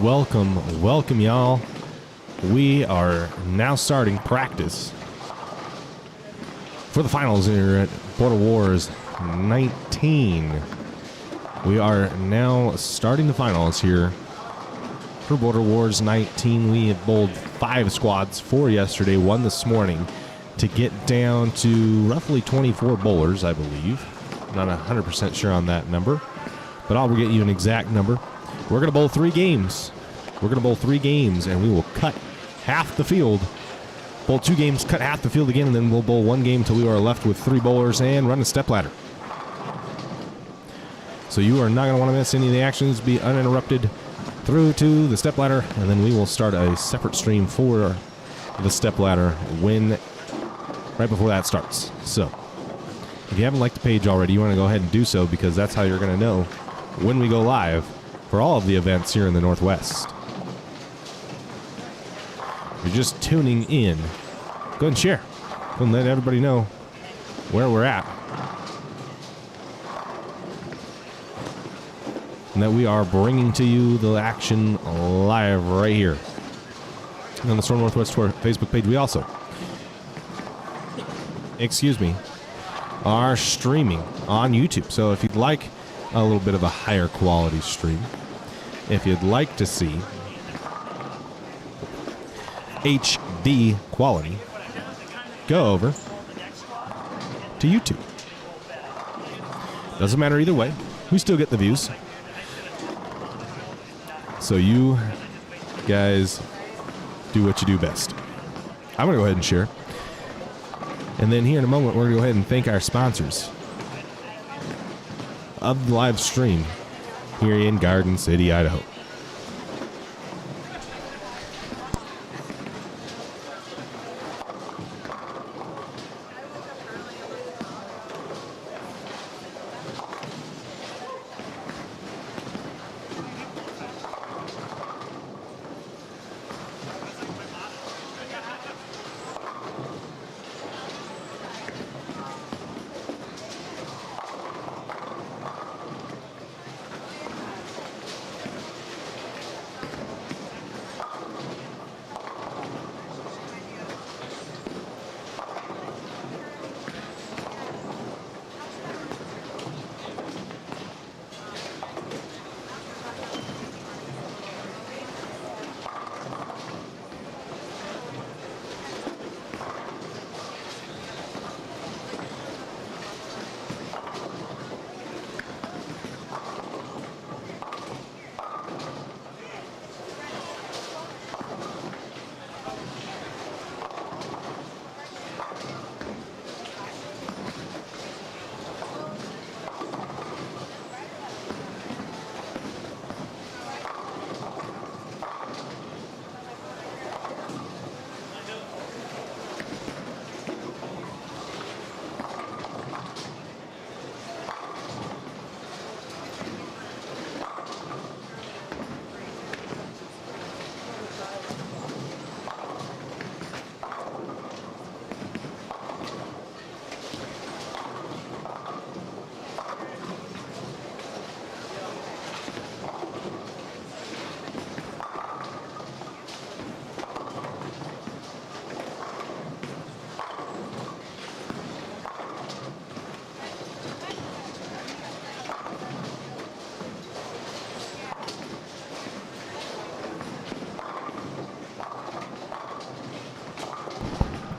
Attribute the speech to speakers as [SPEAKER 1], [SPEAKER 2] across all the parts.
[SPEAKER 1] Welcome, y'all. We are now starting practice for the finals here at Border Wars 19. We are now starting the finals here for Border Wars 19. We have bowled 5 squads, 4 yesterday, 1 this morning, to get down to roughly 24 bowlers, I believe. Not 100% sure on that number, but I'll get you an exact number. We're going to bowl 3 games. And we will cut half the field. Bowl 2 games, cut half the field again, and then we'll bowl 1 game until we are left with 3 bowlers and run a stepladder. So you are not going to want to miss any of the actions. Be uninterrupted through to the stepladder, and then we will start a separate stream for the stepladder right before that starts. So if you haven't liked the page already, you want to go ahead and do so, because that's how you're going to know when we go live for all of the events here in the Northwest. If you're just tuning in, go ahead and share. Go ahead and let everybody know where we're at. And that we are bringing to you the action live right here on the Storm Northwest Tour Facebook page. We also, are streaming on YouTube. So if you'd like a little bit of a higher quality stream, if you'd like to see HD quality, go over to YouTube. Doesn't matter either way. We still get the views. So you guys do what you do best. I'm going to go ahead and share. And then here in a moment, we're going to go ahead and thank our sponsors of the live stream here in Garden City, Idaho.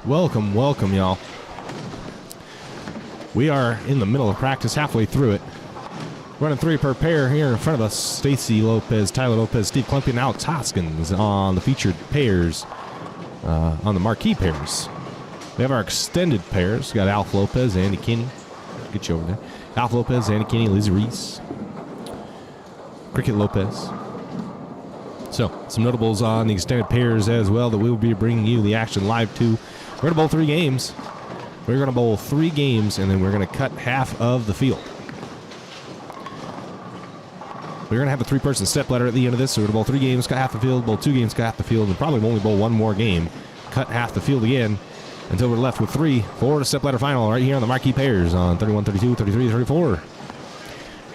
[SPEAKER 1] Welcome, y'all. We are in the middle of practice, halfway through it. Running 3 per pair here in front of us. Stacy Lopez, Tyler Lopez, Steve Klumpy, and Alex Hoskins on the featured pairs, on the marquee pairs. We have our extended pairs. We got Alf Lopez, Andy Kinney. Get you over there. Alf Lopez, Andy Kinney, Lizzie Reese. Cricket Lopez. So, some notables on the extended pairs as well that we will be bringing you the action live to. We're going to bowl 3 games. We're going to bowl 3 games, and then we're going to cut half of the field. We're going to have a 3-person stepladder at the end of this, so we're going to bowl 3 games, cut half the field, bowl 2 games, cut half the field, and probably only bowl 1 more game, cut half the field again, until we're left with 3 for the stepladder final right here on the marquee pairs on 31, 32, 33, 34.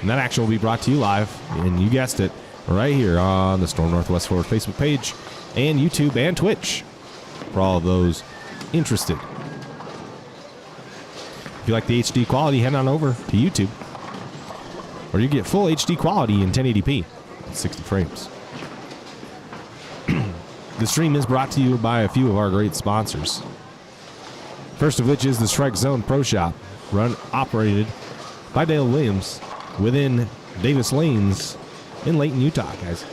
[SPEAKER 1] And that action will be brought to you live, and you guessed it, right here on the Storm Northwest Forward Facebook page and YouTube and Twitch for all of those interested. If you like the HD quality, head on over to YouTube, or you get full HD quality in 1080p at 60 frames. The stream is brought to you by a few of our great sponsors. First of which is the Strike Zone Pro Shop, operated by Dale Williams within Davis Lanes in Layton, Utah, guys.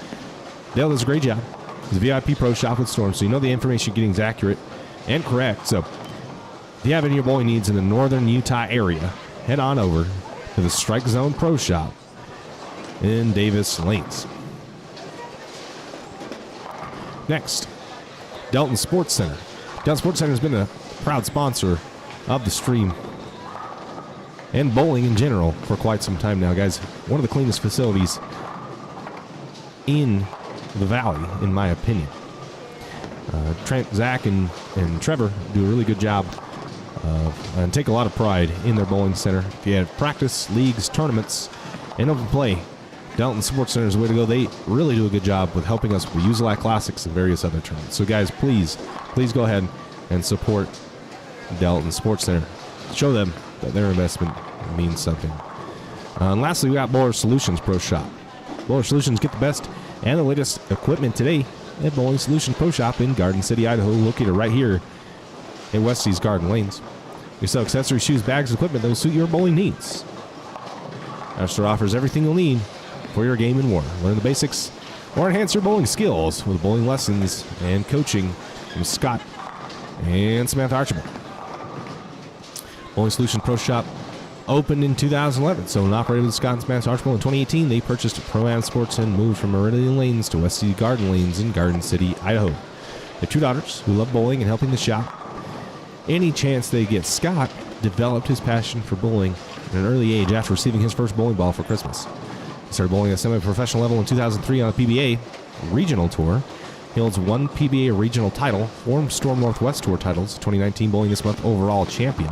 [SPEAKER 1] Dale does a great job. It's a VIP Pro Shop with Storm, so you know the information you're getting is accurate and correct. So if you have any of your bowling needs in the northern Utah area, head on over to the Strike Zone Pro Shop in Davis Lanes. Next, Delton Sports Center. Delton Sports Center has been a proud sponsor of the stream and bowling in general for quite some time now, guys. One of the cleanest facilities in the valley, in my opinion. Trent, Zach, and Trevor do a really good job and take a lot of pride in their bowling center. If you have practice, leagues, tournaments, and open play, Delton Sports Center is the way to go. They really do a good job with helping us with USELAC Classics and various other tournaments. So, guys, please go ahead and support Delton Sports Center. Show them that their investment means something. And lastly, we got Bowler Solutions Pro Shop. Bowler Solutions, get the best and the latest equipment today at Bowling Solutions Pro Shop in Garden City, Idaho, located right here in Westie's Garden Lanes. We sell accessories, shoes, bags, equipment that will suit your bowling needs. Our store offers everything you'll need for your game and more. Learn the basics or enhance your bowling skills with bowling lessons and coaching from Scott and Samantha Archibald. Bowling Solutions Pro Shop opened in 2011, so when operated with Scott and Samantha Archibald in 2018, they purchased Pro-Am Sports and moved from Meridian Lanes to Westie Garden Lanes in Garden City, Idaho. They have two daughters who love bowling and helping the shop. Any chance they get, Scott developed his passion for bowling at an early age after receiving his first bowling ball for Christmas. He started bowling at a semi-professional level in 2003 on a PBA regional tour. He holds one PBA regional title, 4 Storm Northwest Tour titles, 2019 Bowling This Month overall champion.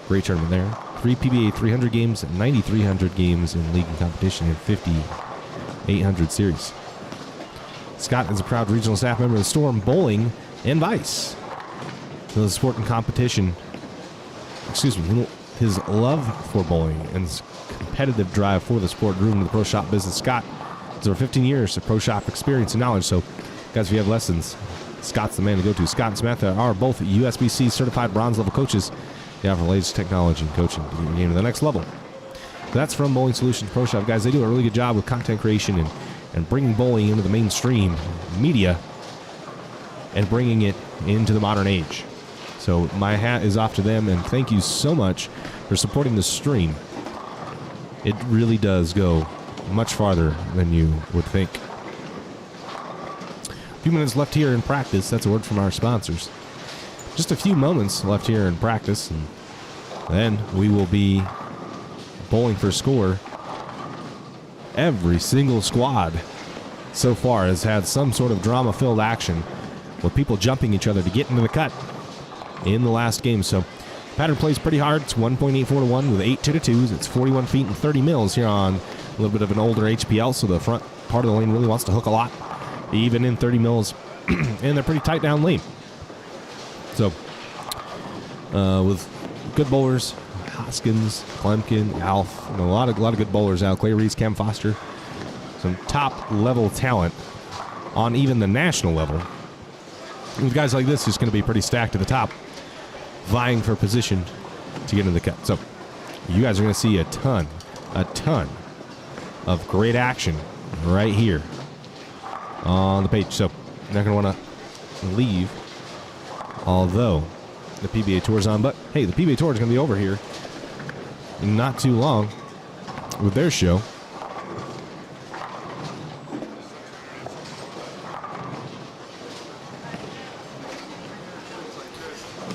[SPEAKER 1] Great tournament there. 3 PBA 300 games, 9,300 games in league and competition, and 5,800 series. Scott is a proud regional staff member of the Storm Bowling and Vice. The sport and competition, his love for bowling and his competitive drive for the sport grew into the pro shop business. Scott has over 15 years of pro shop experience and knowledge. So, guys, if you have lessons, Scott's the man to go to. Scott and Samantha are both USBC certified bronze level coaches. They offer the latest technology and coaching to get your game to the next level. That's from Bowling Solutions Pro Shop. Guys, they do a really good job with content creation and bringing bowling into the mainstream media and bringing it into the modern age. So my hat is off to them, and thank you so much for supporting the stream. It really does go much farther than you would think. A few minutes left here in practice. That's a word from our sponsors. Just a few moments left here in practice, and then we will be bowling for score. Every single squad so far has had some sort of drama-filled action with people jumping each other to get into the cut in the last game. So pattern plays pretty hard. It's 1.84 to 1 with 8 2-2s. It's 41 feet and 30 mils here on a little bit of an older HPL, so the front part of the lane really wants to hook a lot, even in 30 mils, and they're pretty tight down lane. So with good bowlers, Hoskins, Clemkin, Alf, and a lot of good bowlers out. Clay Reese, Cam Foster, some top level talent on even the national level. With guys like this, it's going to be pretty stacked at the top, vying for position to get in the cut. So you guys are going to see a ton of great action right here on the page. So you're not going to want to leave, although the PBA Tour's on. But hey, the PBA Tour is going to be over here in not too long with their show.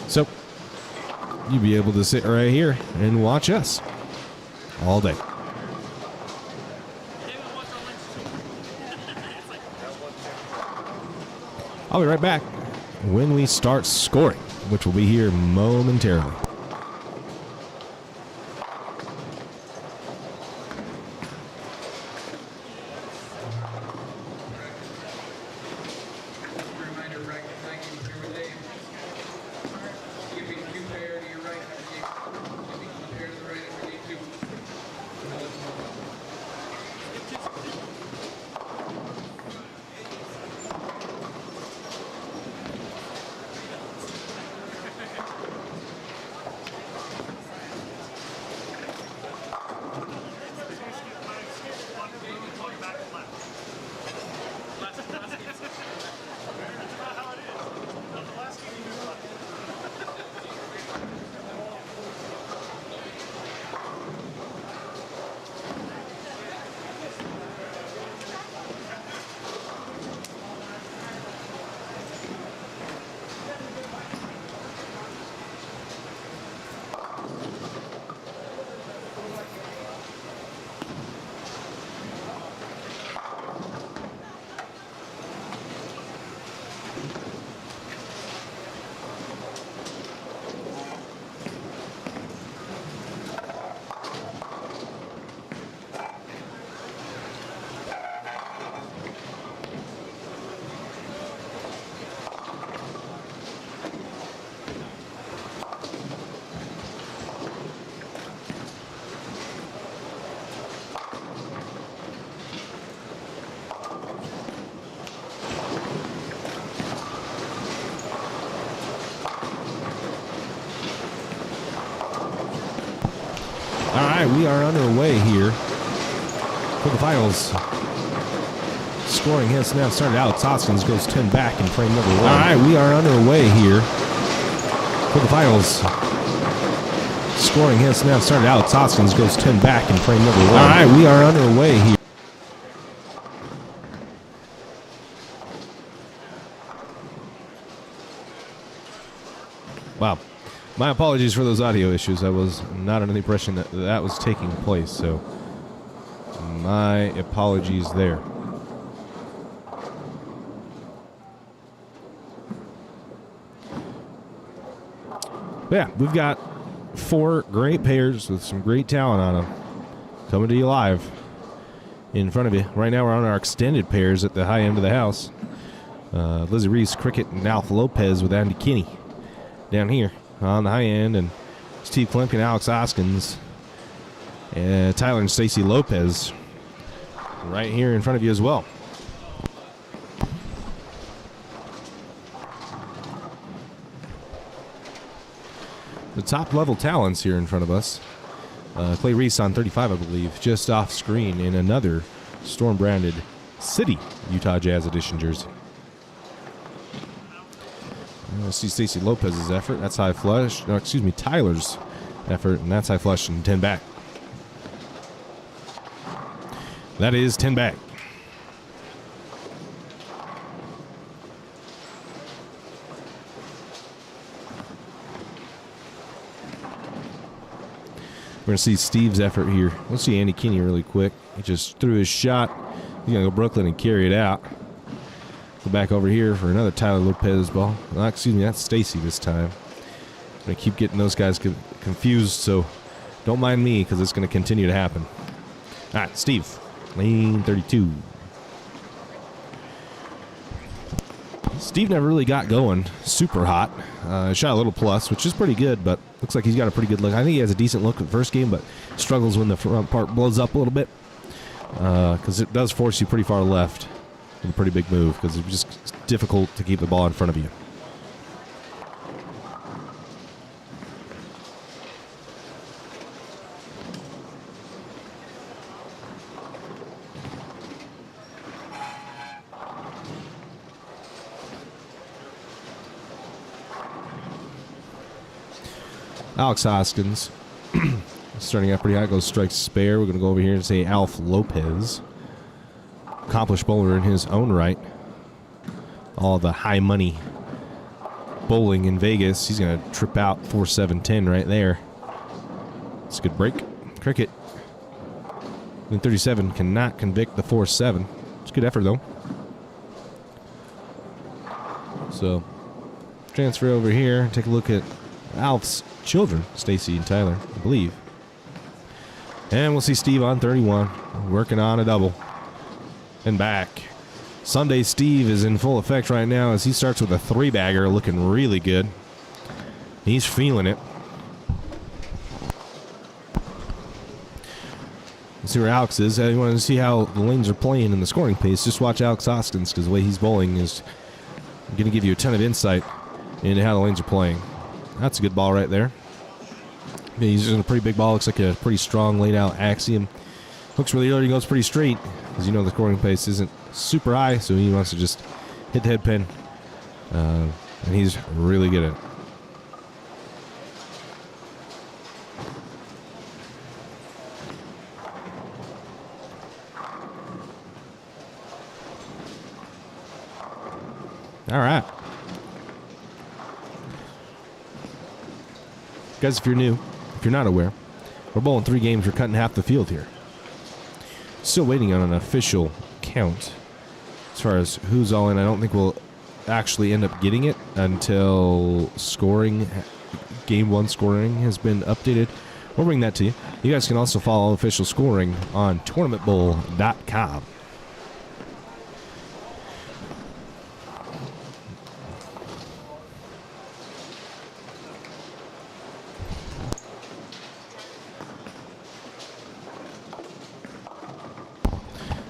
[SPEAKER 1] So you'll be able to sit right here and watch us all day. I'll be right back when we start scoring, which will be here momentarily. right, we are underway here for the finals. Scoring has now started. Alex Hoskins goes 10 back in frame number 1. All right, we are underway here for the finals. Scoring has now started. Alex Hoskins goes 10 back in frame number 1. All right, we are underway here. Wow. My apologies for those audio issues. I was not under the impression that that was taking place, so my apologies there. But yeah, we've got 4 great pairs with some great talent on them coming to you live in front of you. Right now we're on our extended pairs at the high end of the house. Lizzie Reese, Cricket, and Alf Lopez with Andy Kinney down here on the high end, and Steve Klemke, Alex Hoskins, and Tyler and Stacy Lopez right here in front of you as well. The top level talents here in front of us. Clay Reese on 35, I believe, just off screen in another Storm branded City Utah Jazz Edition jersey. I see Stacy Lopez's effort. That's high flush. No, excuse me, Tyler's effort, and that's high flush and 10 back. That is 10 back. We're going to see Steve's effort here. We'll see Andy Kinney really quick. He just threw his shot. He's going to go Brooklyn and carry it out. Go back over here for another Tyler Lopez ball. Excuse me, that's Stacy this time. I'm going to keep getting those guys confused, so don't mind me because it's going to continue to happen. All right, Steve, lane 32. Steve never really got going super hot. Shot a little plus, which is pretty good, but looks like he's got a pretty good look. I think he has a decent look at the first game, but struggles when the front part blows up a little bit because it does force you pretty far left with a pretty big move because it's just difficult to keep the ball in front of you. Alex Hoskins starting out pretty high, goes strikes spare. We're going to go over here and say Alf Lopez, accomplished bowler in his own right. All the high money bowling in Vegas. He's going to trip out 4-7-10 right there. It's a good break. Cricket in 37 cannot convict the 4-7. It's a good effort though. So transfer over here. Take a look at Alf's children, Stacy and Tyler, I believe. And we'll see Steve on 31, working on a double. And back. Sunday Steve is in full effect right now as he starts with a 3-bagger, looking really good. He's feeling it. Let's see where Alex is. You want to see how the lanes are playing in the scoring pace, just watch Alex Hoskins because the way he's bowling is going to give you a ton of insight into how the lanes are playing. That's a good ball right there. Yeah, he's using a pretty big ball. Looks like a pretty strong laid out axiom. Looks really good. He goes pretty straight. As you know, the scoring pace isn't super high, so he wants to just hit the head pin. And he's really good at it. All right. Guys, if you're new, if you're not aware, we're bowling 3 games. We're cutting half the field here. Still waiting on an official count as far as who's all in. I don't think we'll actually end up getting it until scoring, game 1 scoring has been updated. We'll bring that to you. You guys can also follow official scoring on tournamentbowl.com.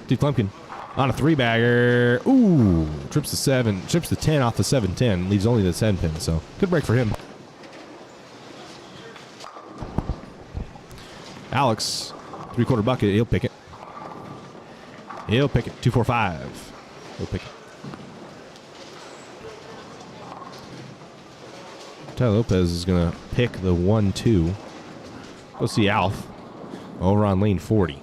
[SPEAKER 1] Steve Klemke on a 3-bagger. Ooh, trips the 10 off the 7-10, leaves only the 10 pin, so good break for him. Alex, 3/4 bucket. He'll pick it. He'll pick it. 2-4-5. He'll pick it. Tyler Lopez is going to pick the 1-2. Go see Alf over on lane 40.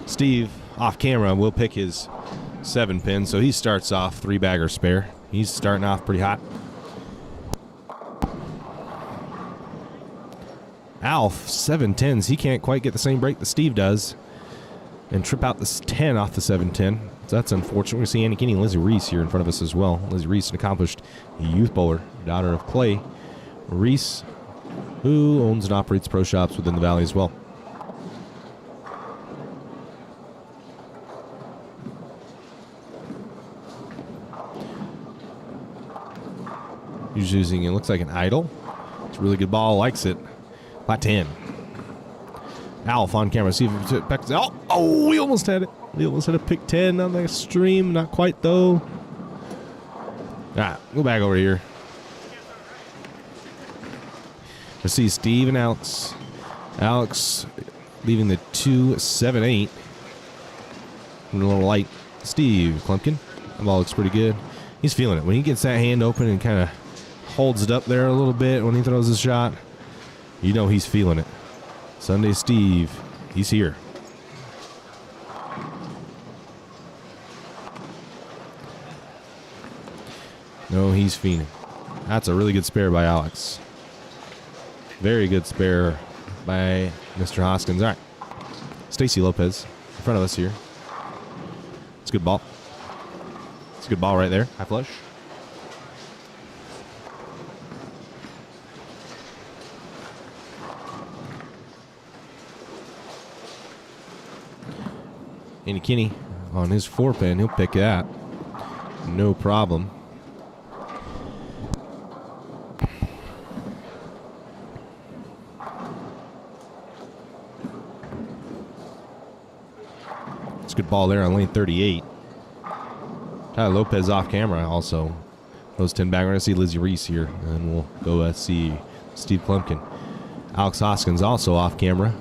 [SPEAKER 1] Steve, off camera, will pick his 7-pin, so he starts off 3-bagger spare. He's starting off pretty hot. Alf, 7-10s. He can't quite get the same break that Steve does and trip out this 10 off the 7-10. So that's unfortunate. We're going to see Annie Kinney and Lizzie Reese here in front of us as well. Lizzie Reese, an accomplished youth bowler, daughter of Clay Reese, who owns and operates pro shops within the Valley as well. He's using, it looks like an idle. It's a really good ball, likes it. Flat 10. Alf on camera, see if it pecks. Oh, we almost had it. We almost had a pick 10 on the stream. Not quite, though. All right, go back over here. Let's see Steve and Alex. Alex leaving the 2-7-8. A little light. Steve Klumpkin. That ball looks pretty good. He's feeling it. When he gets that hand open and kind of holds it up there a little bit when he throws his shot, you know he's feeling it. Sunday Steve, he's here. No, he's fiending. That's a really good spare by Alex. Very good spare by Mr. Hoskins. All right. Stacy Lopez in front of us here. It's a good ball. It's a good ball right there. High flush. Andy Kinney on his 4-pin. He'll pick that. No problem. It's a good ball there on lane 38. Tyler Lopez off camera also. Those 10 back. We're going to see Lizzie Reese here. And we'll go see Steve Klumpkin. Alex Hoskins also off camera.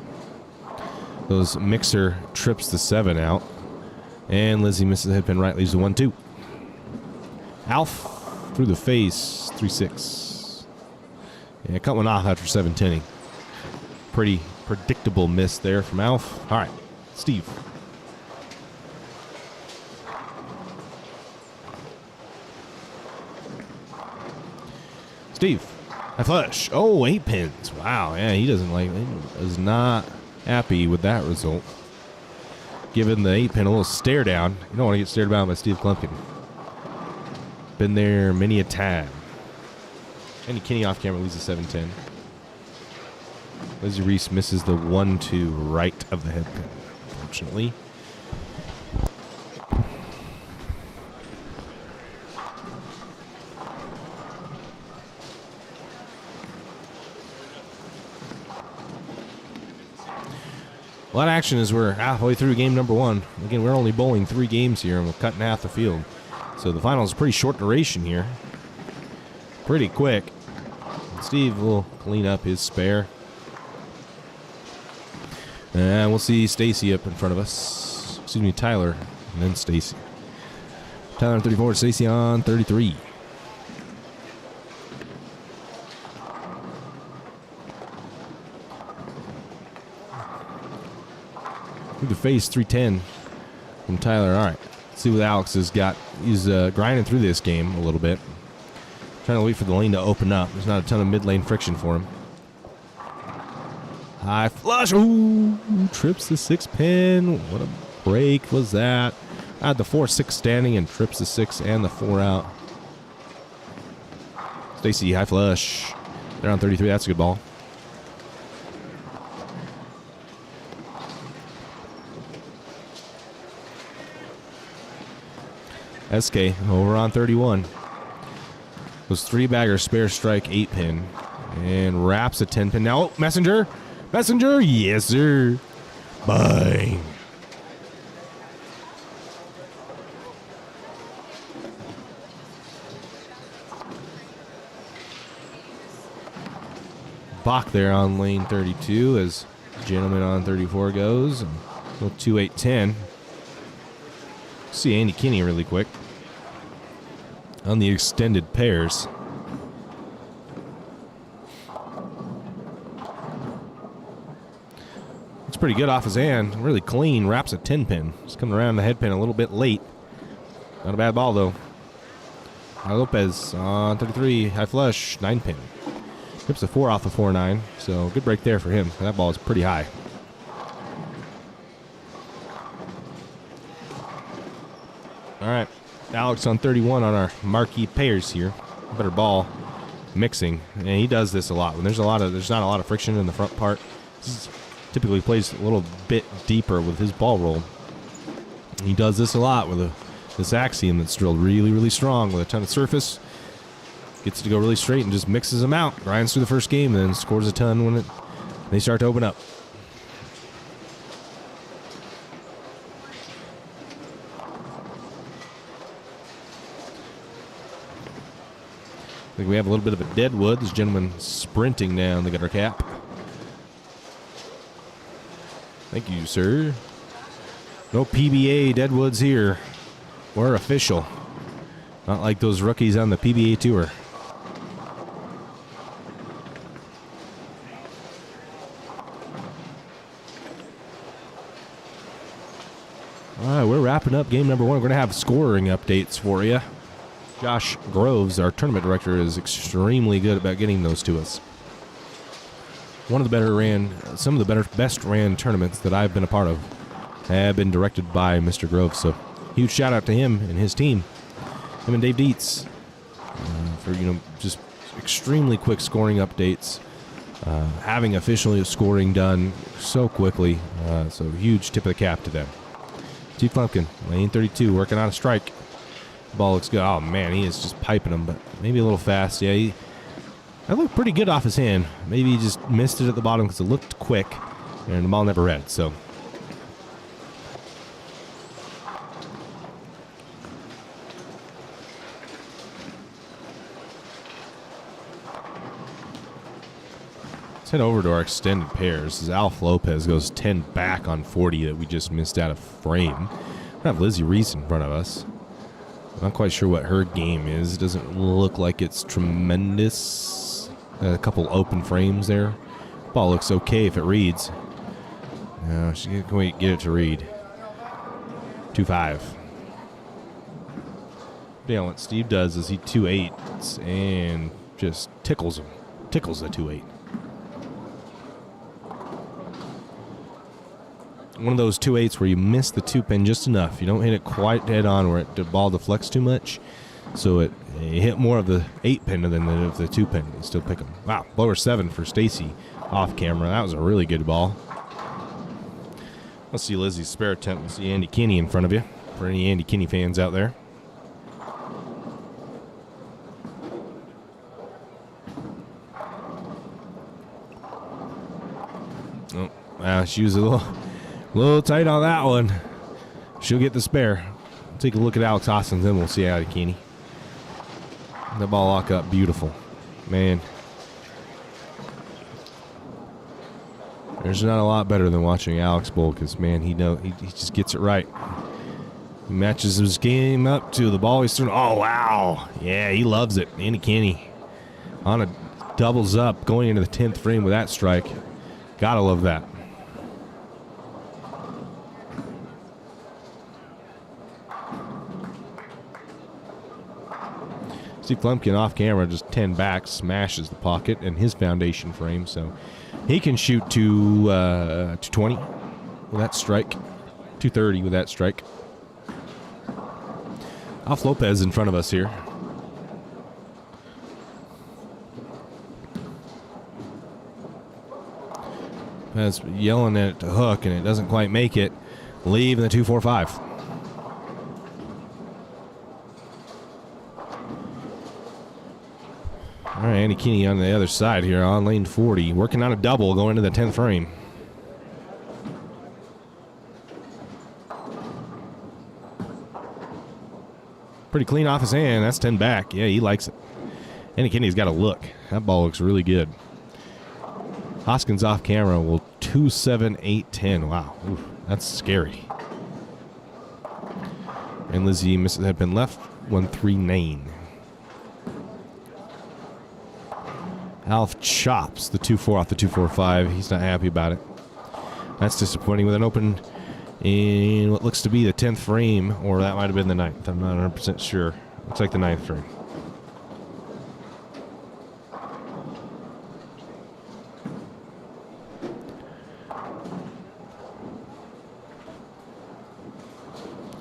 [SPEAKER 1] Those Mixer trips the 7 out. And Lizzie misses the head pin right, leaves the 1-2. Alf through the face, 3-6. Yeah, cut one off after 7-10. Pretty predictable miss there from Alf. All right, Steve. Steve, high flush. Oh, 8 pins. Wow, yeah, he doesn't like, he is not happy with that result. Giving the 8-pin a little stare down. You don't want to get stared down by Steve Klumpkin. Been there many a time. Andy Kinney off camera leaves the 7-10. Lizzie Reese misses the 1-2 right of the head pin, unfortunately. A lot of action as we're halfway through game number 1. Again, we're only bowling 3 games here, and we're cutting half the field. So the final is pretty short duration here. Pretty quick. Steve will clean up his spare. And we'll see Stacy up in front of us. Excuse me, Tyler, and then Stacy. Tyler on 34, Stacy on 33. Through the face, 310 from Tyler. All right, let's see what Alex has got. He's grinding through this game a little bit. Trying to wait for the lane to open up. There's not a ton of mid-lane friction for him. High flush. Ooh, trips the 6-pin. What a break was that. I had the 4-6 standing and trips the 6 and the 4 out. Stacy, high flush. They're on 33. That's a good ball. SK over on 31. Those 3-bagger spare strike 8-pin and wraps a 10-pin. Now, oh, Messenger. Messenger. Yes, sir. Bang. clock there on lane 32 as gentleman on 34 goes. And go 2-8-10. See Andy Kinney really quick on the extended pairs. It's pretty good off his hand. Really clean. Wraps a 10-pin. Just coming around the head pin a little bit late. Not a bad ball, though. Lopez on 33. High flush. 9-pin. Rips a 4 off the 4-9. So good break there for him. That ball is pretty high. All right. Alex on 31 on our marquee pairs here. Better ball. Mixing. And he does this a lot. When there's not a lot of friction in the front part. Typically plays a little bit deeper with his ball roll. He does this a lot with this axiom that's drilled really, really strong with a ton of surface. Gets it to go really straight and just mixes them out. Grinds through the first game and then scores a ton when they start to open up. I think we have a little bit of a deadwood. This gentleman sprinting down the gutter cap. Thank you, sir. No PBA deadwoods here. We're official. Not like those rookies on the PBA tour. All right, we're wrapping up game number 1. We're going to have scoring updates for you. Josh Groves, our tournament director, is extremely good about getting those to us. Some of the best ran tournaments that I've been a part of have been directed by Mr. Groves. So huge shout out to him and his team, him and Dave Dietz, for just extremely quick scoring updates, having officially scoring done so quickly. So huge tip of the cap to them. Steve Klumpkin, lane 32, working on a strike. Ball looks good. Oh man, he is just piping them, but maybe a little fast. Yeah, that looked pretty good off his hand. Maybe he just missed it at the bottom because it looked quick, and the ball never read. So, let's head over to our extended pairs. As Alf Lopez goes 10 back on 40 that we just missed out of frame. We have Lizzie Reese in front of us. Not quite sure what her game is. Doesn't look like it's tremendous. A couple open frames there. Ball looks okay if it reads. No, she can't quite get it to read. 2-5. Yeah, what Steve does is he 2-8s and just tickles him. Tickles the 2-8. One of those 2-8s where you miss the 2-pin just enough. You don't hit it quite dead on where the ball deflects too much. So it hit more of the 8-pin than of the 2-pin. You still pick them. Wow, blower 7 for Stacy off camera. That was a really good ball. Let's see Lizzie's spare attempt. We'll see Andy Kinney in front of you for any Andy Kinney fans out there. Oh, she was a little tight on that one. She'll get the spare. Take a look at Alex Hoskins, then we'll see Andy Kinney. The ball lock up, beautiful. Man. There's not a lot better than watching Alex bowl because, man, he just gets it right. He matches his game up to the ball he's throwing. Oh, wow. Yeah, he loves it. Andy Kinney on a doubles up going into the 10th frame with that strike. Gotta love that. Steve Klumpkin off camera just 10 back, smashes the pocket and his foundation frame, so he can shoot to 220 with that strike, 230 with that strike. Alf Lopez in front of us here. That's yelling at it to hook, and it doesn't quite make it. Leave in the 2-4-5. All right, Andy Kinney on the other side here on lane 40, working on a double going to the 10th frame. Pretty clean off his hand. That's 10 back. Yeah, he likes it. Andy Kinney's got a look. That ball looks really good. Hoskins off camera will 2-7-8-10. Wow, oof, that's scary. And Lizzie misses have been left 1-3-9. Alf chops the 2-4 off the 2-4-5. He's not happy about it. That's disappointing with an open in what looks to be the 10th frame, or that might have been the 9th. I'm not 100% sure. Looks like the 9th frame.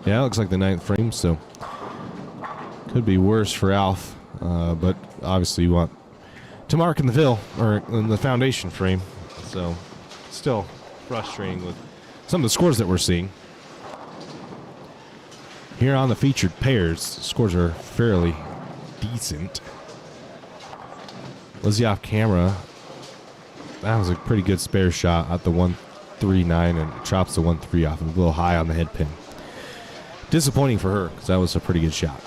[SPEAKER 1] Yeah, it looks like the 9th frame, so could be worse for Alf, but obviously you want to mark in the fill, or in the foundation frame, so still frustrating with some of the scores that we're seeing. Here on the featured pairs, scores are fairly decent. Lizzie off camera, that was a pretty good spare shot at the 1-3-9 and chops the 1-3 off, a little high on the head pin. Disappointing for her, because that was a pretty good shot.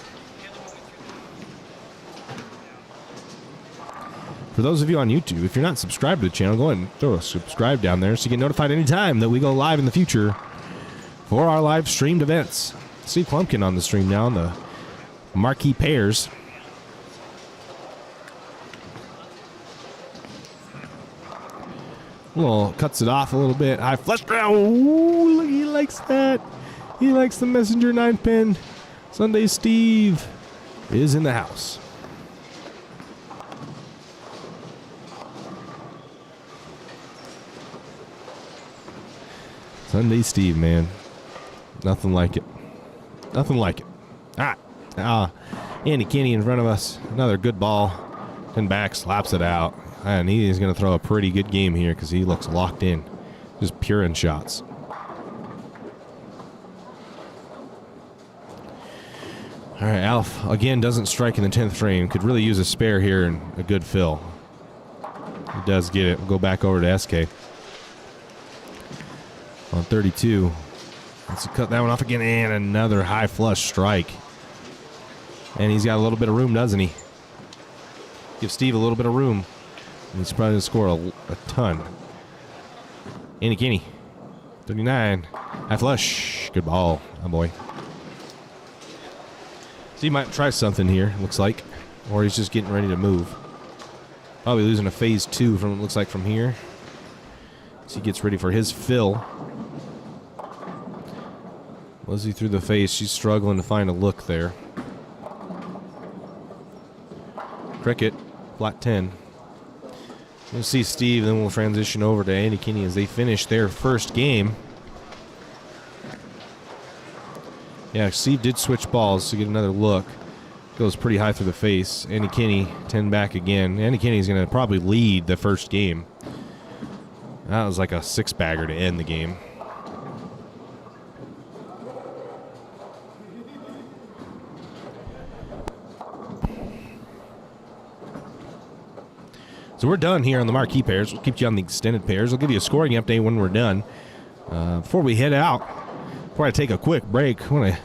[SPEAKER 1] For those of you on YouTube, if you're not subscribed to the channel, go ahead and throw a subscribe down there so you get notified anytime that we go live in the future for our live streamed events. Steve Klumpkin on the stream now on the marquee pairs. Cuts it off a little bit. High flush draw. Ooh, he likes that. He likes the messenger 9-pin. Sunday Steve is in the house. Sunday Steve, man. Nothing like it. Nothing like it. Andy Kinney in front of us. Another good ball. And back slaps it out. And he is going to throw a pretty good game here because he looks locked in. Just pure in shots. All right, Alf, again, doesn't strike in the 10th frame. Could really use a spare here and a good fill. He does get it. We'll go back over to SK. On 32. Let's cut that one off again. And another high flush strike. And he's got a little bit of room, doesn't he? Give Steve a little bit of room. And he's probably going to score a ton. Andy Kinney. 39. High flush. Good ball. Oh, boy. So he might try something here, looks like. Or he's just getting ready to move. Probably losing a phase 2 from it looks like from here. So he gets ready for his fill. Lizzie through the face. She's struggling to find a look there. Cricket, flat 10. We'll see Steve, then we'll transition over to Andy Kinney as they finish their first game. Yeah, Steve did switch balls to get another look. Goes pretty high through the face. Andy Kinney, 10 back again. Andy Kinney's going to probably lead the first game. That was like a 6-bagger to end the game. So we're done here on the marquee pairs. We'll keep you on the extended pairs. We'll give you a scoring update when we're done. Before we head out, before I take a quick break, I want to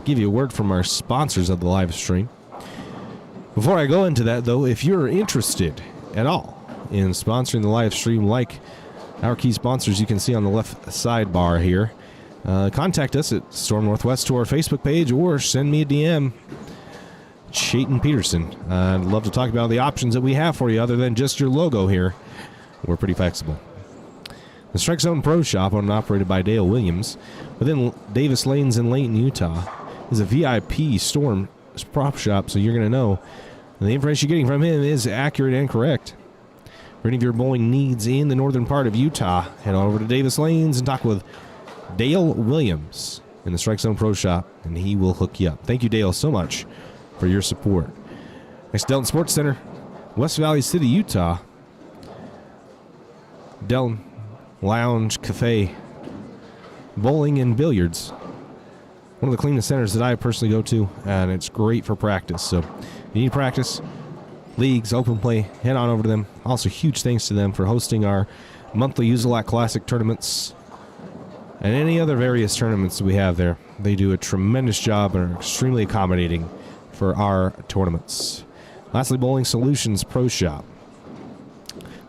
[SPEAKER 1] give you a word from our sponsors of the live stream. Before I go into that, though, if you're interested at all in sponsoring the live stream like our key sponsors you can see on the left sidebar here, contact us at Storm Northwest to our Facebook page or send me a DM. Chayton Peterson. I'd love to talk about the options that we have for you other than just your logo here. We're pretty flexible. The Strike Zone Pro Shop, owned and operated by Dale Williams, within Davis Lanes in Layton, Utah, is a VIP Storm prop shop, so you're going to know the information you're getting from him is accurate and correct. For any of your bowling needs in the northern part of Utah, head on over to Davis Lanes and talk with Dale Williams in the Strike Zone Pro Shop, and he will hook you up. Thank you, Dale, so much for your support. Next, Delton Sports Center, West Valley City, Utah. Delton Lounge, Cafe, Bowling, and Billiards. One of the cleanest centers that I personally go to, and it's great for practice. So if you need practice, leagues, open play, head on over to them. Also, huge thanks to them for hosting our monthly Use-A-Lot Classic tournaments and any other various tournaments that we have there. They do a tremendous job and are extremely accommodating for our tournaments. Lastly, Bowling Solutions Pro Shop.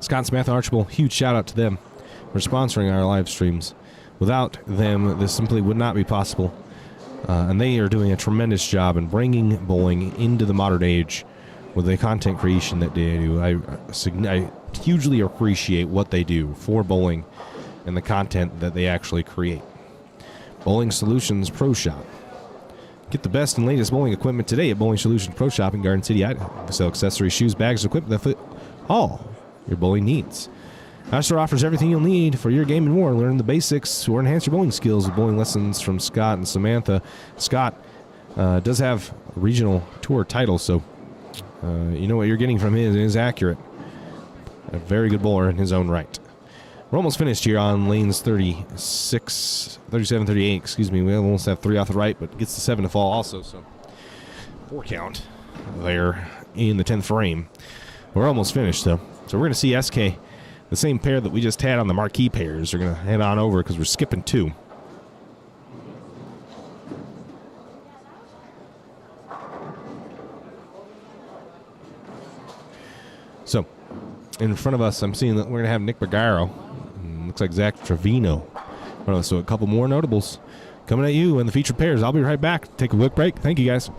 [SPEAKER 1] Scott Smith, Archibald, huge shout out to them for sponsoring our live streams. Without them, this simply would not be possible. And they are doing a tremendous job in bringing bowling into the modern age with the content creation that they do. I hugely appreciate what they do for bowling and the content that they actually create. Bowling Solutions Pro Shop. Get the best and latest bowling equipment today at Bowling Solutions Pro Shop in Garden City, Idaho. We sell accessories, shoes, bags, equipment that fit all your bowling needs. Our store offers everything you'll need for your game and more. Learn the basics or enhance your bowling skills with bowling lessons from Scott and Samantha. Scott does have a regional tour title, so you know what you're getting from him is accurate. A very good bowler in his own right. We're almost finished here on lanes 37, 38, excuse me. We almost have 3 off the right, but gets the 7 to fall also, so 4 count there in the 10th frame. We're almost finished, though. So we're going to see SK, the same pair that we just had on the marquee pairs. We're going to head on over because we're skipping 2. So, in front of us, I'm seeing that we're going to have Nick Bergaro. Looks like Zach Trevino. So a couple more notables coming at you in the featured pairs. I'll be right back. Take a quick break. Thank you, guys.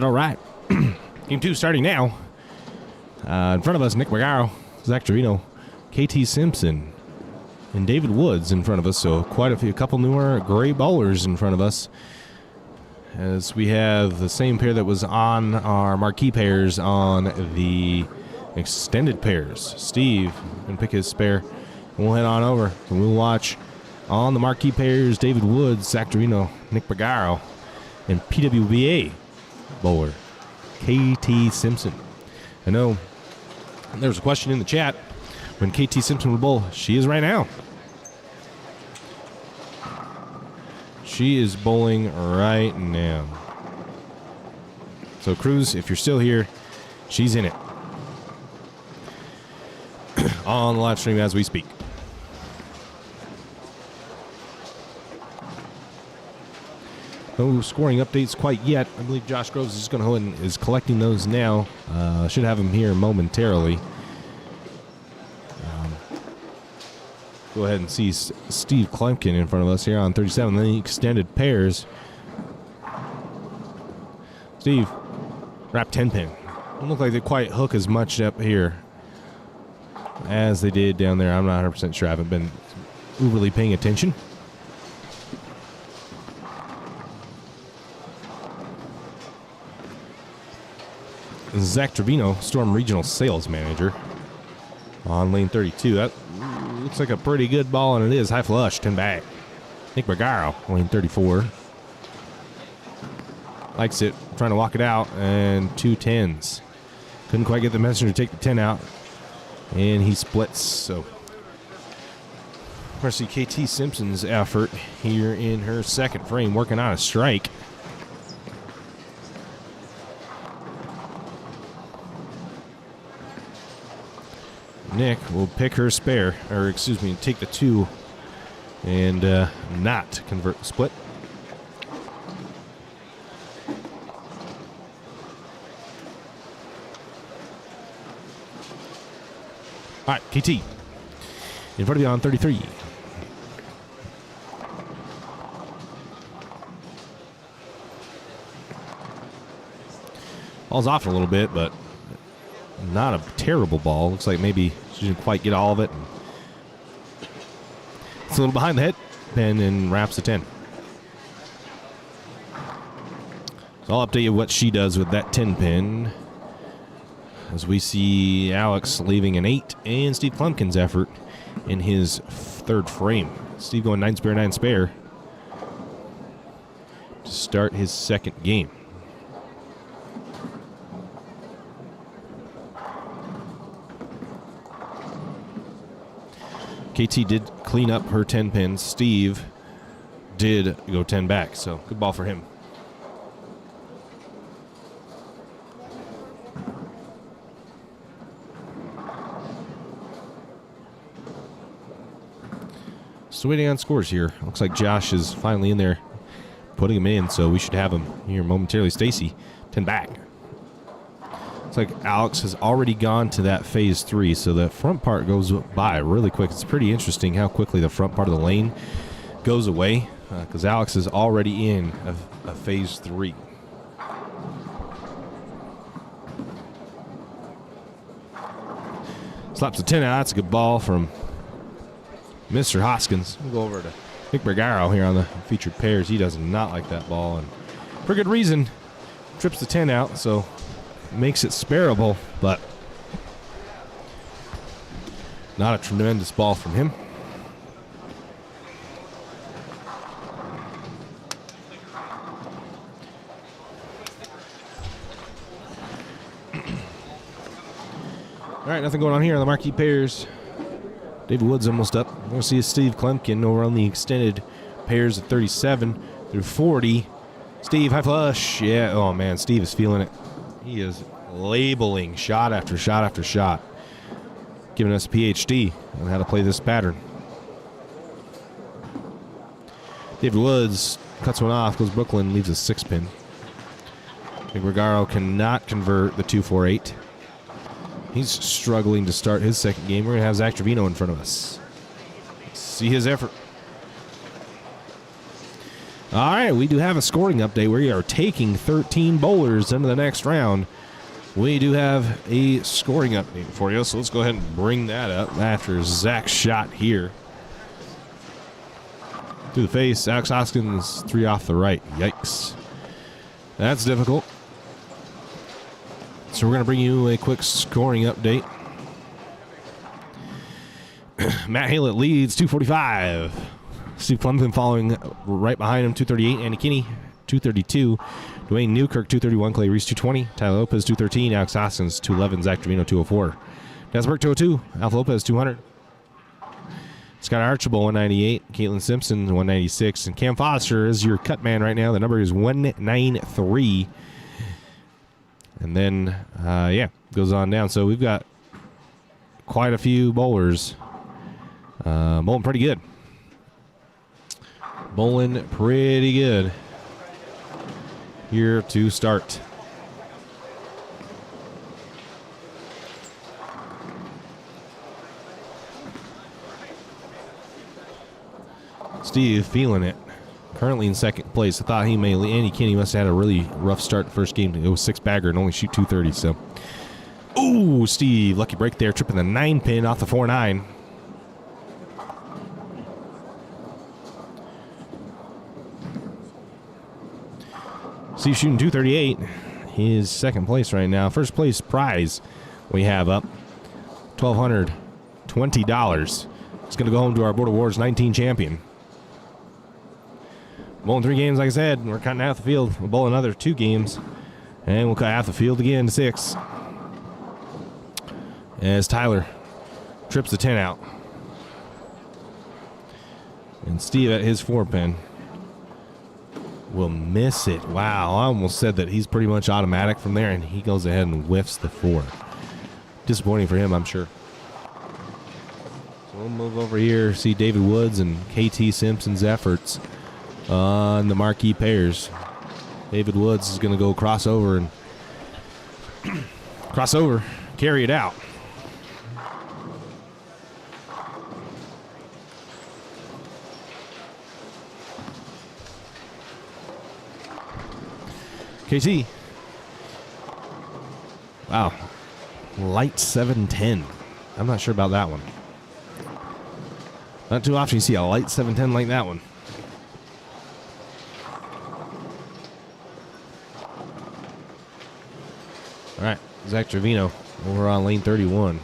[SPEAKER 1] All right. Game 2 starting now. In front of us, Nick Bergaro, Zach Trevino, KT Simpson, and David Woods in front of us. So quite a couple newer gray bowlers in front of us. As we have the same pair that was on our marquee pairs on the extended pairs. Steve can pick his spare. We'll head on over and we'll watch on the marquee pairs David Woods, Zach Trevino, Nick Bergaro, and PWBA bowler KT Simpson. I know there was a question in the chat when KT Simpson would bowl. She is right now. She is bowling right now. So Cruz, if you're still here, she's in it. On the live stream as we speak. No scoring updates quite yet. I believe Josh Groves is going to go and is collecting those now. Should have him here momentarily. Go ahead and see Steve Klumpkin in front of us here on 37. Then the extended pairs. Steve, wrap 10 pin. Don't look like they quite hook as much up here as they did down there. I'm not 100% sure. I haven't been overly paying attention. Zach Trevino, Storm Regional Sales Manager, on lane 32. That looks like a pretty good ball, and it is. High flush, 10 back. Nick Bergaro, lane 34. Likes it, trying to walk it out, and 2 10s. Couldn't quite get the messenger to take the 10 out, and he splits. So, see KT Simpson's effort here in her second frame, working on a strike. Nick will pick her spare, or excuse me, take the 2 and not convert the split. All right, KT in front of you on 33. Ball's off a little bit, but not a terrible ball. Looks like maybe she didn't quite get all of it. It's a little behind the head, pin, and wraps the 10. So I'll update you what she does with that 10 pin. As we see Alex leaving an 8, and Steve Klumpkin's effort in his third frame. Steve going 9 spare, 9 spare to start his second game. KT did clean up her 10 pins. Steve did go 10 back, so good ball for him. Still waiting on scores here. Looks like Josh is finally in there putting him in, so we should have him here momentarily. Stacy, 10 back. Looks like Alex has already gone to that phase 3, so the front part goes by really quick. It's pretty interesting how quickly the front part of the lane goes away, because Alex is already in a phase 3. Slaps a 10 out. That's a good ball from Mr. Hoskins. We'll go over to Nick Bergaro here on the featured pairs. He does not like that ball, and for good reason. Trips the 10 out, so makes it spareable, but not a tremendous ball from him. All right, nothing going on here on the marquee pairs. David Woods almost up. We'll see Steve Klumpkin over on the extended pairs at 37 through 40. Steve, high flush. Yeah, oh man, Steve is feeling it. He is labeling shot after shot after shot, giving us a PhD on how to play this pattern. David Woods cuts one off, goes Brooklyn, leaves a 6-pin. Nick Bergaro cannot convert the 2-4-8. He's struggling to start his second game. We're going to have Zach Trevino in front of us. Let's see his effort. All right, we do have a scoring update. We are taking 13 bowlers into the next round. We do have a scoring update for you, so let's go ahead and bring that up after Zach's shot here. To the face, Alex Hoskins, 3 off the right. Yikes. That's difficult. So we're going to bring you a quick scoring update. Matt Haylett leads 245. Steve Clemson following right behind him, 238. Andy Kinney, 232. Dwayne Newkirk, 231. Clay Reese, 220. Tyler Lopez, 213. Alex Hoskins, 211. Zach Trevino, 204. Desberg, 202. Alpha Lopez, 200. Scott Archibald, 198. Caitlin Simpson, 196. And Cam Foster is your cut man right now. The number is 193. And then, goes on down. So we've got quite a few bowlers bowling pretty good. Bowling pretty good here to start. Steve feeling it. Currently in second place. I thought Andy Kinney must have had a really rough start the first game. It was 6-bagger and only shoot 230. So, ooh, Steve, lucky break there, tripping the 9-pin off the 4-9. Steve shooting 238. His second place right now. First place prize we have up $1,220. It's going to go home to our Border Wars 19 champion. Bowling 3 games, like I said. We're cutting half the field. We'll bowl another 2 games. And we'll cut half the field again to 6. As Tyler trips the 10 out. And Steve at his 4-pin will miss it. Wow, I almost said that he's pretty much automatic from there, and he goes ahead and whiffs the 4. Disappointing for him, I'm sure. So we'll move over here, see David Woods and KT Simpson's efforts on the marquee pairs. David Woods is going to go crossover and carry it out. KT. Wow. Light 710. I'm not sure about that one. Not too often you see a light 710 like that one. All right, Zach Trevino over on lane 31.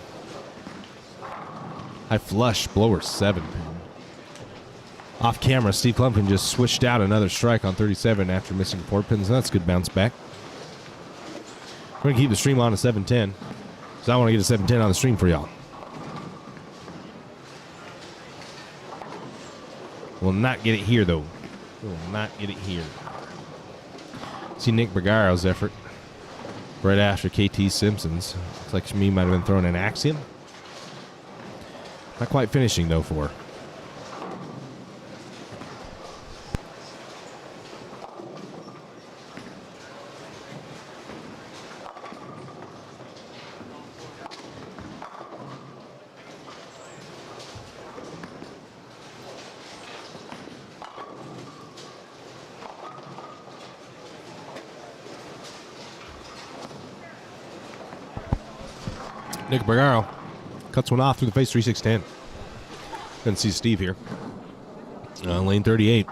[SPEAKER 1] High flush, blower 7. Off camera, Steve Klumpkin just switched out another strike on 37 after missing 4 pins. That's a good bounce back. We're going to keep the stream on at 710. So I want to get a 710 on the stream for y'all. Will not get it here, though. Will not get it here. See Nick Bergaro's effort right after KT Simpson's. Looks like Shmi might have been throwing an axiom. Not quite finishing, though, for her. Nick Bergaro cuts one off through the face, 3-6-10. Couldn't see Steve here. Lane 38.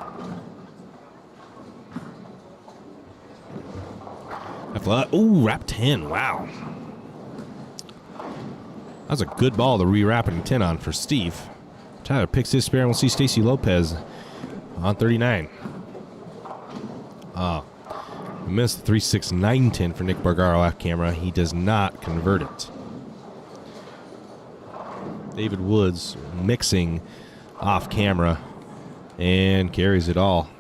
[SPEAKER 1] Ooh, wrap 10. Wow. That was a good ball to re-wrapping 10 on for Steve. Tyler picks his spare, and we'll see Stacy Lopez on 39. Missed the 3-6-9-10 for Nick Bergaro off camera. He does not convert it. David Woods mixing off camera and carries it all.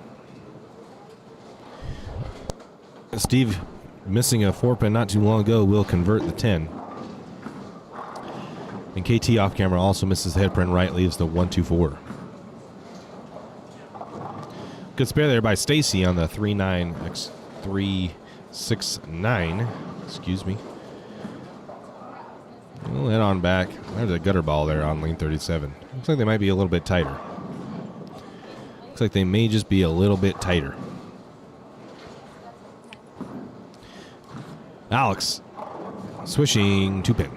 [SPEAKER 1] Steve missing a 4-pin not too long ago will convert the 10. And KT off camera also misses the head pin right, leaves the 1-2-4. Good spare there by Stacy on the 3-6-9. Excuse me. We'll head on back. There's a gutter ball there on lane 37. Looks like they might be a little bit tighter. Looks like they may just be a little bit tighter. Alex swishing 2-pin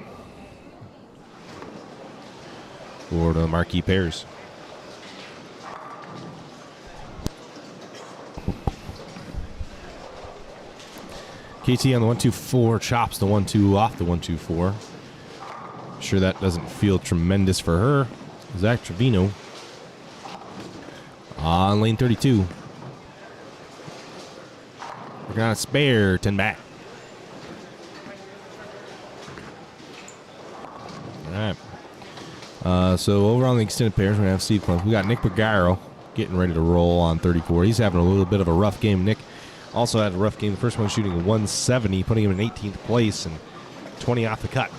[SPEAKER 1] for the marquee pairs. KT on the 1-2-4 chops the 1-2 off the 1-2-4. Sure that doesn't feel tremendous for her. Zach Trevino on lane 32. We're gonna spare 10 back. All right. So over on the extended pairs, we're gonna have Steve Clem. We got Nick Pagaro getting ready to roll on 34. He's having a little bit of a rough game. Nick also had a rough game. The first one shooting a 170, putting him in 18th place and 20 off the cut.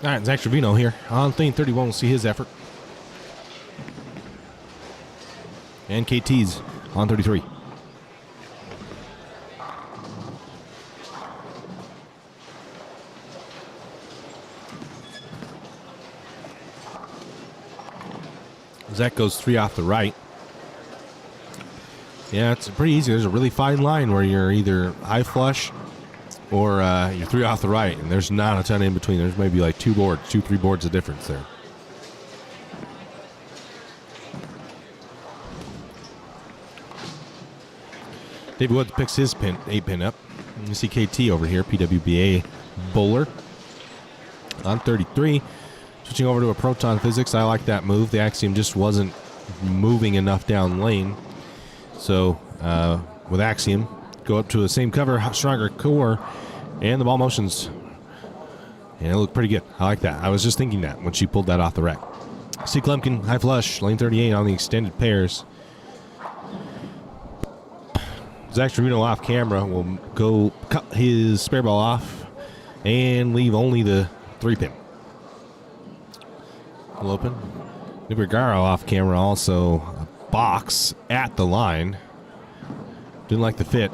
[SPEAKER 1] All right, Zach Trevino here on lane 31. We'll see his effort. And KT's on 33. Zach goes 3 off the right. Yeah, it's pretty easy. There's a really fine line where you're either high flush or you're 3 off the right, and there's not a ton in between. There's maybe like 3 boards of difference there. David Woods picks his 8-pin up. You see KT over here, PWBA bowler on 33. Switching over to a proton physics. I like that move. The Axiom just wasn't moving enough down lane. So with Axiom, go up to the same cover, stronger core, and the ball motions. And it looked pretty good. I like that. I was just thinking that when she pulled that off the rack. See Klemkin, high flush, lane 38 on the extended pairs. Zach Trevino off camera will go cut his spare ball off and leave only the 3-pin. Will open. Nibrigaro off camera also a box at the line. Didn't like the fit.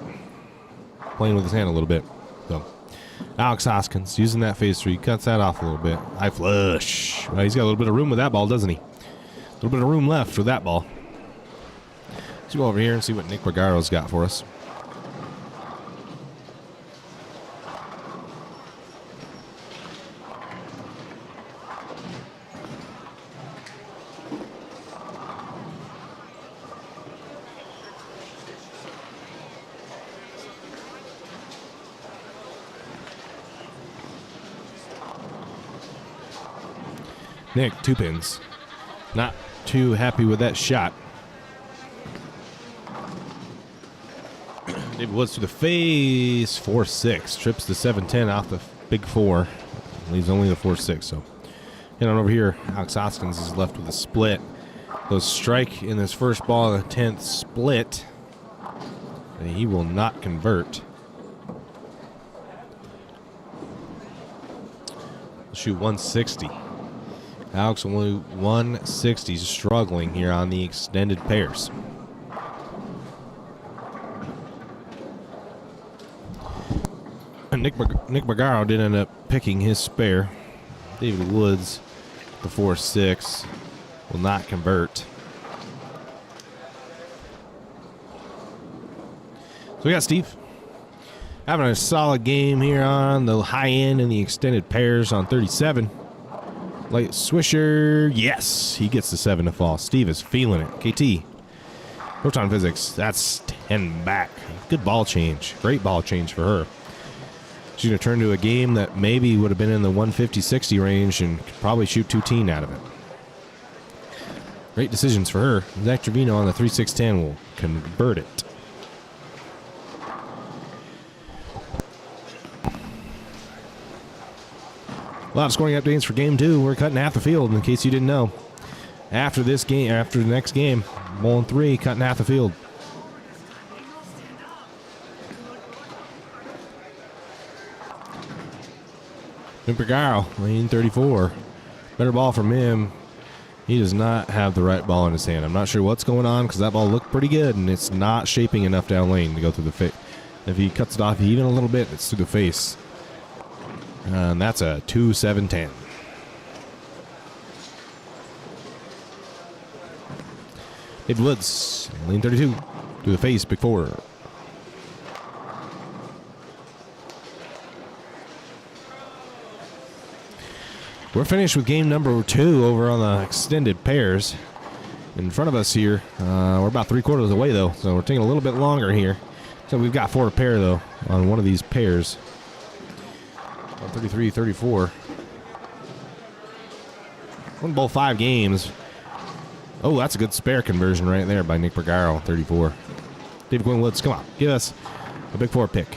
[SPEAKER 1] Playing with his hand a little bit. So Alex Hoskins using that phase 3. Cuts that off a little bit. High flush. Well, he's got a little bit of room with that ball, doesn't he? A little bit of room left with that ball. Let's go over here and see what Nick Bergaro's got for us. Nick, 2 pins. Not too happy with that shot. David Woods to the face. 4-6. Trips the 7-10 off the big 4. Leaves only the 4-6. So, head on over here. Alex Hoskins is left with a split. Goes strike in his first ball of the 10th split. And he will not convert. We'll shoot 160. Alex only 160, struggling here on the extended pairs. And Nick Bergaro did end up picking his spare. David Woods, the 4-6, will not convert. So we got Steve having a solid game here on the high end in the extended pairs on 37. Light swisher, yes, he gets the 7 to fall. Steve is feeling it. KT, proton physics, that's 10 back. Good ball change, great ball change for her. She's going to turn to a game that maybe would have been in the 150-60 range and could probably shoot 2-teen out of it. Great decisions for her. Zach Trevino on the 3-6-10 will convert it. lot of scoring updates for game 2. We're cutting half the field, in case you didn't know. After this game, after the next game, bowling 3, cutting half the field. Pagaro, lane 34. Better ball from him. He does not have the right ball in his hand. I'm not sure what's going on because that ball looked pretty good and it's not shaping enough down lane to go through the face. If he cuts it off even a little bit, it's through the face. And that's a 2-7-10. David Woods, lane 32, through the face, big 4. We're finished with game number 2 over on the extended pairs. In front of us here, we're about 3/4 of the way though, so we're taking a little bit longer here. So we've got 4 to pair though on one of these pairs. 33, 34. Won both 5 games. Oh, that's a good spare conversion right there by Nick Bergaro, 34. David Quinn Woods, come on, give us a big 4 pick.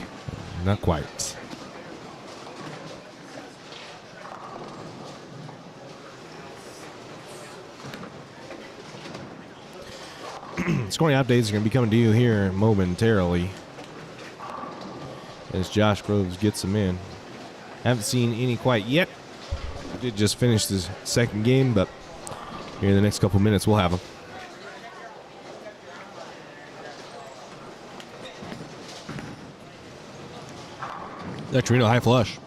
[SPEAKER 1] Not quite. Scoring updates are going to be coming to you here momentarily as Josh Groves gets them in. Haven't seen any quite yet. Did just finish this second game, but here in the next couple minutes we'll have them. That Torino high flush.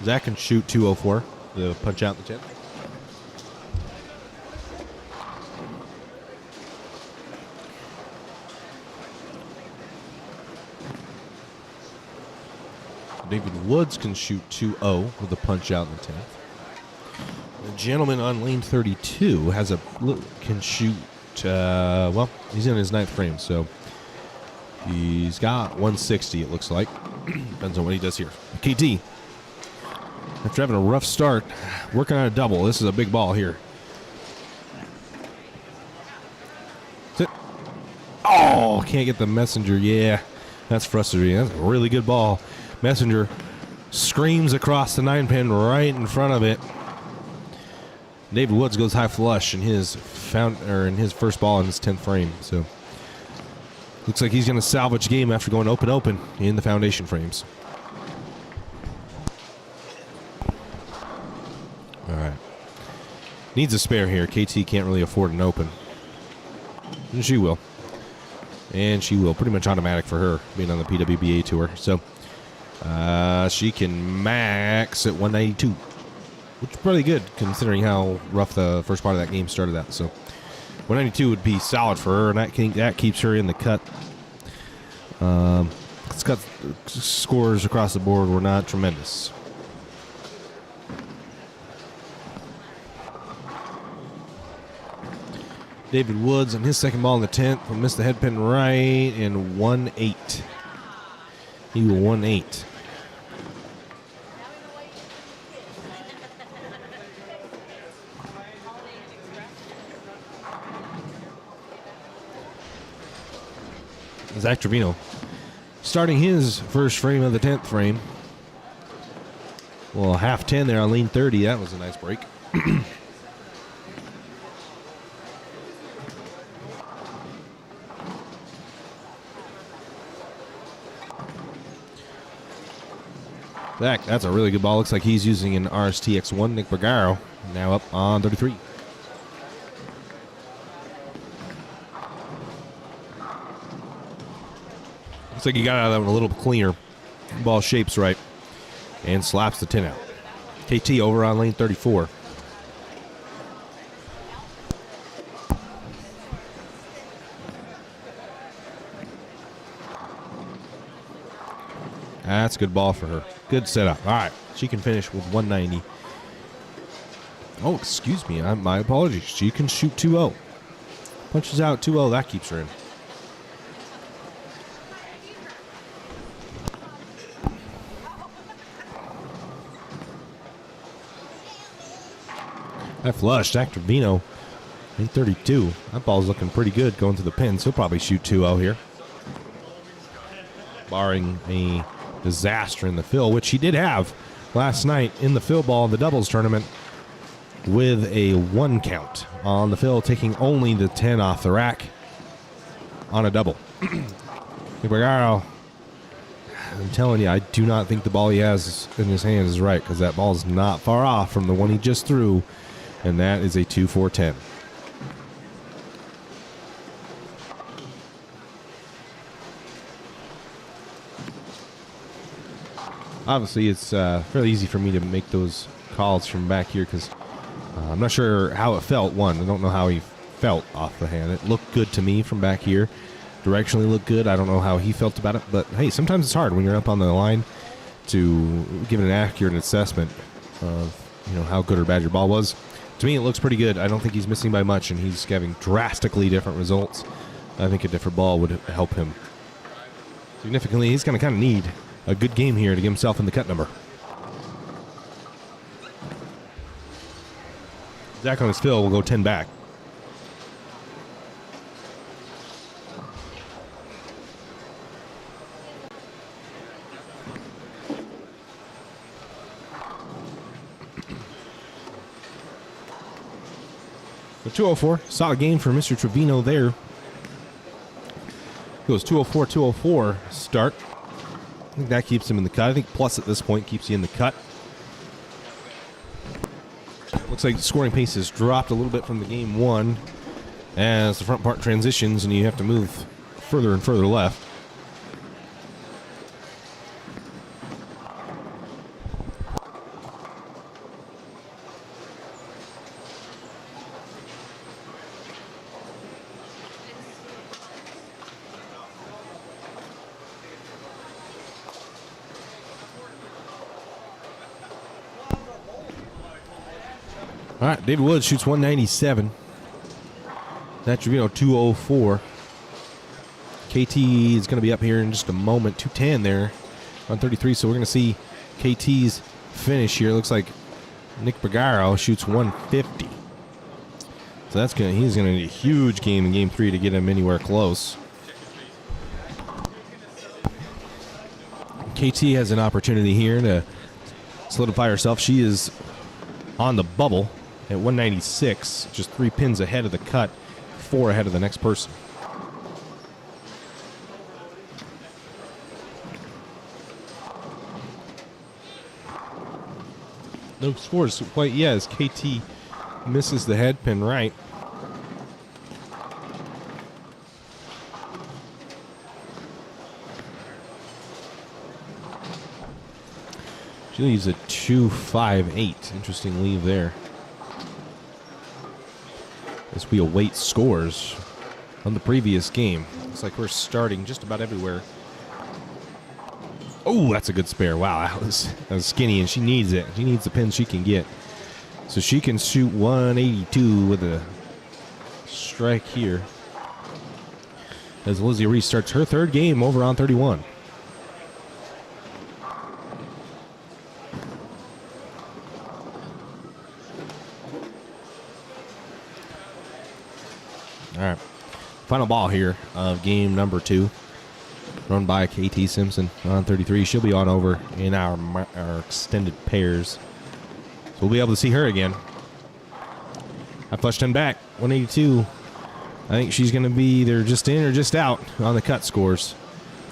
[SPEAKER 1] Zach can shoot 204. The punch out in the 10th. David Woods can shoot 2-0 with a punch out in the 10th. The gentleman on lane 32 can shoot, well, he's in his 9th frame, so he's got 160, it looks like. Depends on what he does here. KT, after having a rough start, working on a double. This is a big ball here. Sit. Oh, can't get the messenger. Yeah, that's frustrating. That's a really good ball. Messenger screams across the 9-pin right in front of it. David Woods goes high flush in his first ball in his 10th frame. So looks like he's going to salvage game after going open in the foundation frames. All right. Needs a spare here. KT can't really afford an open. And she will. And she will. Pretty much automatic for her being on the PWBA tour. So she can max at 192, which is pretty good considering how rough the first part of that game started out. So 192 would be solid for her, and that keeps her in the cut. Scores across the board were not tremendous. David Woods on his second ball in the 10th will miss the head pin right and 1-8. He will 1-8. Zach Trevino starting his first frame of the 10th frame. Well, half 10 there on lane 30. That was a nice break. Zach, that's a really good ball. Looks like he's using an RSTX1. Nick Bergaro now up on 33. Looks like he got out of that one a little cleaner. Ball shapes right and slaps the 10 out. KT over on lane 34. That's a good ball for her. Good setup. All right. She can finish with 190. Oh, excuse me. My apologies. She can shoot 2-0. Punches out 2-0. That keeps her in. That flush. Zach Trevino, 832. That ball's looking pretty good going to the pins. He'll probably shoot 2-0 here, barring a disaster in the fill, which he did have last night in the fill ball in the doubles tournament with a 1 count on the fill, taking only the 10 off the rack on a double. I'm telling you, I do not think the ball he has in his hands is right, because that ball is not far off from the one he just threw, and that is a 2-4-10. Obviously, it's fairly easy for me to make those calls from back here, because I'm not sure how it felt. One, I don't know how he felt off the hand. It looked good to me from back here. Directionally looked good. I don't know how he felt about it, but hey, sometimes it's hard when you're up on the line to give it an accurate assessment of, you know, how good or bad your ball was. To me, it looks pretty good. I don't think he's missing by much, and he's having drastically different results. I think a different ball would help him significantly. He's going to kind of need a good game here to get himself in the cut number. Zach on his fill will go 10 back. The 204, solid game for Mr. Trevino there. Goes 204, 204 start. I think that keeps him in the cut. I think plus at this point keeps you in the cut. Looks like the scoring pace has dropped a little bit from the game one as the front part transitions and you have to move further and further left. All right, David Woods shoots 197. That Trevino 204. KT is going to be up here in just a moment. 210 there on 33. So we're going to see KT's finish here. Looks like Nick Bergaro shoots 150. So he's going to need a huge game in game 3 to get him anywhere close. KT has an opportunity here to solidify herself. She is on the bubble at 196, just 3 pins ahead of the cut, 4 ahead of the next person. No scores quite yet as KT misses the head pin right. She leaves a 2-5-8. Interesting leave there. As we await scores on the previous game. Looks like we're starting just about everywhere. Oh, that's a good spare. Wow, that was skinny, and she needs it. She needs the pin she can get. So she can shoot 182 with a strike here. As Lizzie restarts her third game over on 31. All right, final ball here of game number 2, run by KT Simpson on 33. She'll be on over in our extended pairs, so we'll be able to see her again. I flushed 10 back, 182. I think she's going to be either just in or just out on the cut scores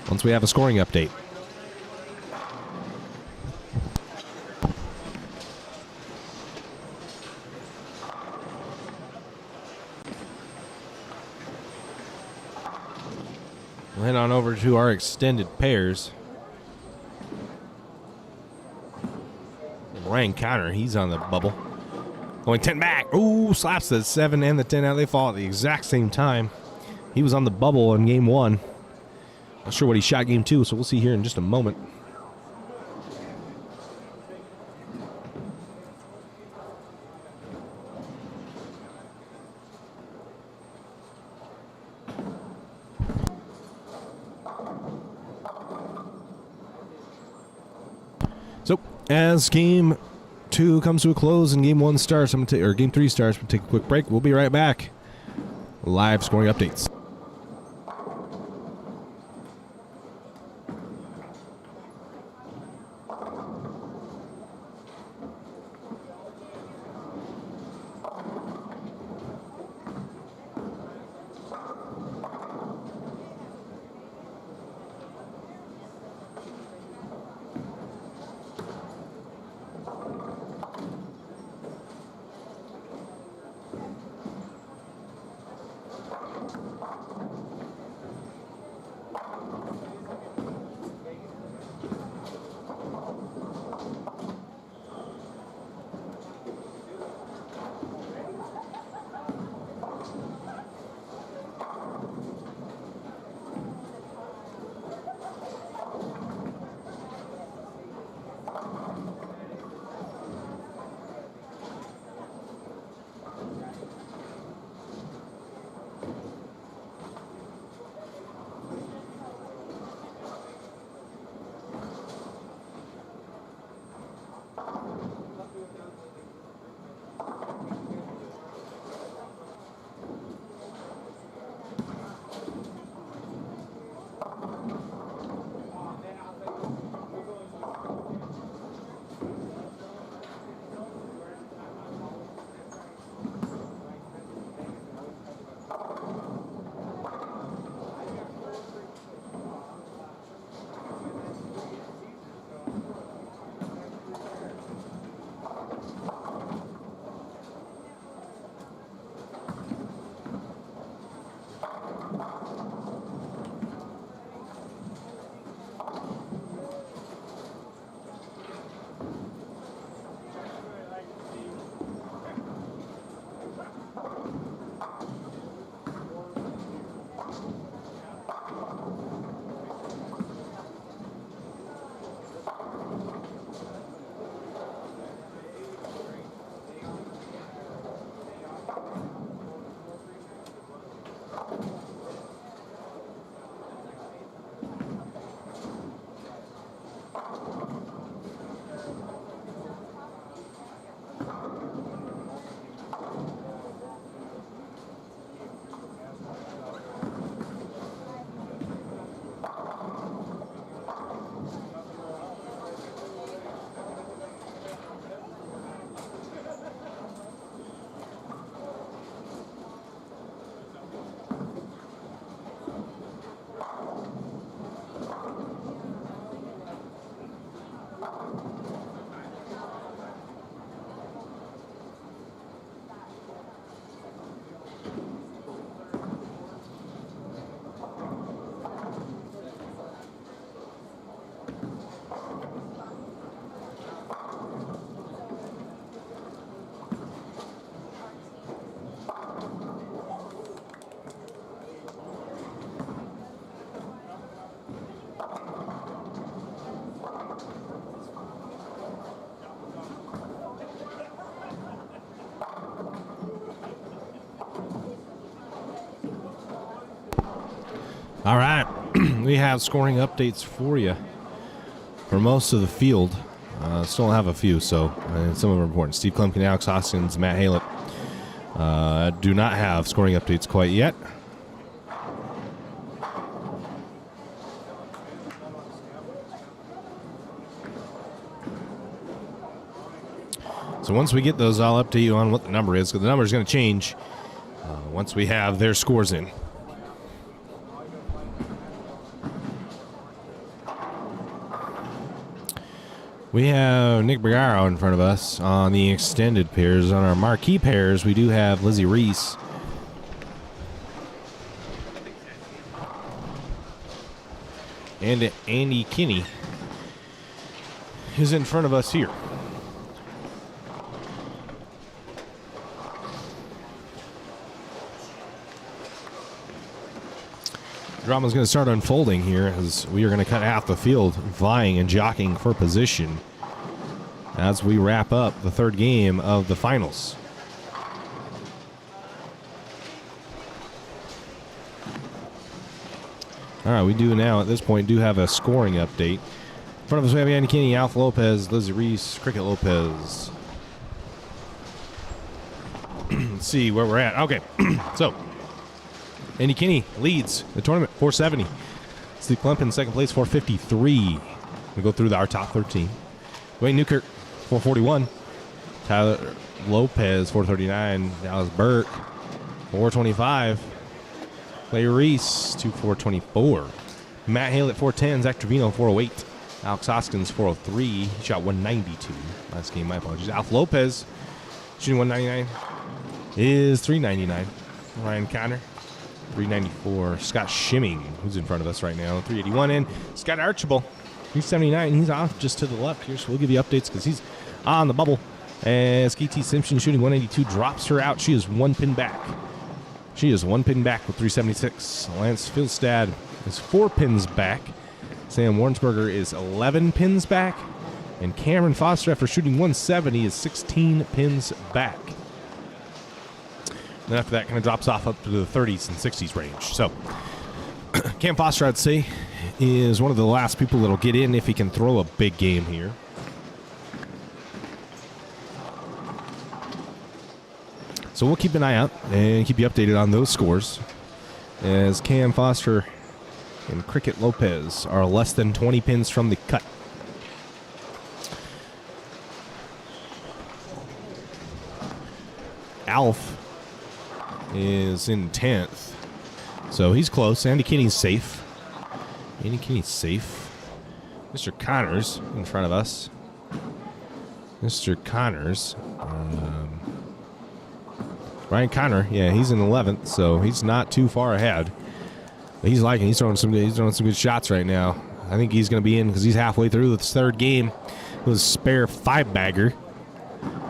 [SPEAKER 1] once we have a scoring update. We'll head on over to our extended pairs. Ryan Connor, he's on the bubble. Going 10 back. Ooh, slaps the 7 and the 10 out. They fall at the exact same time. He was on the bubble in game 1. Not sure what he shot game 2, so we'll see here in just a moment. So, as game 2 comes to a close and game 1 starts, or game 3 starts, we'll take a quick break. We'll be right back. Live scoring updates. All right, we have scoring updates for you for most of the field. Still have a few, so some of them are important. Steve Klumpkin, Alex Hoskins, Matt Halep do not have scoring updates quite yet. So once we get those, I'll update you on what the number is, because the number is going to change once we have their scores in. We have Nick Bergaro in front of us on the extended pairs. On our marquee pairs, we do have Lizzie Reese. And Andy Kinney is in front of us here. Drama's going to start unfolding here as we are going to cut half the field vying and jockeying for position as we wrap up the third game of the finals. All right, we do now at this point do have a scoring update. In front of us we have Andy Kinney, Alf Lopez, Lizzie Reese, Cricket Lopez. Let's see where we're at. Okay, so Andy Kinney leads the tournament, 470. Steve Klumpkin, second place, 453. We go through our top 13. Dwayne Newkirk, 441. Tyler Lopez, 439. Dallas Burke, 425. Clay Reese, 424. Matt Hale at 410. Zach Trevino, 408. Alex Hoskins, 403. He shot 192 last game. My apologies. Alf Lopez, shooting 199, is 399. Ryan Connor, 394. Scott Shimming, who's in front of us right now, 381. And Scott Archibald, 379. He's off just to the left here, so we'll give you updates because he's on the bubble. And KT Simpson shooting 182, drops her out. She is one pin back. She is one pin back with 376. Lance Filstad is 4 pins back. Sam Warrensberger is 11 pins back. And Cameron Foster, after shooting 170, is 16 pins back. Then after that, kind of drops off up to the 30s and 60s range. So, Cam Foster, I'd say, is one of the last people that'll get in if he can throw a big game here. So we'll keep an eye out and keep you updated on those scores as Cam Foster and Cricket Lopez are less than 20 pins from the cut. Alf is in 10th, so he's close. Andy Kinney's safe. Andy Kinney's safe. Mr. Connors in front of us. Mr. Connors. Ryan Connor, yeah, he's in 11th, so he's not too far ahead. But he's throwing some good shots right now. I think he's going to be in because he's halfway through this third game with a spare 5-bagger.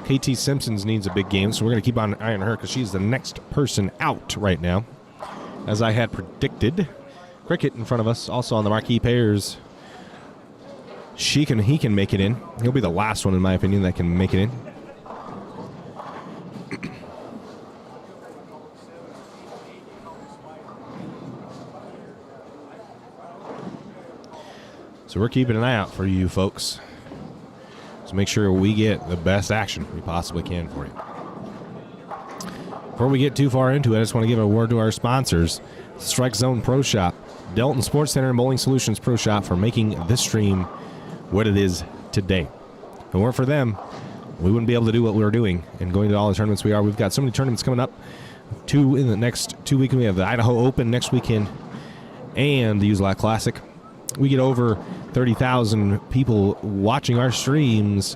[SPEAKER 1] KT Simpsons needs a big game, so we're going to keep on an eye on her because she's the next person out right now, as I had predicted. Cricket in front of us, also on the marquee pairs. He can make it in. He'll be the last one, in my opinion, that can make it in. So we're keeping an eye out for you folks. So make sure we get the best action we possibly can for you. Before we get too far into it, I just want to give a word to our sponsors. Strike Zone Pro Shop, Delton Sports Center, and Bowling Solutions Pro Shop for making this stream what it is today. If it weren't for them, we wouldn't be able to do what we were doing and going to all the tournaments we are. We've got so many tournaments coming up. 2 in the next 2 weekends. We have the Idaho Open next weekend and the Usalak Classic. We get over 30,000 people watching our streams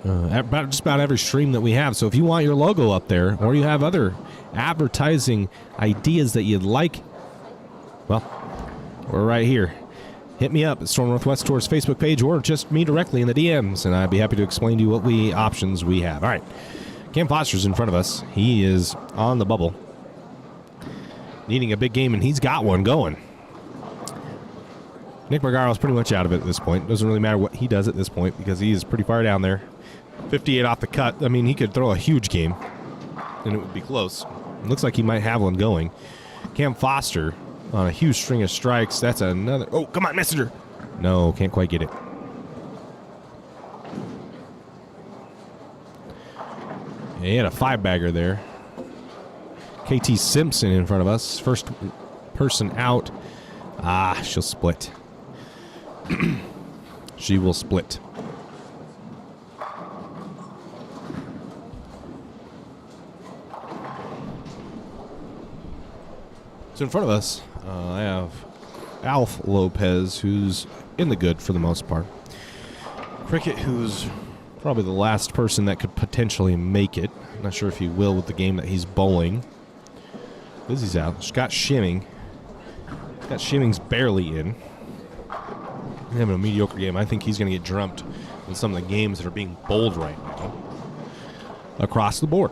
[SPEAKER 1] just about every stream that we have. So if you want your logo up there or you have other advertising ideas that you'd like, well, we're right here. Hit me up at Storm Northwest Tours Facebook page or just me directly in the DMs, and I'd be happy to explain to you what options we have. All right, Cam Foster's in front of us. He is on the bubble, needing a big game, and he's got one going. Nick Bergaro's pretty much out of it at this point. Doesn't really matter what he does at this point because he is pretty far down there. 58 off the cut. I mean, he could throw a huge game, and it would be close. It looks like he might have one going. Cam Foster on a huge string of strikes. That's another. Oh, come on, messenger. No, can't quite get it. Yeah, he had a 5-bagger there. KT Simpson in front of us. First person out. Ah, she'll split. She will split. So in front of us, I have Alf Lopez, who's in the good for the most part. Cricket, who's probably the last person that could potentially make it. I'm not sure if he will with the game that he's bowling. Lizzie's out. Scott Shimming. Scott Shimming's barely in. He's having a mediocre game. I think he's going to get drumped in some of the games that are being bowled right now. Across the board.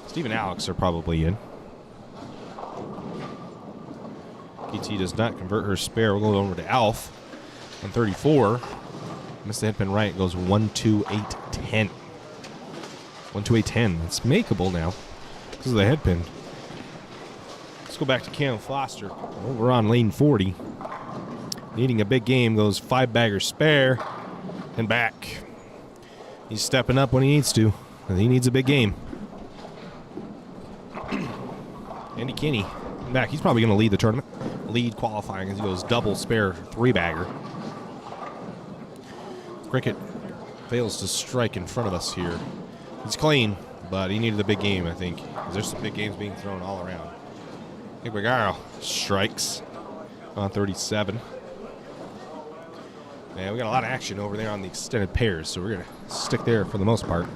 [SPEAKER 1] Steve and Alex are probably in. KT does not convert her spare. We'll go over to Alf on 34. Missed the head pin right. It goes 1-2-8-10. 1-2-8-10. It's makeable now because of the head pin. Let's go back to Cam Foster. Over on lane 40. Needing a big game. Goes 5-bagger spare and back. He's stepping up when he needs to. And he needs a big game. Andy Kinney back. He's probably going to lead the tournament. Lead qualifying as he goes double spare 3-bagger. Cricket fails to strike in front of us here. He's clean, but he needed a big game, I think. There's some big games being thrown all around. Higuero strikes on 37. And we got a lot of action over there on the extended pairs, so we're going to stick there for the most part.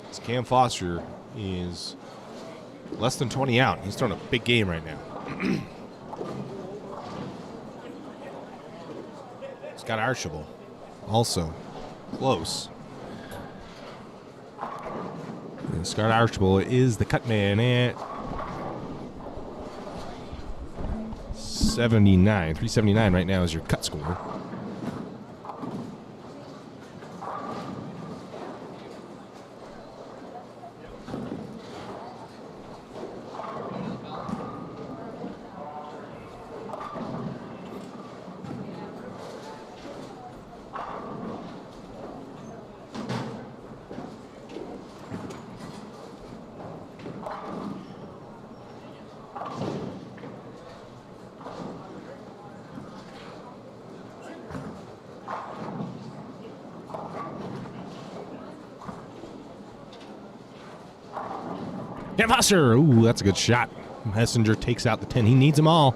[SPEAKER 1] This Cam Foster is less than 20 out. He's throwing a big game right now. Scott Archibald also close. And Scott Archibald is the cut man at 79. 379 right now is your cut score. Cam Foster. Ooh, that's a good shot. Messenger takes out the 10. He needs them all.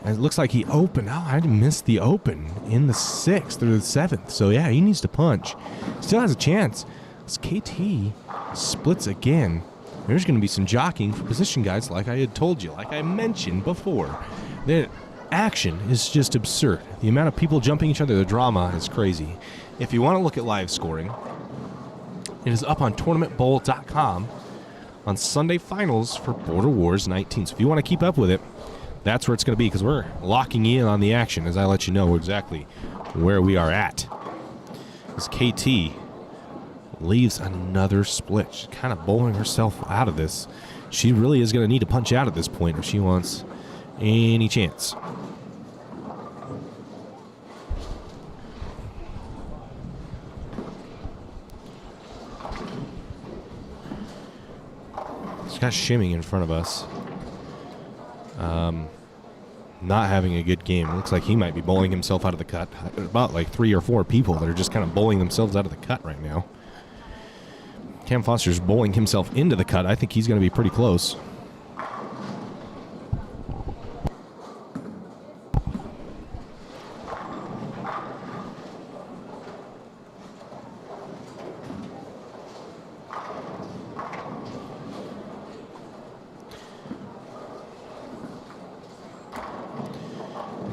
[SPEAKER 1] And it looks like he opened. Oh, I missed the open in the 6th or the 7th. So, yeah, he needs to punch. Still has a chance. As KT splits again, there's going to be some jockeying for position guys like I had told you, like I mentioned before. The action is just absurd. The amount of people jumping each other, the drama is crazy. If you want to look at live scoring, it is up on tournamentbowl.com on Sunday finals for Border Wars 19. So if you want to keep up with it, that's where it's going to be, because we're locking in on the action as I let you know exactly where we are at. As KT leaves another split. She's kind of bowling herself out of this. She really is going to need to punch out at this point if she wants any chance. Got Shimming in front of us. Not having a good game. Looks like he might be bowling himself out of the cut. About like 3 or 4 people that are just kind of bowling themselves out of the cut right now. Cam Foster's bowling himself into the cut. I think he's going to be pretty close.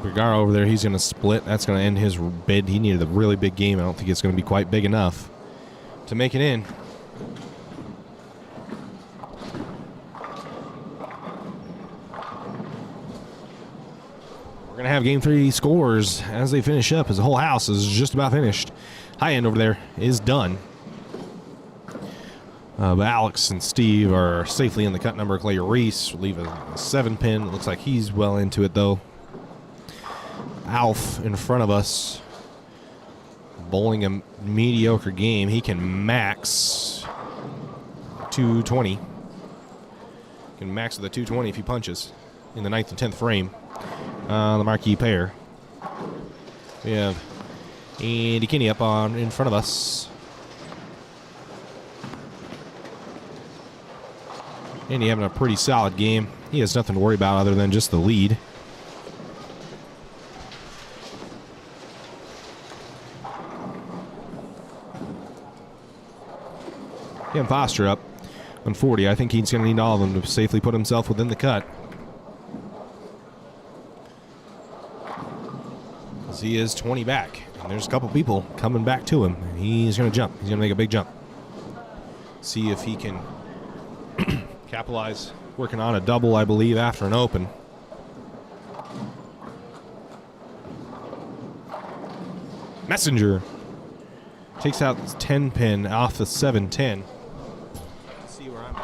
[SPEAKER 1] Vergara over there, he's going to split. That's going to end his bid. He needed a really big game. I don't think it's going to be quite big enough to make it in. We're going to have game 3 scores as they finish up, as the whole house is just about finished. High end over there is done. But Alex and Steve are safely in the cut number. Clay Reese will leave a 7-pin. It looks like he's well into it, though. Alf in front of us, bowling a mediocre game. He can max 220. Can max with a 220 if he punches in the 9th and 10th frame. The marquee pair. We have Andy Kinney up on in front of us. Andy having a pretty solid game. He has nothing to worry about other than just the lead. Cam Foster up on 40. I think he's going to need all of them to safely put himself within the cut. As he is 20 back. And there's a couple people coming back to him. And he's going to jump. He's going to make a big jump. See if he can capitalize. Working on a double, I believe, after an open. Messenger takes out the 10-pin off the 7-10. Let's see where I'm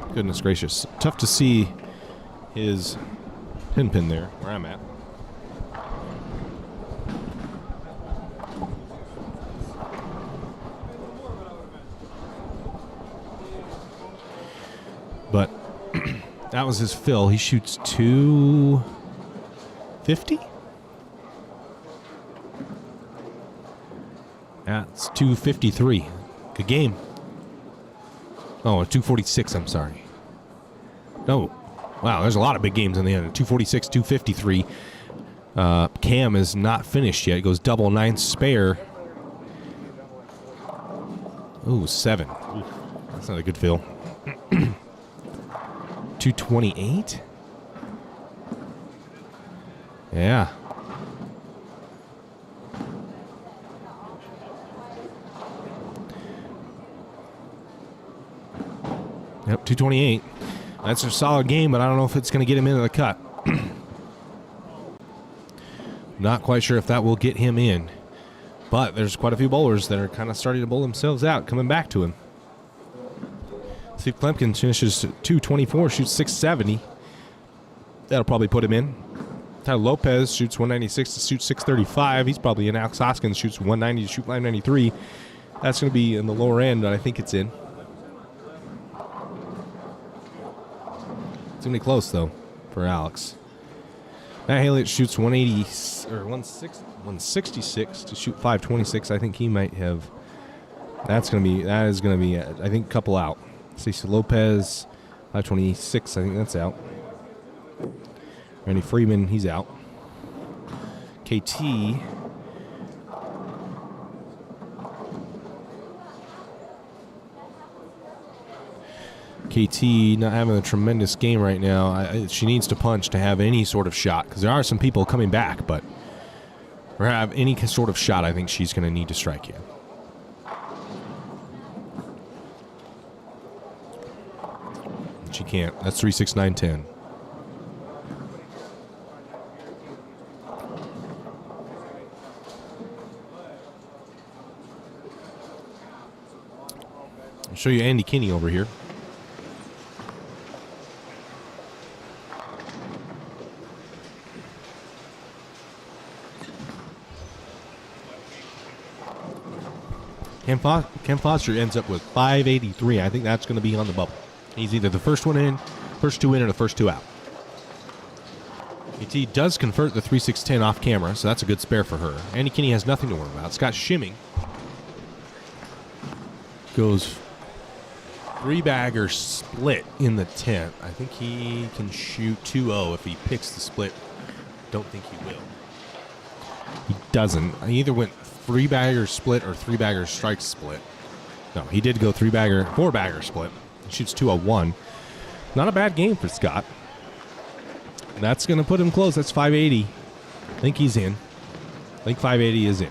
[SPEAKER 1] at. Goodness gracious. Tough to see his 10-pin there, where I'm at. But that was his fill. He shoots 250? That's 253. Good game. Oh, 246, I'm sorry. No. Wow, there's a lot of big games in the end. 246, 253. Cam is not finished yet. It goes double 9 spare. Ooh, 7. Ooh, that's not a good fill. 228? Yeah. Yep, 228. That's a solid game, but I don't know if it's going to get him into the cut. Not quite sure if that will get him in. But there's quite a few bowlers that are kind of starting to bowl themselves out, coming back to him. Steve Klemkin finishes 224, shoots 670. That'll probably put him in. Tyler Lopez shoots 196 to shoot 635. He's probably in. Alex Hoskins shoots 190 to shoot 593. That's going to be in the lower end, but I think it's in. It's going to be close, though, for Alex. Matt Haley shoots 180 or 166 to shoot 526. I think he might have. That is going to be. I think a couple out. Stacey Lopez, 526. I think that's out. Randy Freeman, he's out. KT. KT not having a tremendous game right now. She needs to punch to have any sort of shot, because there are some people coming back, but for have any sort of shot, I think she's going to need to strike in. She can't. That's 3, 6, 9, 10. I'll show you Andy Kinney over here. Cam Foster ends up with 583. I think that's going to be on the bubble. He's either the first one in, first two in, or the first two out. AT does convert the 3-6-10 off camera, so that's a good spare for her. Andy Kinney has nothing to worry about. Scott Shimming goes 3-bagger split in the 10th. I think he can shoot 2-0 if he picks the split. Don't think he will. He doesn't. He either went 3-bagger split or 3-bagger strike split. No, he did go 3-bagger, 4-bagger split. He shoots 201. Not a bad game for Scott. That's going to put him close. That's 580. I think he's in. I think 580 is in.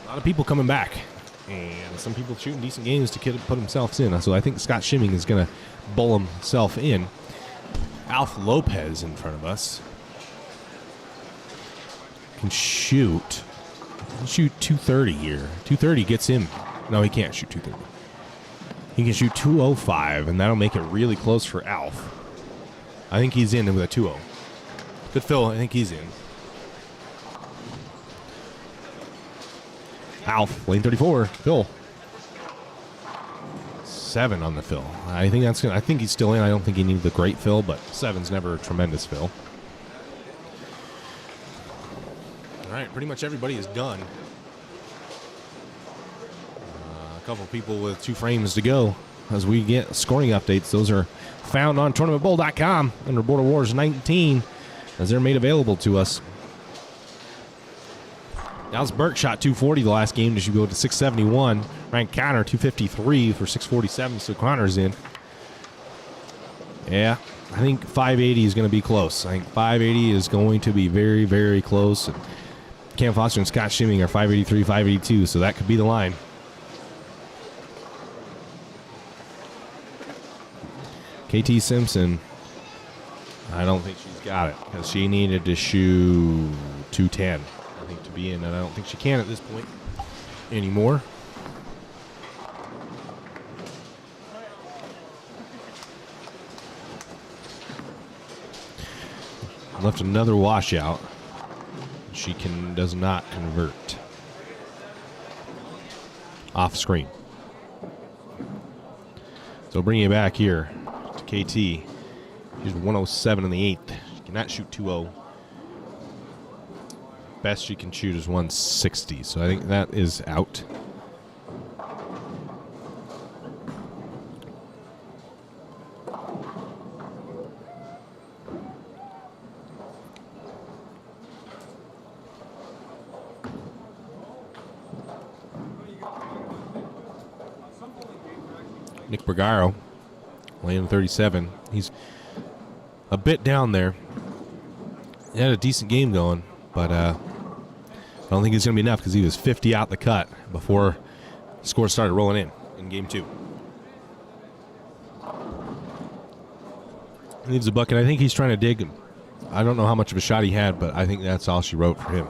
[SPEAKER 1] A lot of people coming back. And some people shooting decent games to put themselves in. So I think Scott Shimming is going to bowl himself in. Alf Lopez in front of us. can shoot 230 here. 230 gets him. No, he can't shoot 230. He can shoot 205, and that'll make it really close for Alf. I think he's in with a 2-0. Good Phil, I think he's in. Alf, lane 34, Phil. 7 on the Phil. I think that's gonna. I think he's still in. I don't think he needs the great Phil, but 7's never a tremendous Phil. All right, pretty much everybody is done. A couple people with 2 frames to go as we get scoring updates. Those are found on tournamentbowl.com under Border Wars 19 as they're made available to us. Alsberg shot 240 the last game. She go to 671. Ryan Connor 253 for 647. So Connor's in. Yeah, I think 580 is going to be close. I think 580 is going to be very, very close. And Cam Foster and Scott Shimming are 583, 582. So that could be the line. KT Simpson, I don't think she's got it because she needed to shoot 210. I think to be in, and I don't think she can at this point anymore. Left another washout. She does not convert. Off screen. So bring you back here to KT. She's 107 in the 8th. She cannot shoot 2-0. Best she can shoot is 160, so I think that is out. Nick Bergaro, lane 37. He's a bit down there. He had a decent game going, but I don't think it's going to be enough because he was 50 out the cut before the score started rolling in game 2. He needs a bucket. I think he's trying to dig him. I don't know how much of a shot he had, but I think that's all she wrote for him.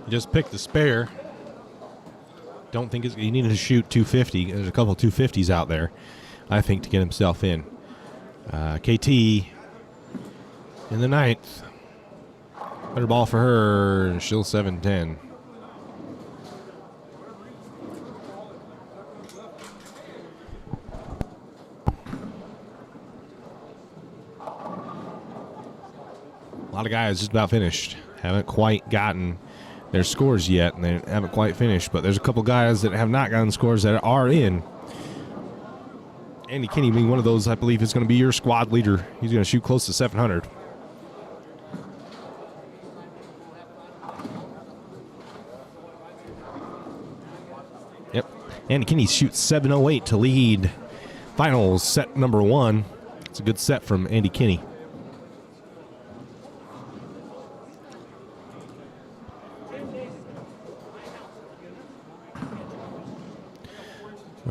[SPEAKER 1] Just picked the spare. Don't think he needed to shoot 250. There's a couple 250s out there, I think, to get himself in. KT in the 9th. Better ball for her. She'll 7-10. A lot of guys just about finished. Haven't quite gotten their scores yet, and they haven't quite finished, but there's a couple guys that have not gotten scores that are in. Andy Kinney being one of those, I believe, is going to be your squad leader. He's going to shoot close to 700. Yep. Andy Kinney shoots 708 to lead finals set number 1. It's a good set from Andy Kinney.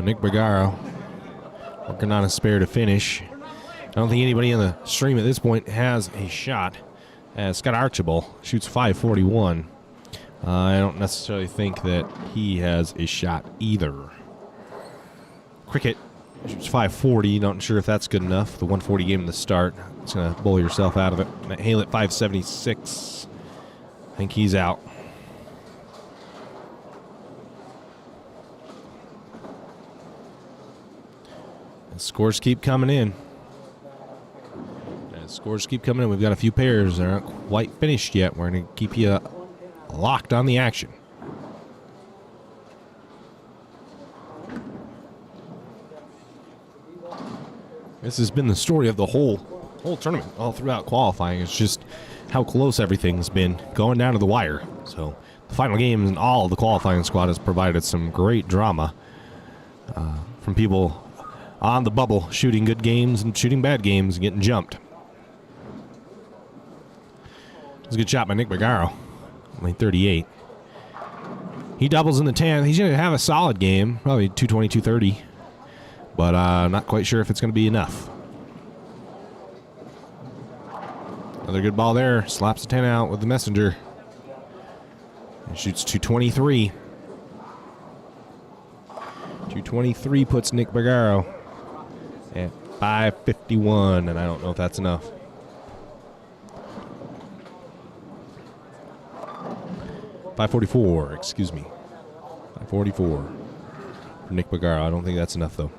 [SPEAKER 1] Nick Bergaro working on a spare to finish. I don't think anybody in the stream at this point has a shot. As Scott Archibald shoots 541. I don't necessarily think that he has a shot either. Cricket shoots 540. Not sure if that's good enough. The 140 game in the start. It's going to bowl yourself out of it. Matt Hale at 576. I think he's out. Scores keep coming in. Scores keep coming in. We've got a few pairs that aren't quite finished yet. We're going to keep you locked on the action. This has been the story of the whole tournament, all throughout qualifying. It's just how close everything's been going down to the wire. So the final game and all of the qualifying squad has provided some great drama from people on the bubble, shooting good games and shooting bad games and getting jumped. It was a good shot by Nick Bagaro, lane 38. He doubles in the 10th. He's going to have a solid game, probably 220, 230. But not quite sure if it's going to be enough. Another good ball there. Slaps the 10 out with the messenger. And shoots 223. 223 puts Nick Bagaro at 551, and I don't know if that's enough. 544, excuse me. 544 for Nick Bagaro. I don't think that's enough, though.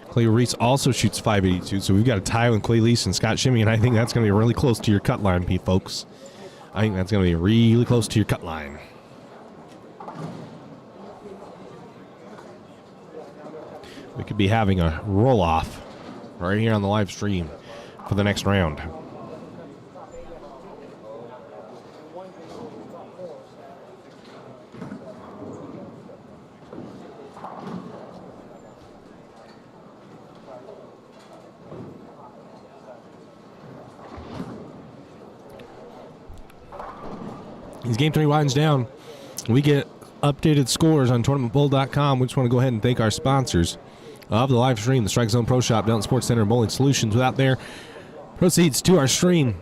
[SPEAKER 1] Clay Reese also shoots 582, so we've got a tie with Clay Lease and Scott Shimmy, and I think that's going to be really close to your cut line, folks. I think that's going to be really close to your cut line. We could be having a roll-off right here on the live stream for the next round. As Game 3 winds down, we get updated scores on tournamentbowl.com. We just want to go ahead and thank our sponsors of the live stream, the Strike Zone Pro Shop, Downton Sports Center, and Bowling Solutions. Without their proceeds to our stream,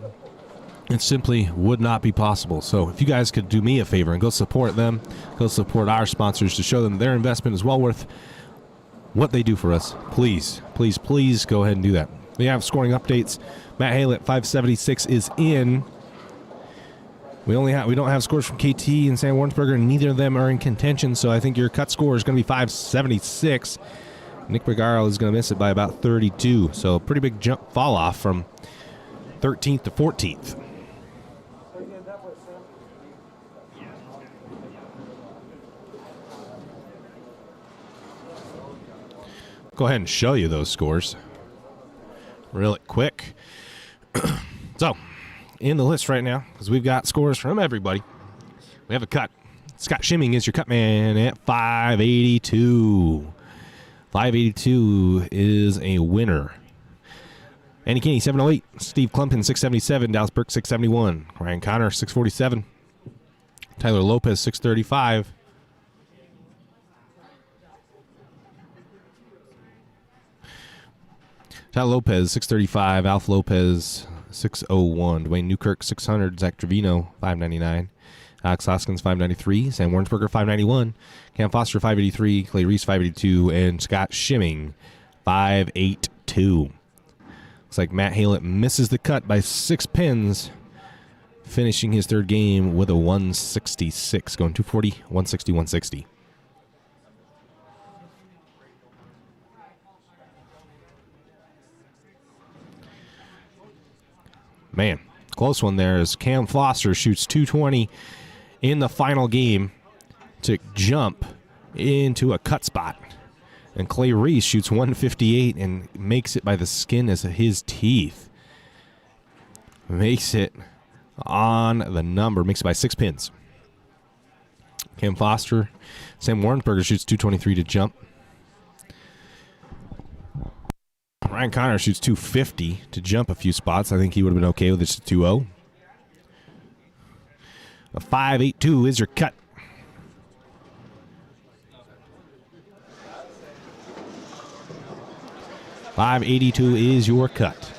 [SPEAKER 1] it simply would not be possible. So if you guys could do me a favor and go support them, go support our sponsors to show them their investment is well worth what they do for us, please, please, please go ahead and do that. We have scoring updates. Matt Hale at 576 is in. We don't have scores from KT and Sam Warrensberger, and neither of them are in contention, so I think your cut score is going to be 576. Nick Bagaro is going to miss it by about 32, so a pretty big jump fall off from 13th to 14th. Go ahead and show you those scores really quick. So, in the list right now, because we've got scores from everybody, we have a cut. Scott Shimming is your cut man at 582. 582 is a winner. Andy Kinney, 708. Steve Klumpin, 677. Dallas Burke, 671. Ryan Connor, 647. Tyler Lopez, 635. Tyler Lopez, 635. Alf Lopez, 601. Dwayne Newkirk, 600. Zach Trevino, 599. Alex Hoskins, 593. Sam Warrensberger, 591. Cam Foster, 583. Clay Reese, 582. And Scott Shimming, 582. Looks like Matt Halett misses the cut by 6 pins, finishing his third game with a 166, going 240, 160, 160. Man, close one there as Cam Foster shoots 220 in the final game to jump into a cut spot. And Clay Reese shoots 158 and makes it by the skin of his teeth. Makes it on the number, makes it by 6 pins. Cam Foster, Sam Warrensberger shoots 223 to jump. Ryan Connor shoots 250 to jump a few spots. I think he would have been okay with this 2-0. A 582 is your cut. $582 is your cut.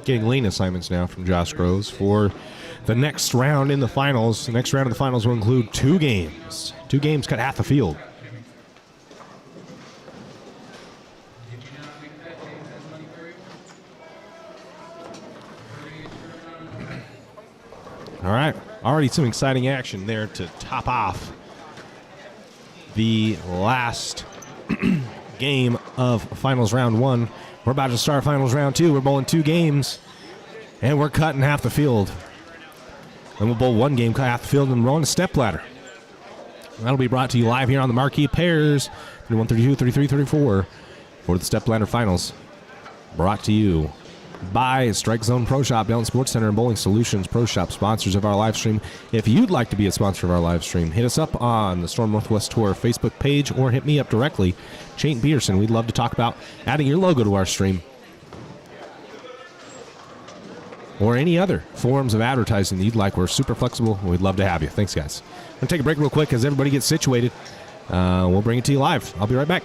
[SPEAKER 1] Getting lane assignments now from Josh Groves for the next round in the finals. The next round of the finals will include 2 games. 2 games cut half the field. All right, already some exciting action there to top off the last game of finals round 1. We're about to start finals round 2. We're bowling 2 games, and we're cutting half the field. Then we'll bowl 1 game, cut half the field, and roll on to Stepladder. That'll be brought to you live here on the Marquee Pairs, 31, 32, 33, 34, for the Stepladder finals. Brought to you by Strike Zone Pro Shop, Dayton Sports Center, and Bowling Solutions Pro Shop, sponsors of our live stream. If you'd like to be a sponsor of our live stream, hit us up on the Storm Northwest Tour Facebook page or hit me up directly, Chayton Peterson. We'd love to talk about adding your logo to our stream or any other forms of advertising that you'd like. We're super flexible, and we'd love to have you. Thanks, guys. I'm going to take a break real quick as everybody gets situated. We'll bring it to you live. I'll be right back.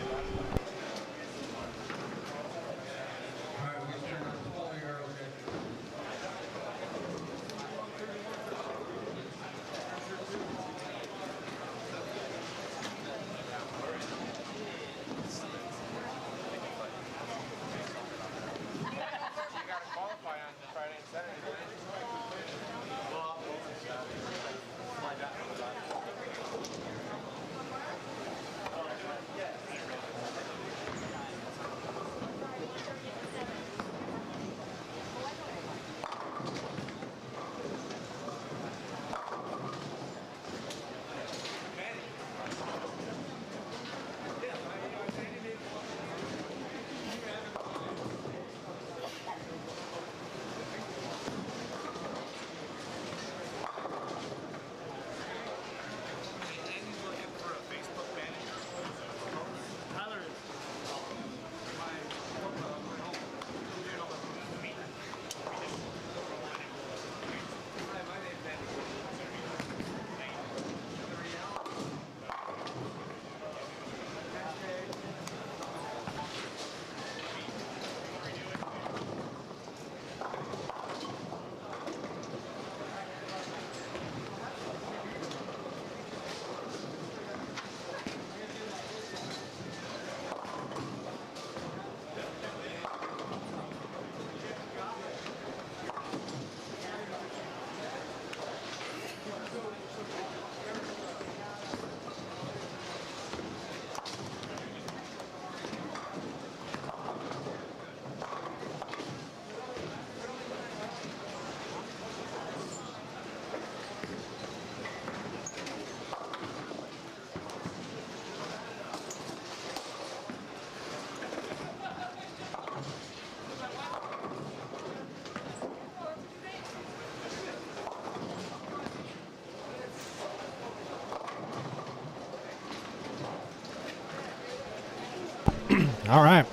[SPEAKER 1] All right,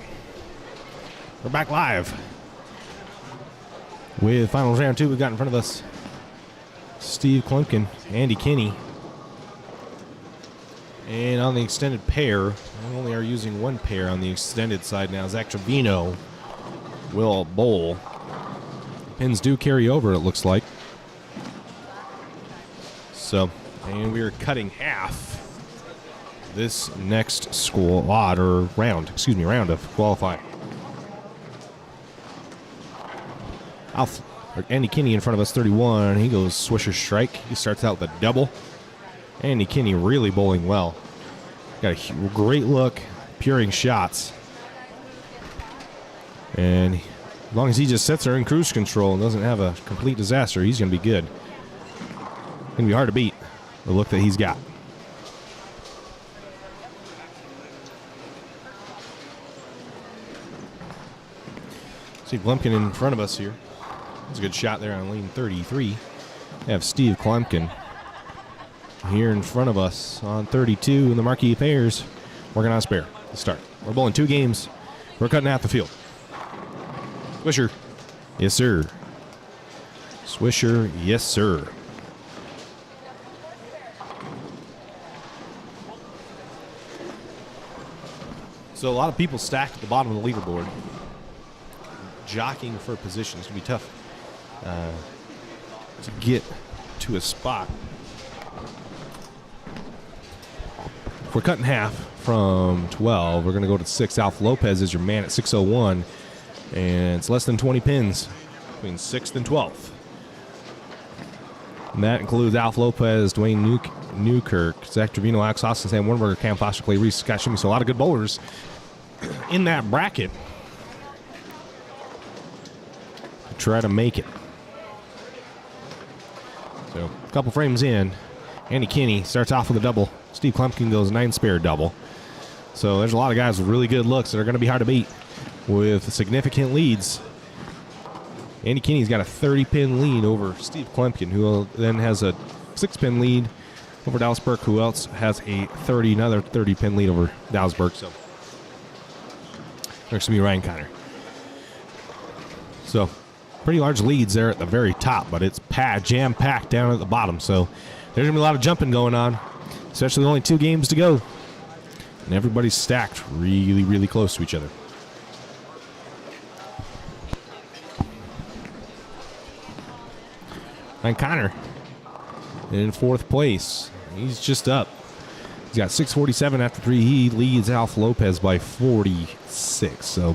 [SPEAKER 1] we're back live with finals round 2. We've got in front of us Steve Klumpkin, Andy Kinney, and on the extended pair, we only are using 1 pair on the extended side now. Zach Trevino will bowl. Pins do carry over, it looks like. So, and we are cutting half this next squad, or round of qualifying. Andy Kinney in front of us, 31. He goes swisher strike. He starts out with a double. Andy Kinney really bowling well. Got a great look, puring shots. And as long as he just sits there in cruise control and doesn't have a complete disaster, he's going to be good. Going to be hard to beat, the look that he's got. Steve Klumpkin in front of us here. That's a good shot there on lane 33. We have Steve Klumpkin here in front of us on 32 in the Marquee Pairs. Working on a spare to start. We're bowling 2 games. We're cutting half the field. Swisher. Yes, sir. Swisher. Yes, sir. So a lot of people stacked at the bottom of the leaderboard, jockeying for position. It's going to be tough to get to a spot. If we're cutting half from 12, we're going to go to 6. Alf Lopez is your man at 601, and it's less than 20 pins between 6th and 12th. And that includes Alf Lopez, Dwayne Newkirk, Zach Trevino, Alex Austin, Sam Wernberger, Cam Foster, Clay Reese, Scott Shimmy. So a lot of good bowlers in that bracket to try to make it. So a couple frames in, Andy Kinney starts off with a double. Steve Klumpkin goes 9 spare double. So there's a lot of guys with really good looks that are going to be hard to beat with significant leads. Andy Kinney's got a 30-pin lead over Steve Klumpkin, who then has a 6-pin lead over Dallas Burke, who else has another 30-pin lead over Dallas Burke. So next to me, Ryan Connor. So pretty large leads there at the very top, but it's jam-packed down at the bottom. So there's going to be a lot of jumping going on, especially with only 2 games to go. And everybody's stacked really, really close to each other. And Connor in 4th place. He's just up. He's got 647 after 3. He leads Alf Lopez by 46. So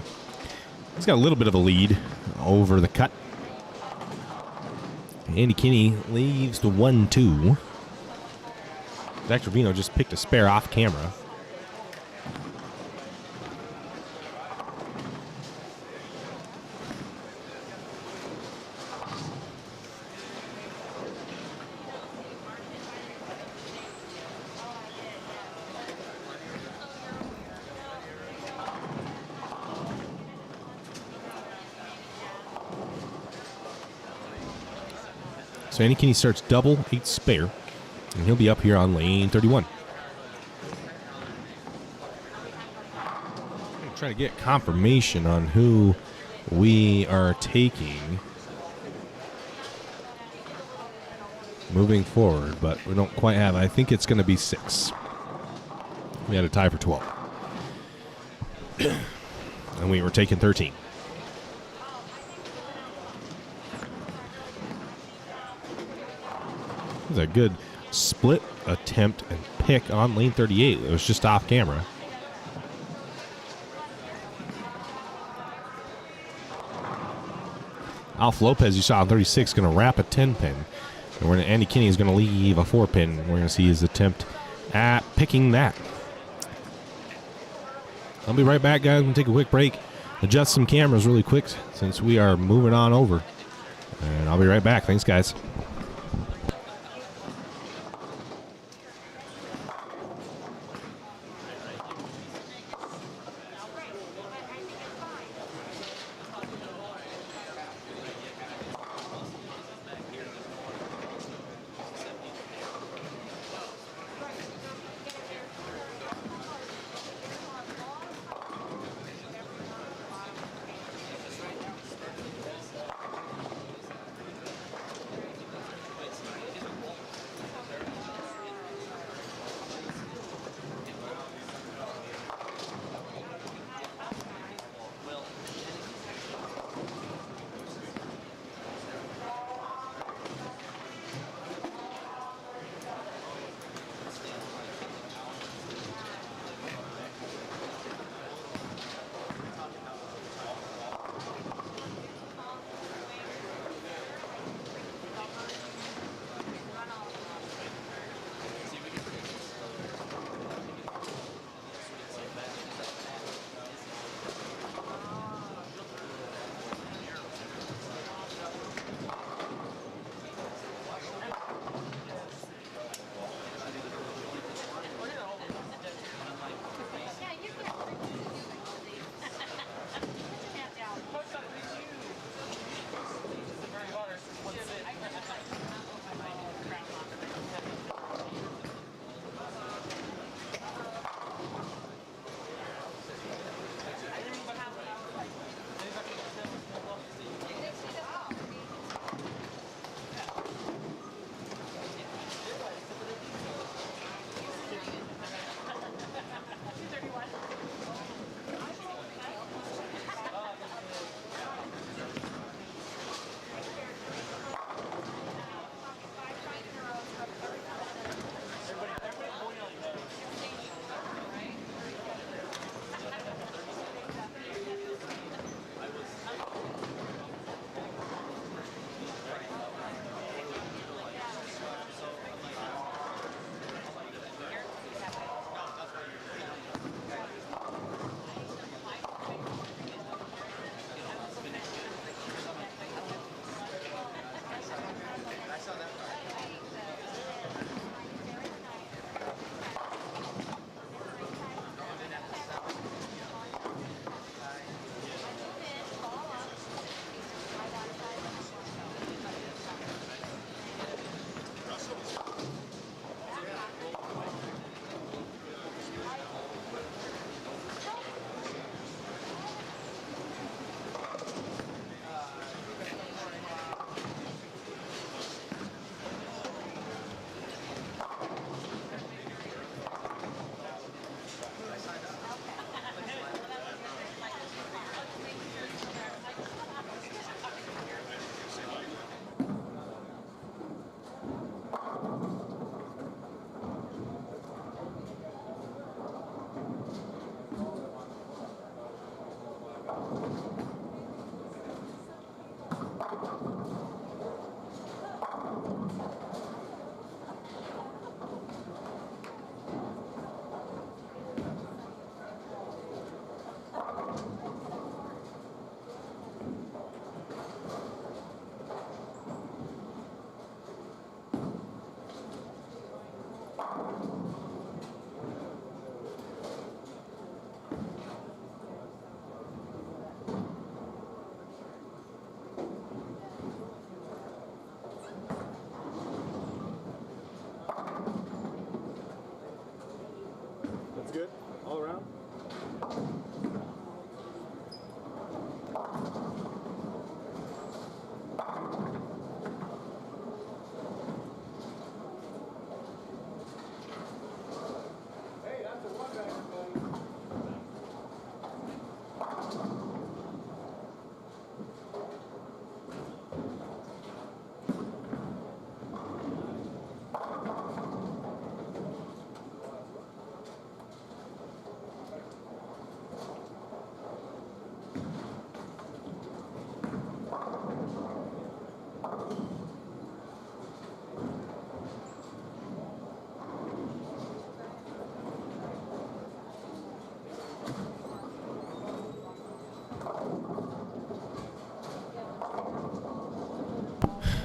[SPEAKER 1] he's got a little bit of a lead over the cut. Andy Kinney leaves the 1-2. Zach Trevino just picked a spare off camera. So Andy Kinney starts double, 8 spare, and he'll be up here on lane 31. I'm going to try to get confirmation on who we are taking moving forward, but we don't quite have it. I think it's going to be 6. We had a tie for 12. And we were taking 13. It was a good split attempt and pick on lane 38. It was just off camera. Alf Lopez, you saw on 36, going to wrap a 10-pin. And Andy Kinney is going to leave a 4-pin. We're going to see his attempt at picking that. I'll be right back, guys. I'm going to take a quick break, adjust some cameras really quick since we are moving on over. And I'll be right back. Thanks, guys.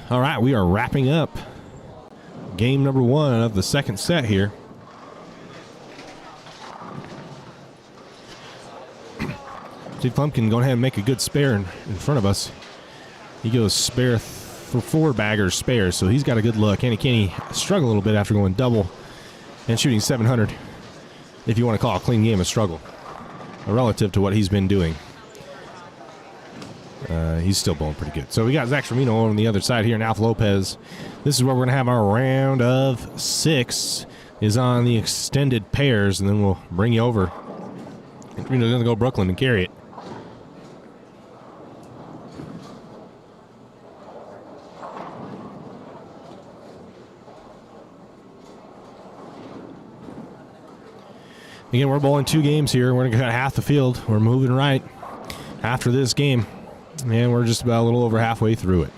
[SPEAKER 1] All right, we are wrapping up game number 1 of the second set here. Steve Plumpkin going ahead and make a good spare in front of us. He goes spare for 4 baggers spare, so he's got a good look. Andy Kenny struggled a little bit after going double and shooting 700, if you want to call a clean game a struggle, relative to what he's been doing. He's still bowling pretty good. So we got Zach Trevino on the other side here, and Alf Lopez. This is where we're going to have our round of 6 is on the extended pairs, and then we'll bring you over. And Trevino's going to go Brooklyn and carry it. Again, we're bowling 2 games here. We're going to cut half the field. We're moving right after this game. And we're just about a little over halfway through it.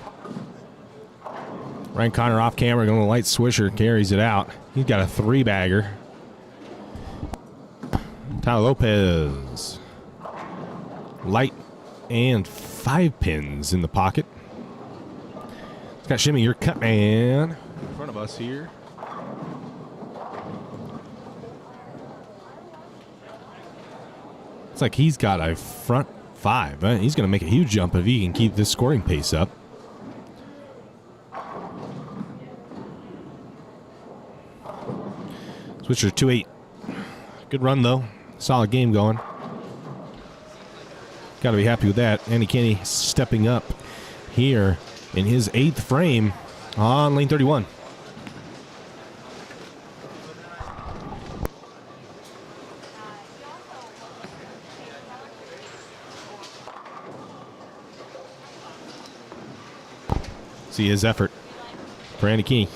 [SPEAKER 1] Ryan Connor off camera, going to light swisher, carries it out. He's got a 3-bagger. Tyler Lopez. Light and 5 pins in the pocket. It's got Shimmy, your cut man, in front of us here. It's like he's got a front 5. He's going to make a huge jump if he can keep this scoring pace up. Switcher 2-8. Good run, though. Solid game going. Got to be happy with that. Andy Kenny stepping up here in his 8th frame on lane 31. See his effort for Andy Kenny.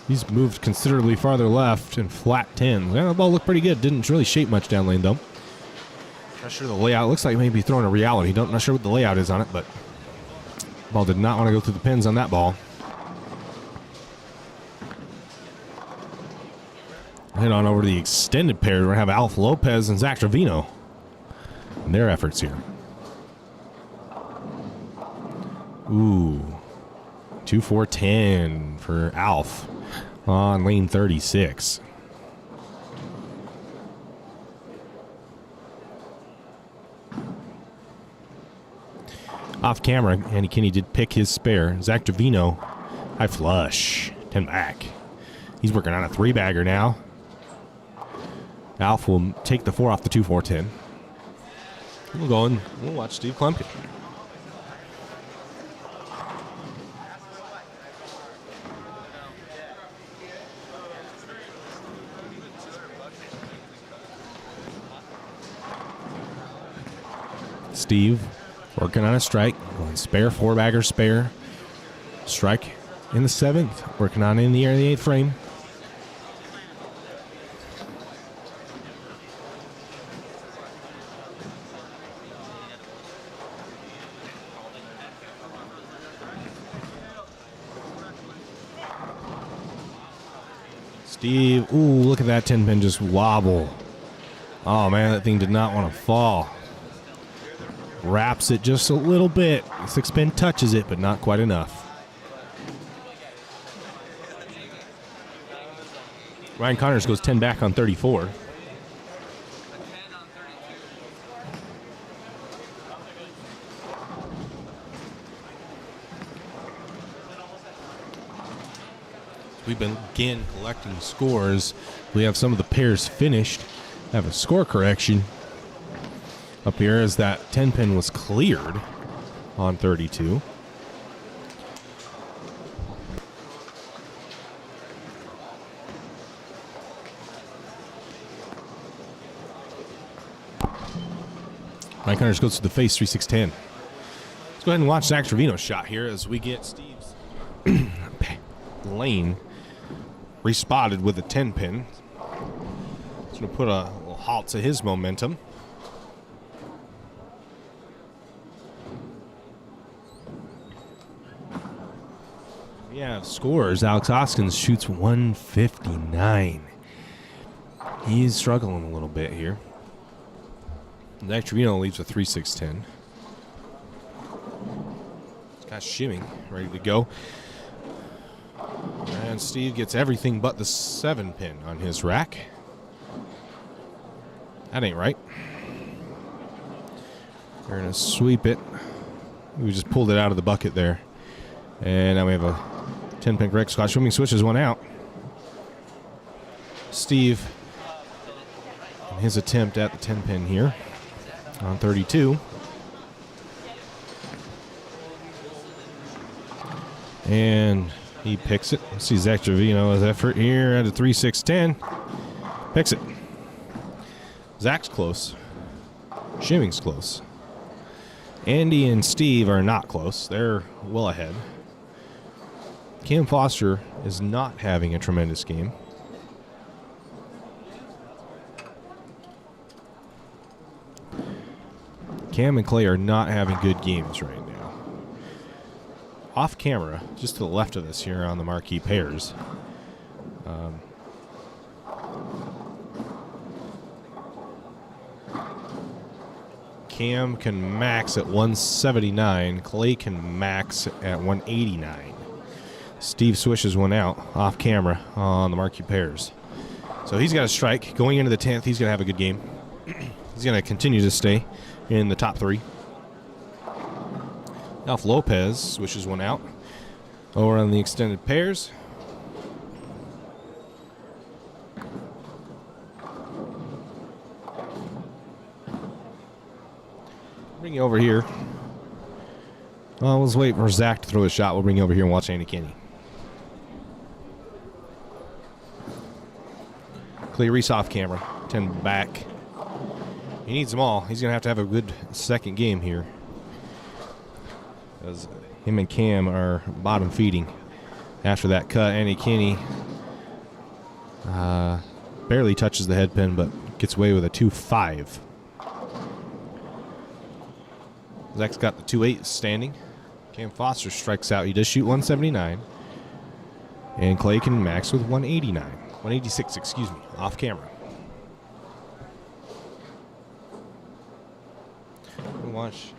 [SPEAKER 1] He's moved considerably farther left and flat 10. Well, the ball looked pretty good. Didn't really shape much down lane, though. Not sure the layout. Looks like maybe throwing a reality. Not sure what the layout is on it, but the ball did not want to go through the pins on that ball. Head on over to the extended pair. We're going to have Alf Lopez and Zach Trevino and their efforts here. Ooh, 2-4-10 for Alf on lane 36. Off camera, Andy Kenny did pick his spare. Zach Trevino, high flush, 10 back. He's working on a 3-bagger now. Alf will take the 4 off the 2-4-10. We'll go and we'll watch Steve Plumpkin. Steve working on a strike. Going spare, 4-bagger spare. Strike in the 7th. Working on in the air in the 8th frame. Steve, ooh, look at that 10-pin just wobble. Oh, man, that thing did not want to fall. Wraps it just a little bit. 6-pin touches it, but not quite enough. Ryan Connors goes 10 back on 34. We've been again collecting scores. We have some of the pairs finished. Have a score correction up here as that 10-pin was cleared on 32. Mike Hunters goes to the face, 3-6-10. Let's go ahead and watch Zach Trevino's shot here as we get Steve's lane respotted with a 10-pin. It's going to put a little halt to his momentum. We have scores. Alex Hoskins shoots 159. He's struggling a little bit here. Zach Trevino leaves a 3-6-10. Got shimming, ready to go. And Steve gets everything but the 7-pin on his rack. That ain't right. We're going to sweep it. We just pulled it out of the bucket there. And now we have a 10-pin correct squat. Swimming switches one out. Steve, in his attempt at the 10-pin here on 32. And he picks it. Let's see Zach Trevino's effort here at a 3-6-10. Picks it. Zach's close. Shimming's close. Andy and Steve are not close. They're well ahead. Cam Foster is not having a tremendous game. Cam and Clay are not having good games right now. Off camera, just to the left of us here on the marquee pairs. Cam can max at 179. Clay can max at 189. Steve swishes one out off camera on the marquee pairs. So he's got a strike. Going into the 10th, he's going to have a good game. He's going to continue to stay in the top 3. Alf Lopez swishes one out. Over on the extended pairs. Bring you over here. Well, let's wait for Zach to throw a shot. We'll bring you over here and watch Andy Kinney. Clay Reese off camera. 10 back. He needs them all. He's going to have a good second game here. As him and Cam are bottom feeding after that cut. Andy Kinney barely touches the head pin, but gets away with a 2-5. Zach's got the 2-8 standing. Cam Foster strikes out. He does shoot 179. And Clay can max with 189. 186, excuse me, off camera. We'll watch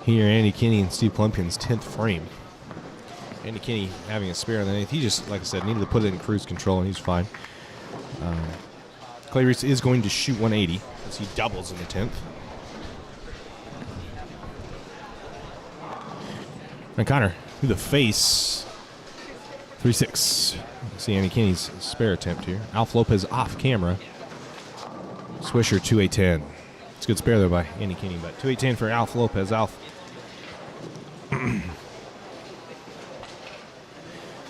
[SPEAKER 1] here Andy Kinney and Steve Plumpkin's 10th frame. Andy Kinney having a spare in the 8th. He just, like I said, needed to put it in cruise control, and he's fine. Clay Reese is going to shoot 180 as he doubles in the 10th. And Connor through the face. 3-6. See Andy Kinney's spare attempt here. Alf Lopez off camera. Swisher 2-8-10. It's a good spare there by Andy Kinney, but 2-8-10 for Alf Lopez. Alf.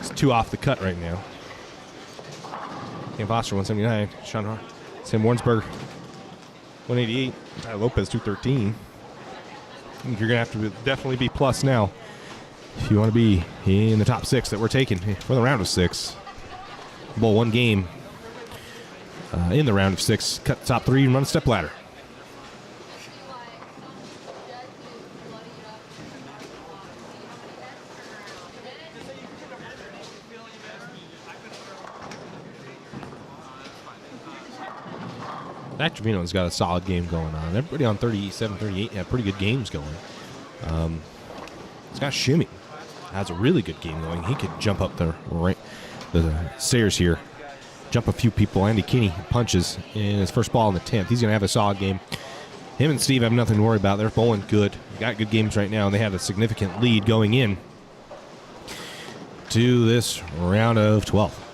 [SPEAKER 1] It's 2 off the cut right now. Cam Foster 179. Sean Sam Warrensburg 188. Lopez 213. I think you're gonna have to definitely be plus now if you want to be in the top 6 that we're taking for the round of 6. Bowl 1 game in the round of 6. Cut the top 3 and run a step ladder. Zach Trevino's got a solid game going on. Everybody on 37, 38 have pretty good games going. He's got shimmy. Has a really good game going. He could jump up the stairs here, jump a few people. Andy Kinney punches in his first ball in the 10th. He's going to have a solid game. Him and Steve have nothing to worry about. They're bowling good. Got good games right now. They have a significant lead going in to this round of 12.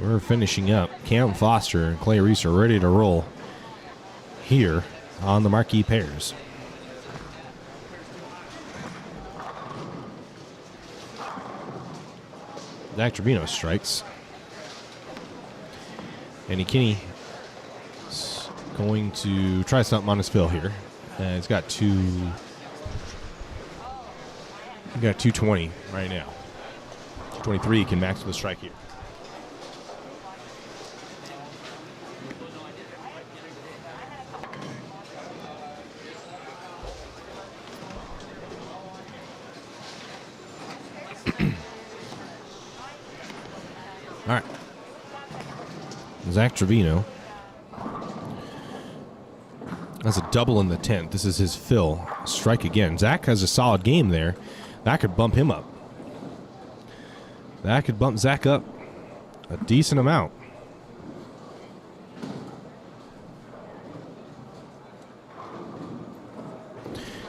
[SPEAKER 1] We're finishing up. Cam Foster and Clay Reese are ready to roll here on the marquee pairs. Zach Trevino strikes. Andy Kinney is going to try something on his fill here. He's got 220 right now. 223 can max with a strike here. All right. Zach Trevino. That's a double in the 10th. This is his fill. Strike again. Zach has a solid game there. That could bump him up. That could bump Zach up a decent amount.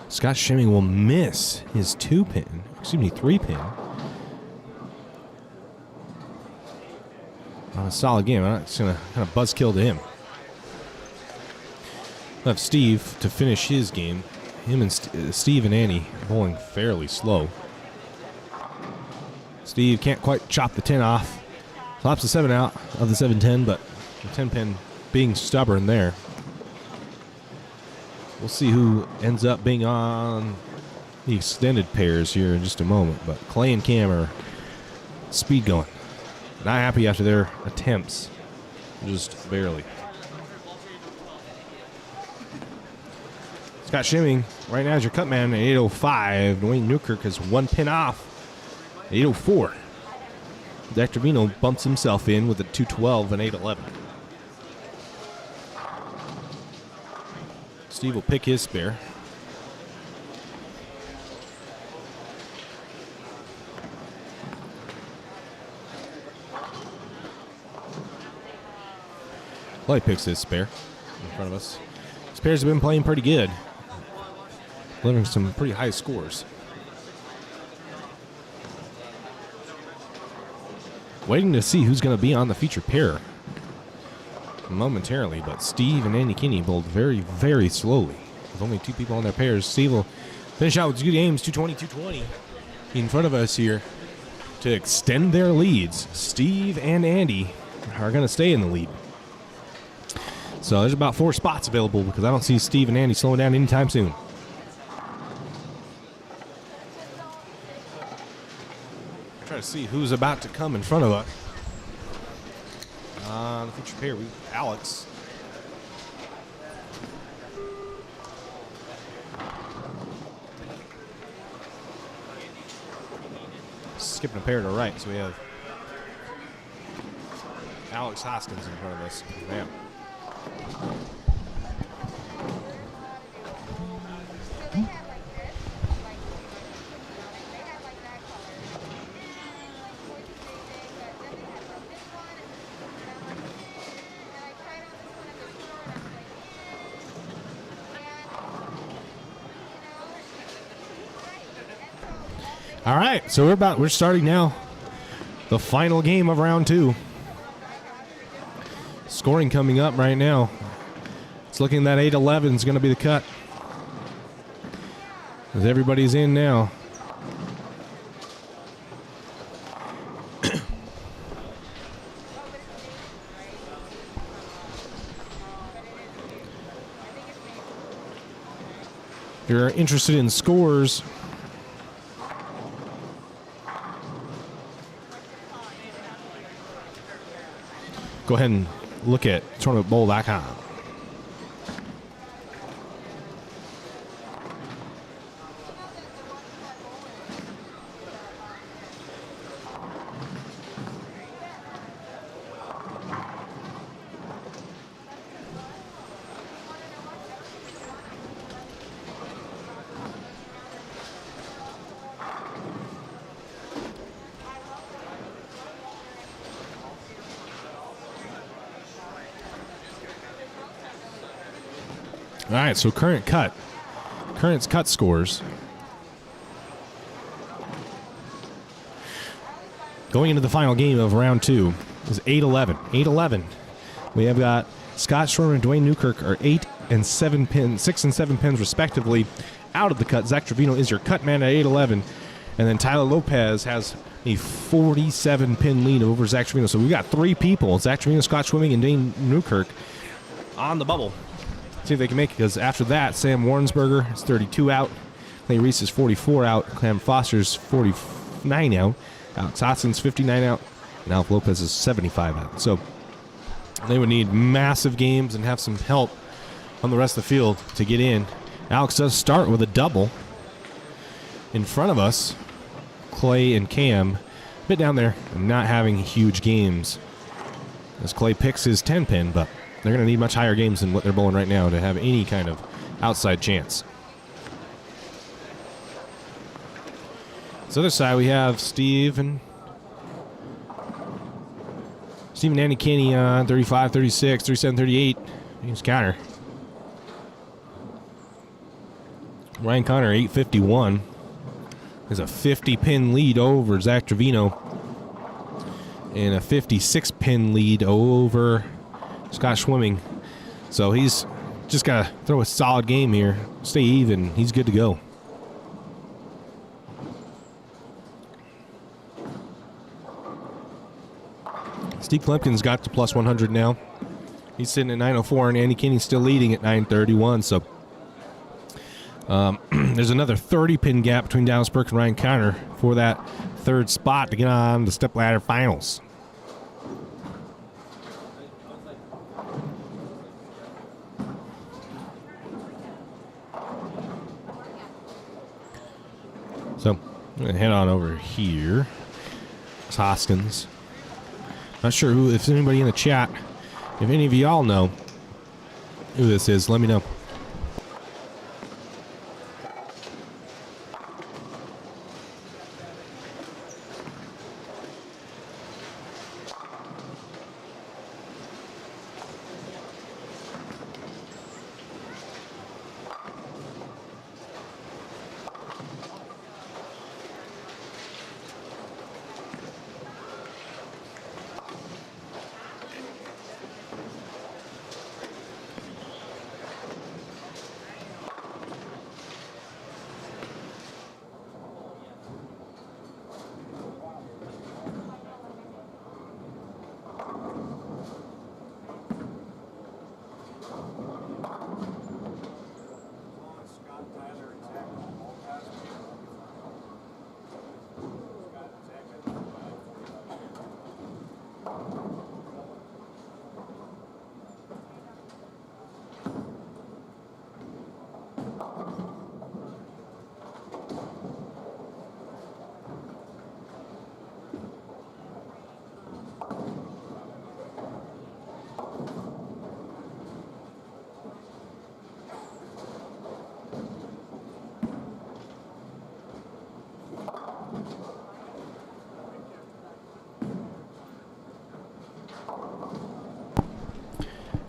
[SPEAKER 1] Scott Shimming will miss his 3-pin. On a solid game. It's going to kind of buzzkill to him. We'll have Steve to finish his game. Him and Steve and Annie bowling fairly slow. Steve can't quite chop the 10 off. Slaps the 7 out of the 7-10, but the 10-pin being stubborn there. We'll see who ends up being on the extended pairs here in just a moment. But Clay and Cam are speed going. Not happy after their attempts. Just barely. Scott Shimming right now is your cut man at 805. Dwayne Newkirk has 1 pin off. 804. Zach Trevino bumps himself in with a 212 and 811. Steve will pick his spare. Clay picks his spare in front of us. His pairs have been playing pretty good. Delivering some pretty high scores. Waiting to see who's going to be on the featured pair momentarily, but Steve and Andy Kinney bowled very, very slowly. With only 2 people on their pairs. Steve will finish out with good games, 220 in front of us here to extend their leads. Steve and Andy are going to stay in the lead. So there's about 4 spots available because I don't see Steve and Andy slowing down anytime soon. Try to see who's about to come in front of us. The feature pair, we Alex. Skipping a pair to the right, so we have Alex Hoskins in front of us. Man. All right, so we're starting now the final game of round 2. Scoring coming up right now. It's looking that 8-11 is going to be the cut. As everybody's in now. If you're interested in scores, go ahead and look at tournamentbowl.com. All right, so current cut scores. Going into the final game of round 2 is 8-11. 8-11. We have got Scott Shorter and Dwayne Newkirk are 8 and 7 pins, 6 and 7 pins respectively out of the cut. Zach Trevino is your cut man at 8-11. And then Tyler Lopez has a 47-pin lead over Zach Trevino. So we got 3 people, Zach Trevino, Scott Schwimming, and Dane Newkirk, on the bubble. See if they can make it, because after that, Sam Warrensberger is 32 out. Clay Reese is 44 out. Clem Foster's 49 out. Alex Hodson's 59 out. And Alf Lopez is 75 out. So they would need massive games and have some help on the rest of the field to get in. Alex does start with a double. In front of us, Clay and Cam, a bit down there, not having huge games. As Clay picks his 10-pin, but they're going to need much higher games than what they're bowling right now to have any kind of outside chance. So other side, we have Steve and Andy Kinney on 35, 36, 37, 38. Here's Connor. Ryan Connor, 851. There's a 50-pin lead over Zach Trevino. And a 56-pin lead over Scott Schwimming. So he's just got to throw a solid game here. Stay even. He's good to go. Steve Klemkin's got to plus 100 now. He's sitting at 904, and Andy Kinney's still leading at 931. So there's another 30-pin gap between Dallas Burke and Ryan Connor for that third spot to get on the Stepladder finals. So I'm going to head on over here. It's Hoskins. Not sure who, if anybody in the chat, if any of y'all know who this is, let me know.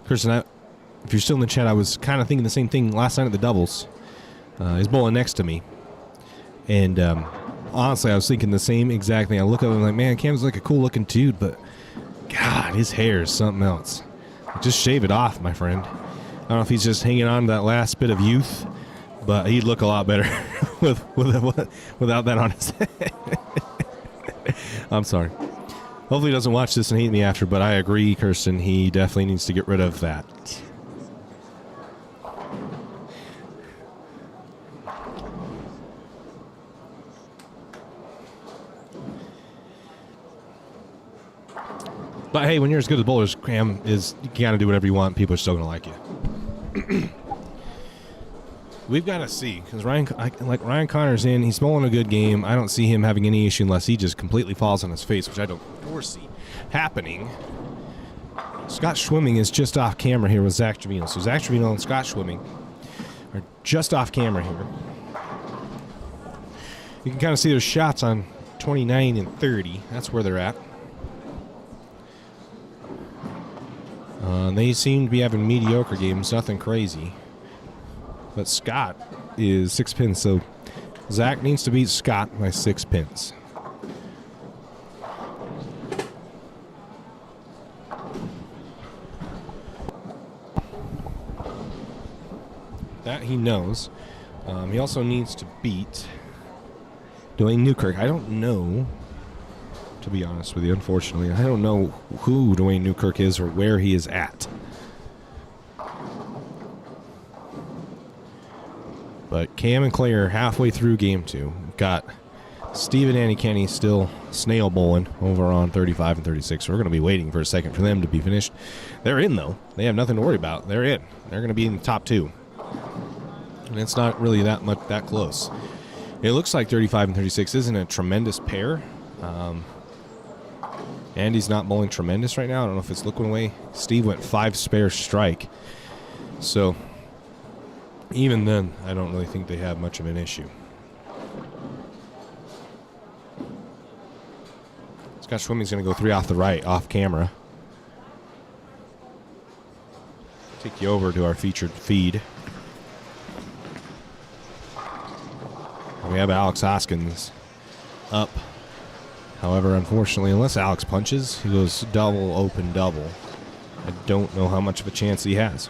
[SPEAKER 1] Kirsten, if you're still in the chat, I was kind of thinking the same thing last night at the doubles. He's bowling next to me. And honestly, I was thinking the same exact thing. I look up and I'm like, man, Cam's like a cool-looking dude, but God, his hair is something else. Just shave it off, my friend. I don't know if he's just hanging on to that last bit of youth, but he'd look a lot better without that on his head. I'm sorry. Hopefully he doesn't watch this and hate me after, but I agree, Kirsten. He definitely needs to get rid of that. But hey, when you're as good as bowlers, Cam, is you gotta do whatever you want. People are still gonna like you. We've got to see, because Ryan Connor's in. He's bowling a good game. I don't see him having any issue unless he just completely falls on his face, which I don't foresee happening. Scott Schwimming is just off camera here with Zach Trevino. So Zach Trevino and Scott Schwimming are just off camera here. You can kind of see their shots on 29 and 30. That's where they're at. They seem to be having mediocre games, nothing crazy. But Scott is 6 pins, so Zach needs to beat Scott by 6 pins. That he knows. He also needs to beat Dwayne Newkirk. I don't know, to be honest with you, unfortunately. I don't know who Dwayne Newkirk is or where he is at. But Cam and Clay are halfway through game 2. We've got Steve and Annie Kenny still snail bowling over on 35 and 36. We're going to be waiting for a second for them to be finished. They're in, though. They have nothing to worry about. They're in. They're going to be in the top 2. And it's not really that close. It looks like 35 and 36 isn't a tremendous pair. Andy's not bowling tremendous right now. I don't know if it's looking away. Steve went 5 spare strike. So even then, I don't really think they have much of an issue. Scott Schwimming's going to go 3 off the right, off camera. Take you over to our featured feed. We have Alex Hoskins up. However, unfortunately, unless Alex punches, he goes double, open, double. I don't know how much of a chance he has.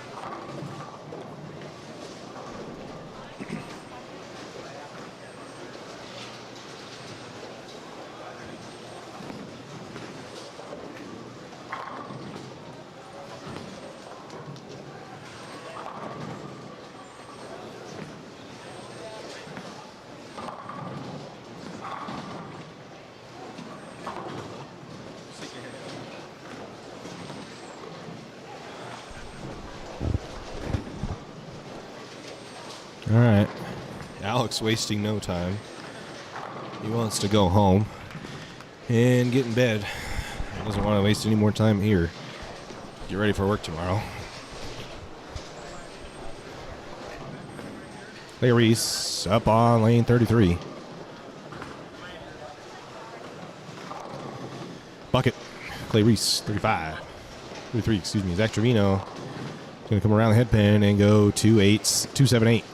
[SPEAKER 1] All right. Alex wasting no time. He wants to go home and get in bed. He doesn't want to waste any more time here. Get ready for work tomorrow. Clay Reese up on lane 33. Bucket. Clay Reese, 35. 33, excuse me. Zach Trevino going to come around the head pin and go 2-7-8.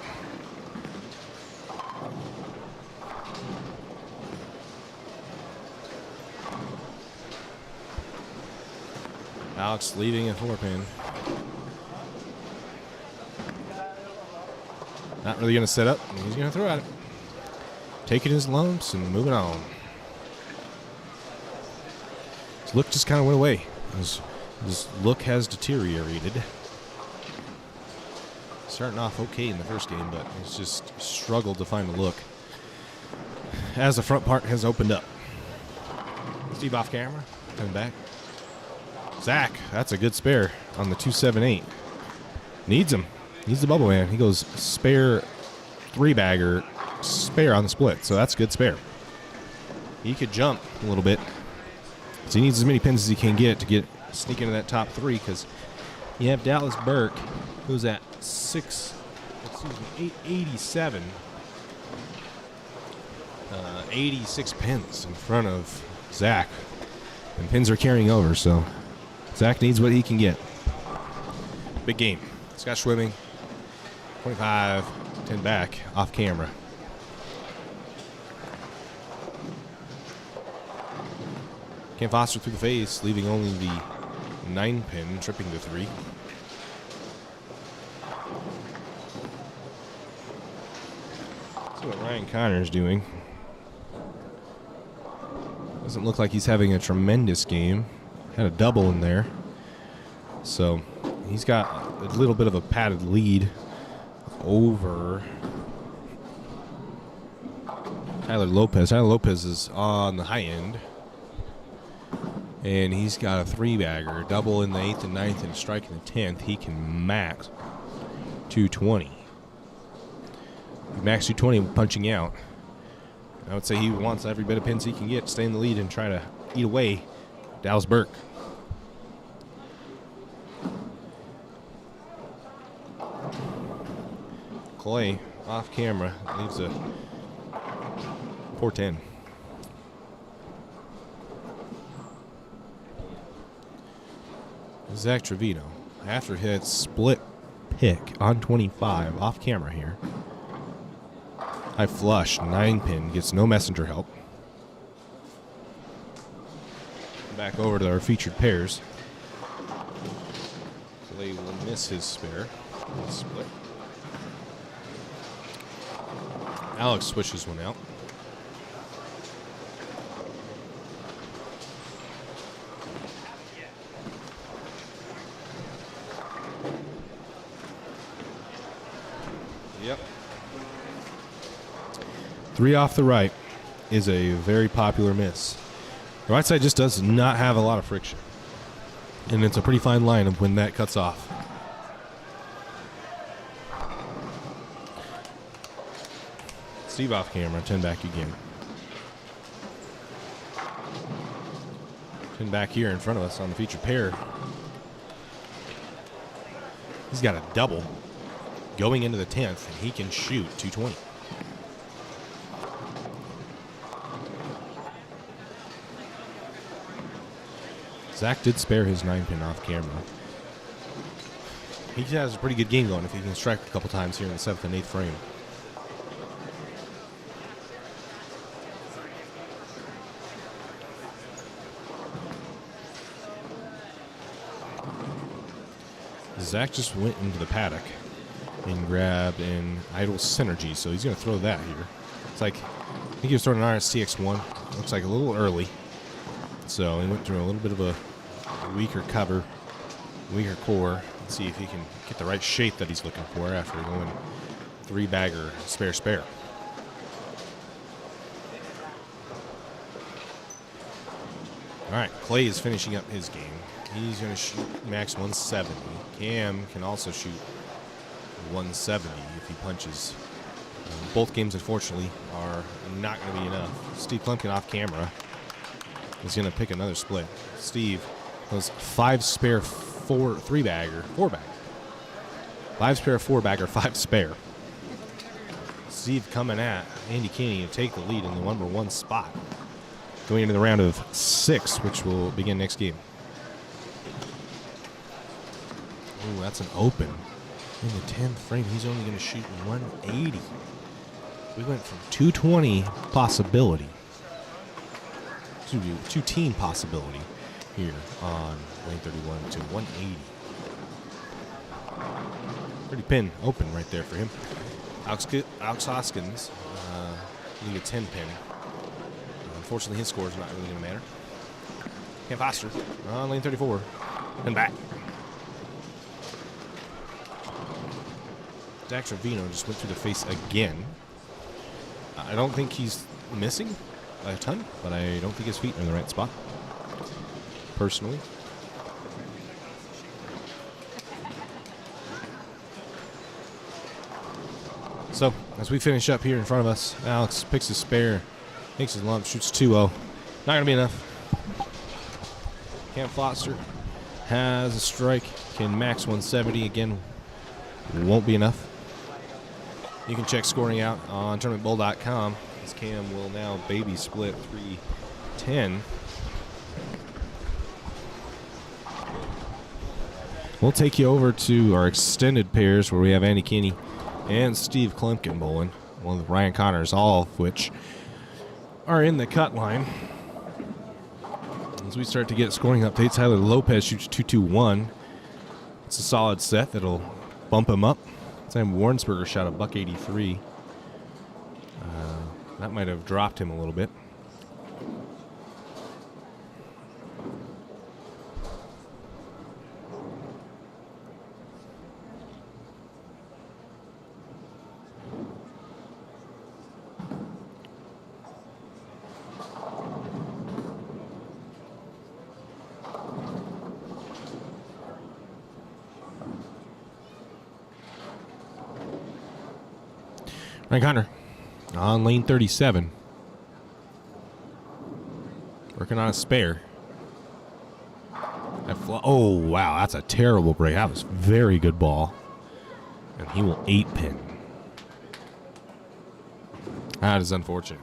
[SPEAKER 1] Alex leaving a 4-pin. Not really going to set up. He's going to throw at it. Taking his lumps and moving on. His look just kind of went away. His look has deteriorated. Starting off okay in the first game, but he's just struggled to find a look as the front part has opened up. Steve off camera, coming back. Zach, that's a good spare on the 2-7-8. Needs him. Needs the bubble man. He goes spare 3-bagger, spare on the split. So that's a good spare. He could jump a little bit. So he needs as many pins as he can get to sneak into that top 3, because you have Dallas Burke, who's at 887. 86 pins in front of Zach. And pins are carrying over, so Zach needs what he can get. Big game. Scott Schwimming, 25, 10 back, off camera. Cam Foster through the face, leaving only the 9-pin, tripping to 3. See what Ryan Connor's doing. Doesn't look like he's having a tremendous game. Had a double in there. So he's got a little bit of a padded lead over Tyler Lopez. Tyler Lopez is on the high end. And he's got a 3-bagger, double in the 8th and 9th and strike in the 10th. He can max 220. Max 220 punching out. I would say he wants every bit of pins he can get, stay in the lead and try to eat away Dallas Burke. Clay off camera leaves a 410. Zach Trevino, after hit split pick on 25, off camera here. High flush, 9-pin, gets no messenger help. Back over to our featured pairs. Clay will miss his spare. Split. Alex switches one out. 3 off the right is a very popular miss. The right side just does not have a lot of friction. And it's a pretty fine line of when that cuts off. Steve off camera, 10 back again. 10 back here in front of us on the featured pair. He's got a double going into the 10th, and he can shoot 220. Zach did spare his 9-pin off camera. He has a pretty good game going if he can strike a couple times here in the 7th and 8th frame. Zach just went into the paddock and grabbed an idle synergy, so he's going to throw that here. It's like, I think he was throwing an RSTX1. Looks like a little early. So he went through a little bit of a weaker cover, weaker core. Let's see if he can get the right shape that he's looking for after going 3-bagger, spare. All right, Clay is finishing up his game. He's going to shoot max 170. Cam can also shoot 170 if he punches. Both games, unfortunately, are not going to be enough. Steve Klumpkin off camera is going to pick another split. Steve goes 5 spare, 3-bagger, 4-bagger. 5 spare, 4-bagger, 5 spare. Steve coming at Andy Kinney to take the lead in the number 1 spot. Going into the round of 6, which will begin next game. Ooh, that's an open. In the 10th frame, he's only going to shoot 180. We went from 220 possibility to 2-team possibility here on lane 31 to 180. Pretty pin open right there for him. Alex Hoskins, lead a 10-pin. Unfortunately, his score is not really going to matter. Cam Foster on lane 34 and back. Dax Ravino just went through the face again. I don't think he's missing a ton, but I don't think his feet are in the right spot, personally. So, as we finish up here in front of us, Alex picks his spare, makes his lump, shoots 2-0. Not going to be enough. Cam Foster has a strike, can max 170. Again, won't be enough. You can check scoring out on tournamentbowl.com. This Cam will now baby split 310. We'll take you over to our extended pairs where we have Andy Kinney and Steve Klumpkin bowling, along with Ryan Connors, all of which are in the cut line. As we start to get scoring updates, Tyler Lopez shoots 221. It's a solid set that'll bump him up. Sam Warrensberger shot a $183. That might have dropped him a little bit. Ryan Connor on lane 37. Working on a spare. Oh, wow. That's a terrible break. That was very good ball. And he will 8-pin. That is unfortunate.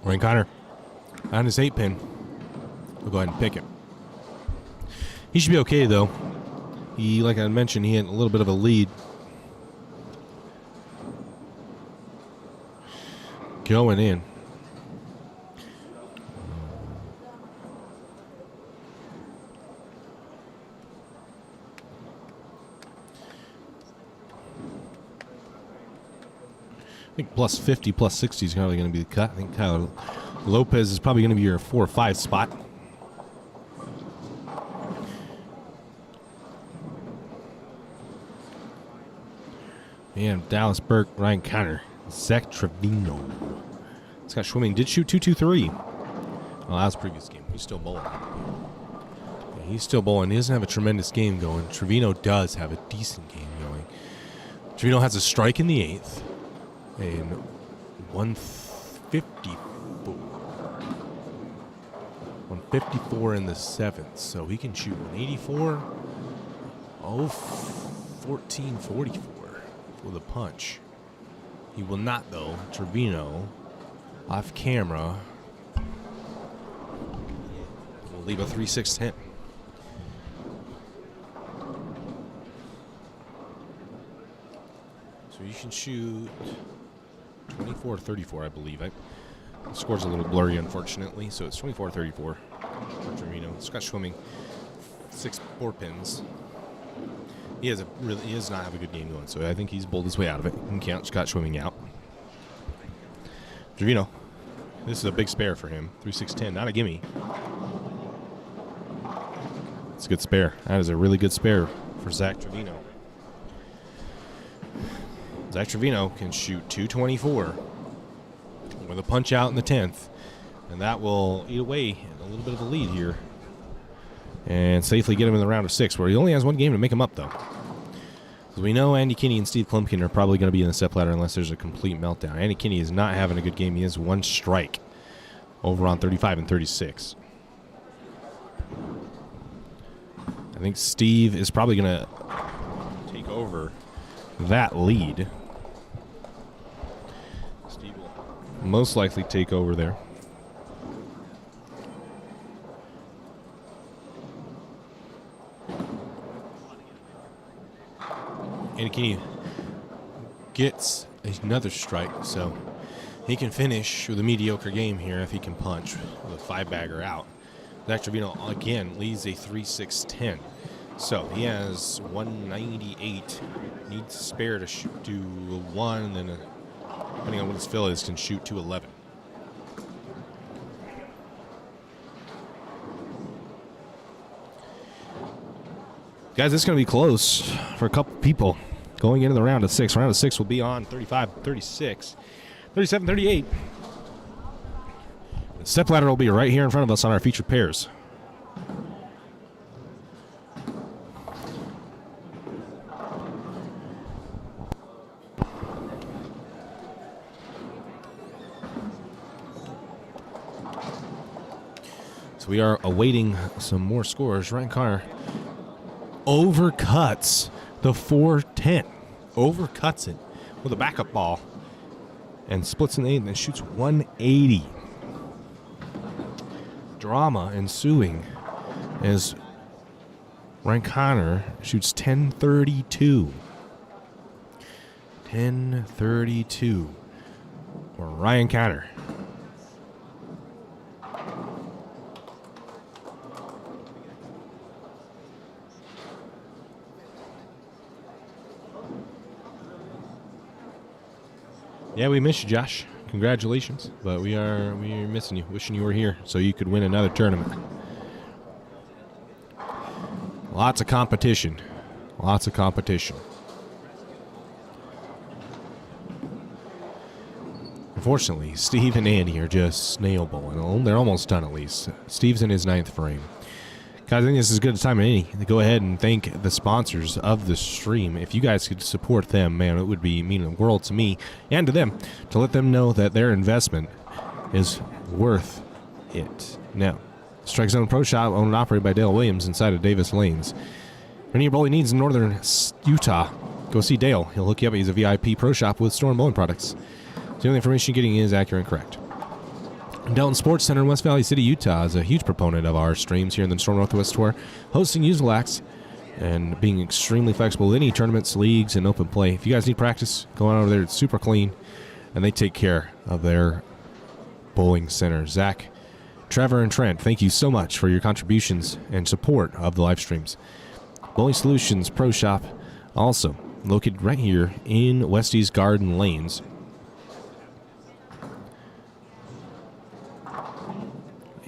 [SPEAKER 1] Ryan Connor on his 8-pin. We'll go ahead and pick it. He should be okay, though. He, like I mentioned, he had a little bit of a lead. Going in. think plus 50, plus 60 is probably going to be the cut. I think Tyler Lopez is probably going to be your 4 or 5 spot. And Dallas Burke, Ryan Conner, Zach Trevino. Scott Schwimming did shoot 2-2-3. Well, that was the previous game. He's still bowling. Yeah, he's still bowling. He doesn't have a tremendous game going. Trevino does have a decent game going. Trevino has a strike in the 8th. And 154. 154 in the 7th. So he can shoot 184. Oh, 1444 with a punch. He will not, though. Trevino, off camera, will leave a 3-6 hit. So you can shoot 24-34, I believe. The score's a little blurry, unfortunately. So it's 24-34 for Trevino. Scott Schwimming, 4 pins. He does not have a good game going, so I think he's bowled his way out of it. You can count Scott Schwimming out. Trevino, this is a big spare for him. 3-6-10, not a gimme. It's a good spare. That is a really good spare for Zach Trevino. Zach Trevino can shoot 224 with a punch out in the 10th, and that will eat away at a little bit of a lead here and safely get him in the round of 6, where he only has 1 game to make him up, though. As we know, Andy Kinney and Steve Klumpkin are probably going to be in the Stepladder unless there's a complete meltdown. Andy Kinney is not having a good game. He has 1 strike over on 35 and 36. I think Steve is probably going to take over that lead. Steve will most likely take over there. And Kinney gets another strike, so he can finish with a mediocre game here if he can punch with a 5-bagger out. Zach Trevino, again, leads a 3-6-10. So he has 198. Needs a spare to do 1, and then, depending on what his fill is, can shoot 211. Guys, this is going to be close for a couple people going into the round of 6. Round of 6 will be on 35, 36, 37, 38. The Stepladder will be right here in front of us on our featured pairs. So we are awaiting some more scores. Ryan Carr overcuts the 410. Overcuts it with a backup ball and splits an 8 and then shoots 180. Drama ensuing as Ryan Connor shoots 1032. 1032 for Ryan Connor. Yeah, we miss you, Josh. Congratulations. But we're missing you. Wishing you were here so you could win another tournament. Lots of competition. Lots of competition. Unfortunately, Steve and Andy are just snail bowling. They're almost done, at least. Steve's in his 9th frame. Guys, I think this is as good a time as any to go ahead and thank the sponsors of the stream. If you guys could support them, man, it would mean the world to me and to them to let them know that their investment is worth it. Now, Strike Zone Pro Shop, owned and operated by Dale Williams inside of Davis Lanes. For any bowling needs in northern Utah, go see Dale. He'll hook you up. He's a VIP pro shop with Storm Bowling products. So the only information you're getting is accurate and correct. Delton Sports Center in West Valley City, Utah is a huge proponent of our streams here in the Storm Northwest Tour, hosting usual acts and being extremely flexible with any tournaments, leagues, and open play. If you guys need practice, go on over there. It's super clean, and they take care of their bowling center. Zach, Trevor, and Trent, thank you so much for your contributions and support of the live streams. Bowling Solutions Pro Shop, also located right here in Westie's Garden Lanes.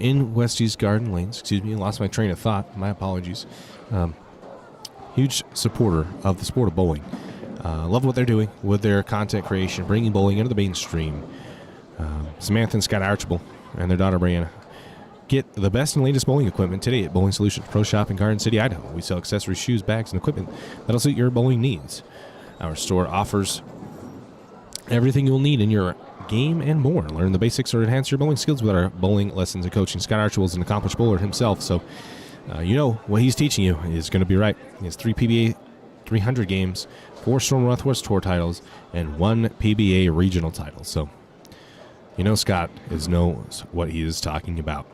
[SPEAKER 1] in Westie's Garden Lanes. Excuse me, I lost my train of thought. My apologies. Huge supporter of the sport of bowling. Love what they're doing with their content creation, bringing bowling into the mainstream. Samantha and Scott Archibald and their daughter Brianna. Get the best and latest bowling equipment today at Bowling Solutions Pro Shop in Garden City, Idaho. We sell accessories, shoes, bags, and equipment that'll suit your bowling needs. Our store offers everything you'll need in your game and more. Learn the basics or enhance your bowling skills with our bowling lessons and coaching. Scott Archibald is an accomplished bowler himself, so you know what he's teaching you is going to be right. He has 3 PBA 300 games, 4 Storm Northwest Tour titles, and 1 PBA regional title. So you know Scott knows what he is talking about.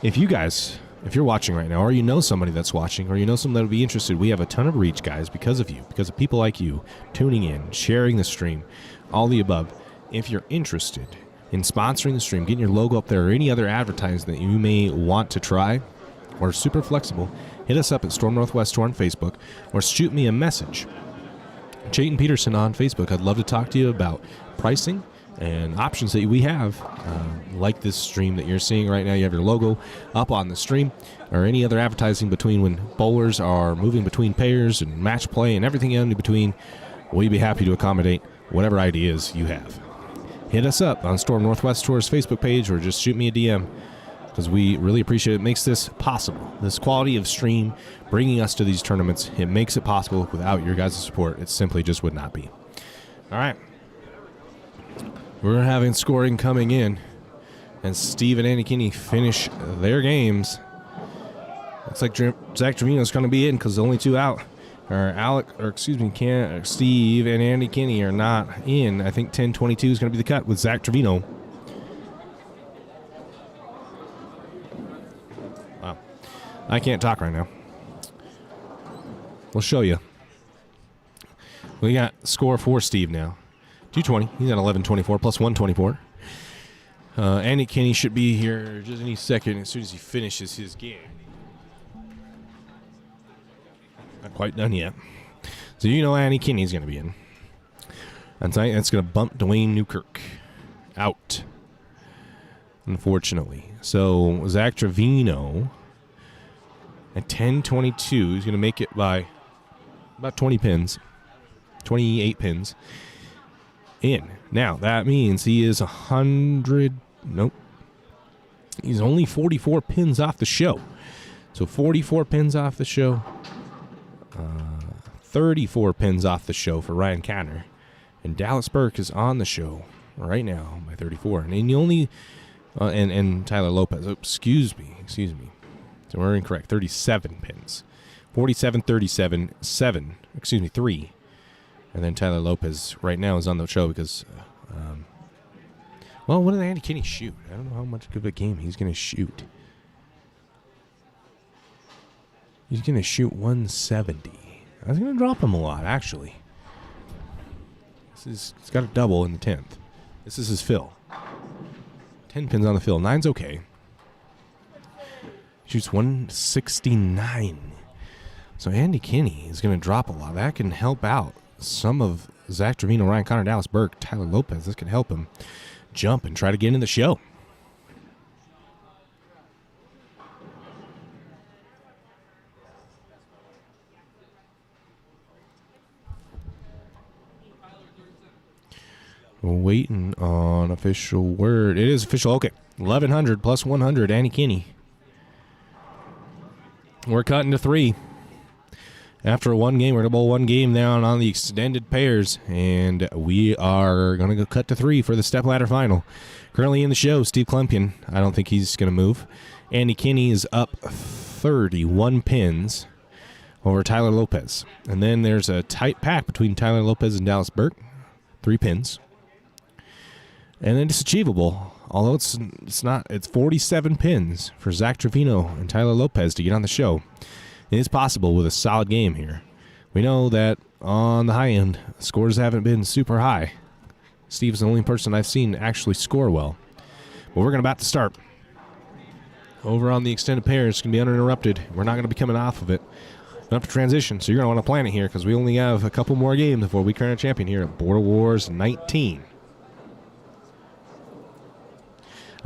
[SPEAKER 1] If you're watching right now, or you know somebody that's watching, or you know someone that would be interested, we have a ton of reach, guys, because of you, because of people like you tuning in, sharing the stream, all the above. If you're interested in sponsoring the stream, getting your logo up there, or any other advertising that you may want to try, or super flexible, hit us up at Storm Northwest Tour on Facebook, or shoot me a message. Chayton Peterson on Facebook. I'd love to talk to you about pricing and options that we have, like this stream that you're seeing right now. You have your logo up on the stream, or any other advertising between when bowlers are moving between pairs and match play and everything in between. We'd be happy to accommodate whatever ideas you have. Hit us up on Storm Northwest Tour's Facebook page, or just shoot me a DM, because we really appreciate it. It makes this possible. This quality of stream bringing us to these tournaments, it makes it possible. Without your guys' support, it simply just would not be. All right. We're having scoring coming in, and Steve and Andy Kinney finish their games. Looks like Zach Trevino's going to be in, because the only 2 out are Steve and Andy Kinney are not in. I think 10-22 is going to be the cut with Zach Trevino. Wow. I can't talk right now. We'll show you. We got score for Steve now. 220. He's at 11-24 plus 124. Andy Kinney should be here just any second as soon as he finishes his game. Not quite done yet. So you know Andy Kinney's going to be in. And tonight that's going to bump Dwayne Newkirk out, unfortunately. So Zach Trevino at 10-22. He's going to make it by about 20 pins. 28 pins. In. Now, that means he is 100. Nope. He's only 44 pins off the show. So 44 pins off the show. 34 pins off the show for Ryan Canner. And Dallas Burke is on the show right now by 34. And you only. And Tyler Lopez. Oh, excuse me. So we're incorrect. 37 pins. 47, 37, 7. 3. And then Tyler Lopez right now is on the show because, what did Andy Kinney shoot? I don't know how much of a game he's going to shoot. He's going to shoot 170. I was going to drop him a lot, actually. It's got a double in the 10th. This is his fill. 10 pins on the fill. 9's okay. Shoots 169. So Andy Kinney is going to drop a lot. That can help out some of Zach Trevino, Ryan Connor, Dallas Burke, Tyler Lopez. This can help him jump and try to get into the show. We're waiting on official word. It is official. Okay. 1,100 plus 100, Andy Kinney. We're cutting to 3. After one game, we're going to bowl one game down on the extended pairs, and we are going to go cut to 3 for the Stepladder final. Currently in the show, Steve Klempian. I don't think he's going to move. Andy Kinney is up 31 pins over Tyler Lopez. And then there's a tight pack between Tyler Lopez and Dallas Burke, 3 pins. And then it's achievable, although it's not. It's 47 pins for Zach Trevino and Tyler Lopez to get on the show. It is possible with a solid game here. We know that on the high end, scores haven't been super high. Steve's the only person I've seen actually score well. But we're about to start. Over on the extended pairs, it's going to be uninterrupted. We're not going to be coming off of it. Enough to transition, so you're going to want to plan it here because we only have a couple more games before we crown a champion here at Border Wars 19.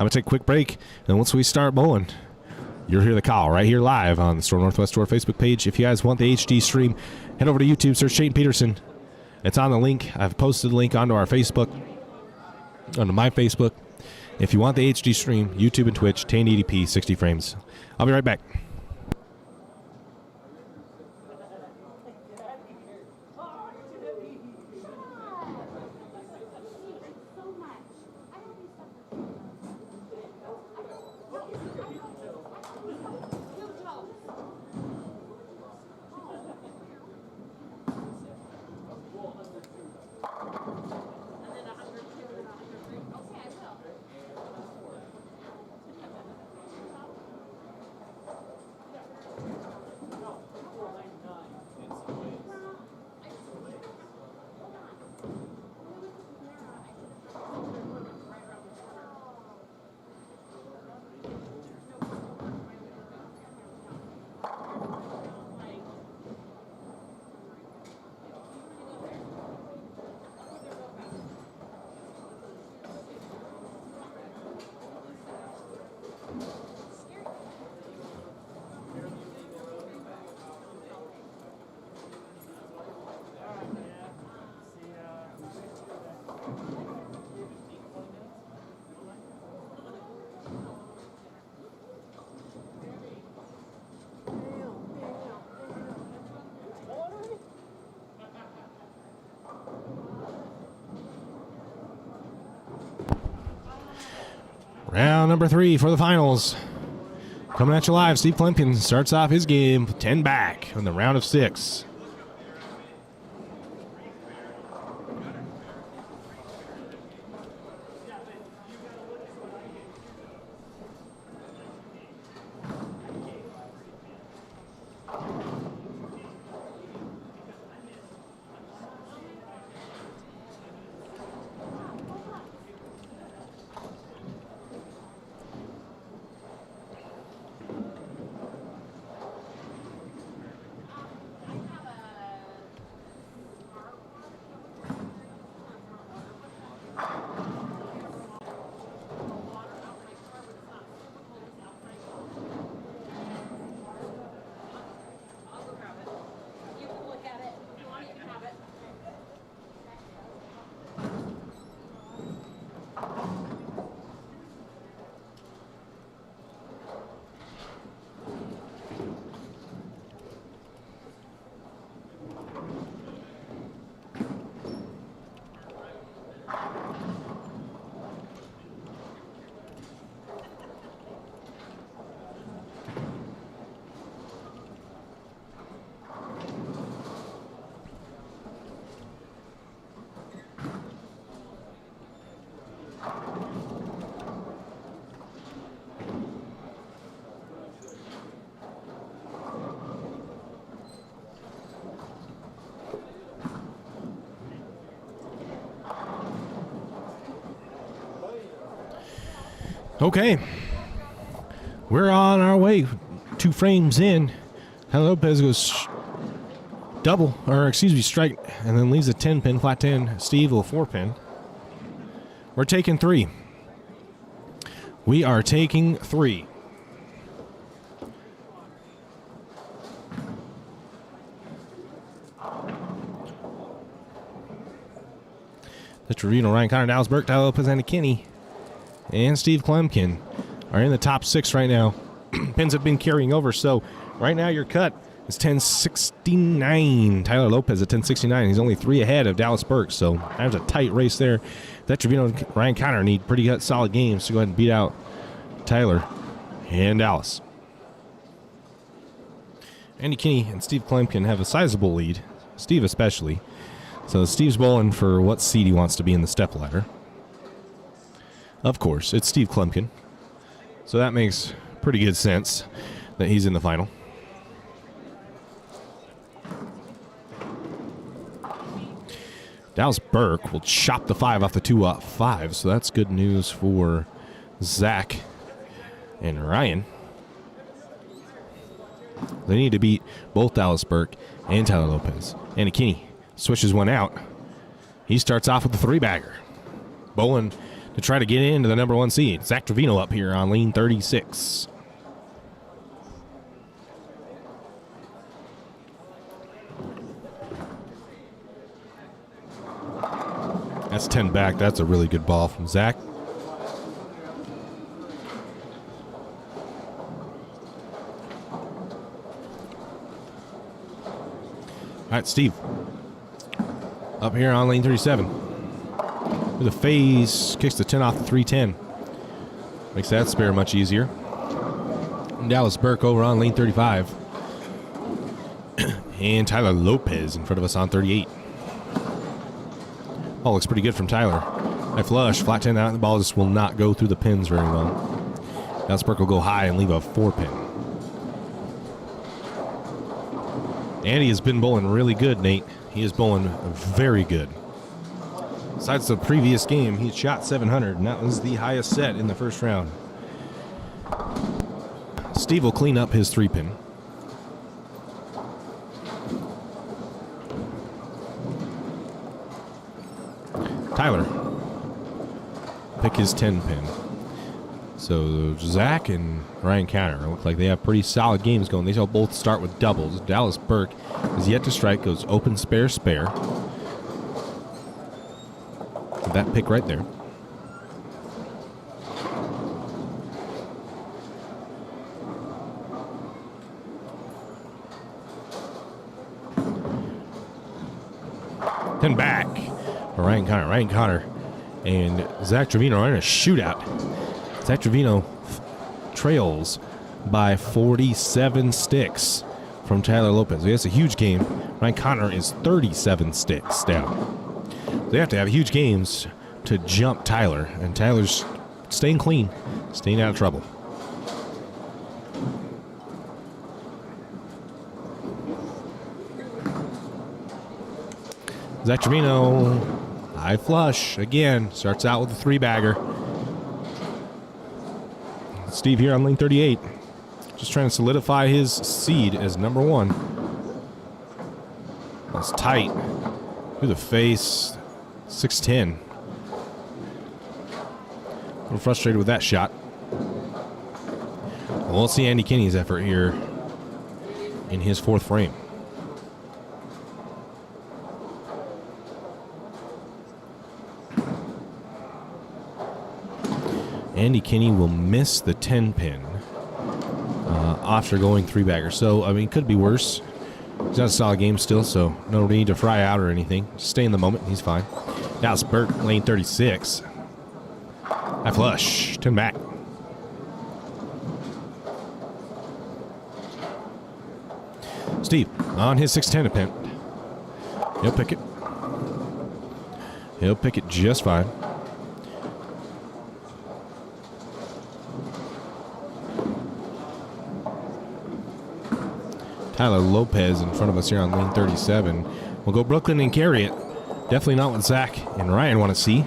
[SPEAKER 1] going to take a quick break, and once we start bowling, you'll hear the call right here live on the Storm Northwest Tour Facebook page. If you guys want the HD stream, head over to YouTube, search Shane Peterson. It's on the link. I've posted the link onto our Facebook, onto my Facebook. If you want the HD stream, YouTube and Twitch, 1080p, 60 frames. I'll be right back. Round number 3 for the finals. Coming at you live, Steve Klumpkin starts off his game 10 back in the round of 6. Okay, we're on our way. 2 frames in. Tyler Lopez goes double, or excuse me, strike, and then leaves a 10 pin, flat 10. Steve will 4 pin. We're taking 3. We are taking 3. The Trevino, Ryan Connor, Dallas Burke, Tyler Lopez, and Kinney, and Steve Klumpkin are in the top 6 right now. Pins have been carrying over, so right now your cut is 1069. Tyler Lopez at 1069. He's only 3 ahead of Dallas Burke, so there's a tight race there. That Trevino and Ryan Connor need pretty solid games to go ahead and beat out Tyler and Dallas. Andy Kinney and Steve Klumpkin have a sizable lead, Steve especially. So Steve's bowling for what seed he wants to be in the stepladder. Of course, it's Steve Klumpkin. So that makes pretty good sense that he's in the final. Dallas Burke will chop the 5 off the 2-5, so that's good news for Zach and Ryan. They need to beat both Dallas Burke and Tyler Lopez. Andy Kinney switches one out. He starts off with the 3-bagger. Bowling to try to get into the number 1 seed. Zach Trevino up here on lane 36. That's 10 back. That's a really good ball from Zach. All right, Steve. Up here on lane 37. With a phase, kicks the 10 off the 310. Makes that spare much easier. And Dallas Burke over on lane 35. And Tyler Lopez in front of us on 38. Ball looks pretty good from Tyler. I flush, flat 10 out, and the ball just will not go through the pins very well. Dallas Burke will go high and leave a 4-pin. And he has been bowling really good, Nate. He is bowling very good. Besides the previous game, he shot 700, and that was the highest set in the first round. Steve will clean up his 3-pin. Tyler pick his 10-pin. So Zach and Ryan Counter look like they have pretty solid games going. They shall both start with doubles. Dallas Burke is yet to strike, goes open, spare, spare. That pick right there. Then back for Ryan Connor. Ryan Connor and Zach Trevino are in a shootout. Zach Trevino trails by 47 sticks from Tyler Lopez. That's a huge game. Ryan Connor is 37 sticks down. They have to have huge games to jump Tyler, and Tyler's staying clean, staying out of trouble. Zach Trevino, high flush again, starts out with a 3-bagger. Steve here on lane 38, just trying to solidify his seed as number 1. That's tight through the face. 6-10. A little frustrated with that shot. We'll see Andy Kinney's effort here in his 4th frame. Andy Kinney will miss the 10-pin after going 3-bagger. So, I mean, it could be worse. He's not a solid game still, so no need to fry out or anything. Just stay in the moment. He's fine. Dallas Burke, lane 36. High flush. 10 back. Steve on his 6-10 attempt. He'll pick it. He'll pick it just fine. Tyler Lopez in front of us here on lane 37. We'll go Brooklyn and carry it. Definitely not what Zach and Ryan want to see,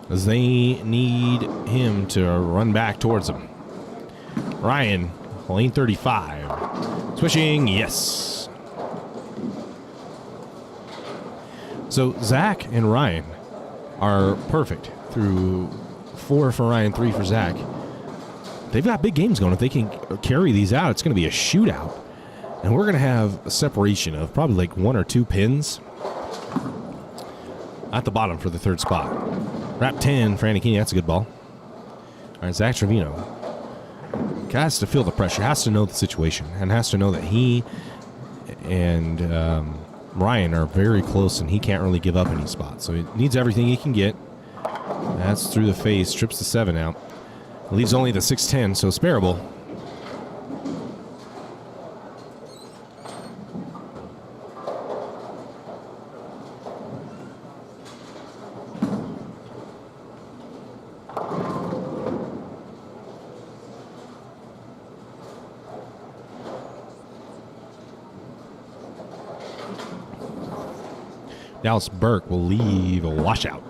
[SPEAKER 1] as they need him to run back towards them. Ryan, lane 35. Swishing, yes. So Zach and Ryan are perfect through 4 for Ryan, 3 for Zach. They've got big games going. If they can carry these out, it's going to be a shootout. And we're going to have a separation of probably like 1 or 2 pins at the bottom for the 3rd spot. Wrap 10 for Andy Kinney. That's a good ball. All right, Zach Trevino has to feel the pressure, has to know the situation, and has to know that he and Ryan are very close, and he can't really give up any spots. So he needs everything he can get. That's through the face, trips the 7 out. Leaves only the 6-10, so spareable. Dallas Burke will leave a washout.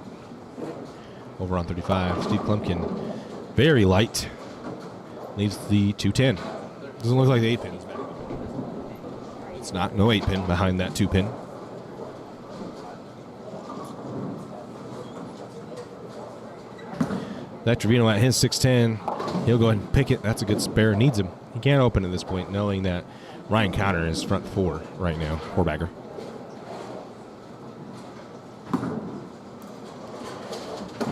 [SPEAKER 1] Over on 35, Steve Klumpkin, very light, leaves the 210. Doesn't look like the 8-pin is back. It's not, no 8-pin behind that 2-pin. That Trevino at his 610. He'll go ahead and pick it. That's a good spare. Needs him. He can't open at this point, knowing that Ryan Counter is front four right now. Four bagger.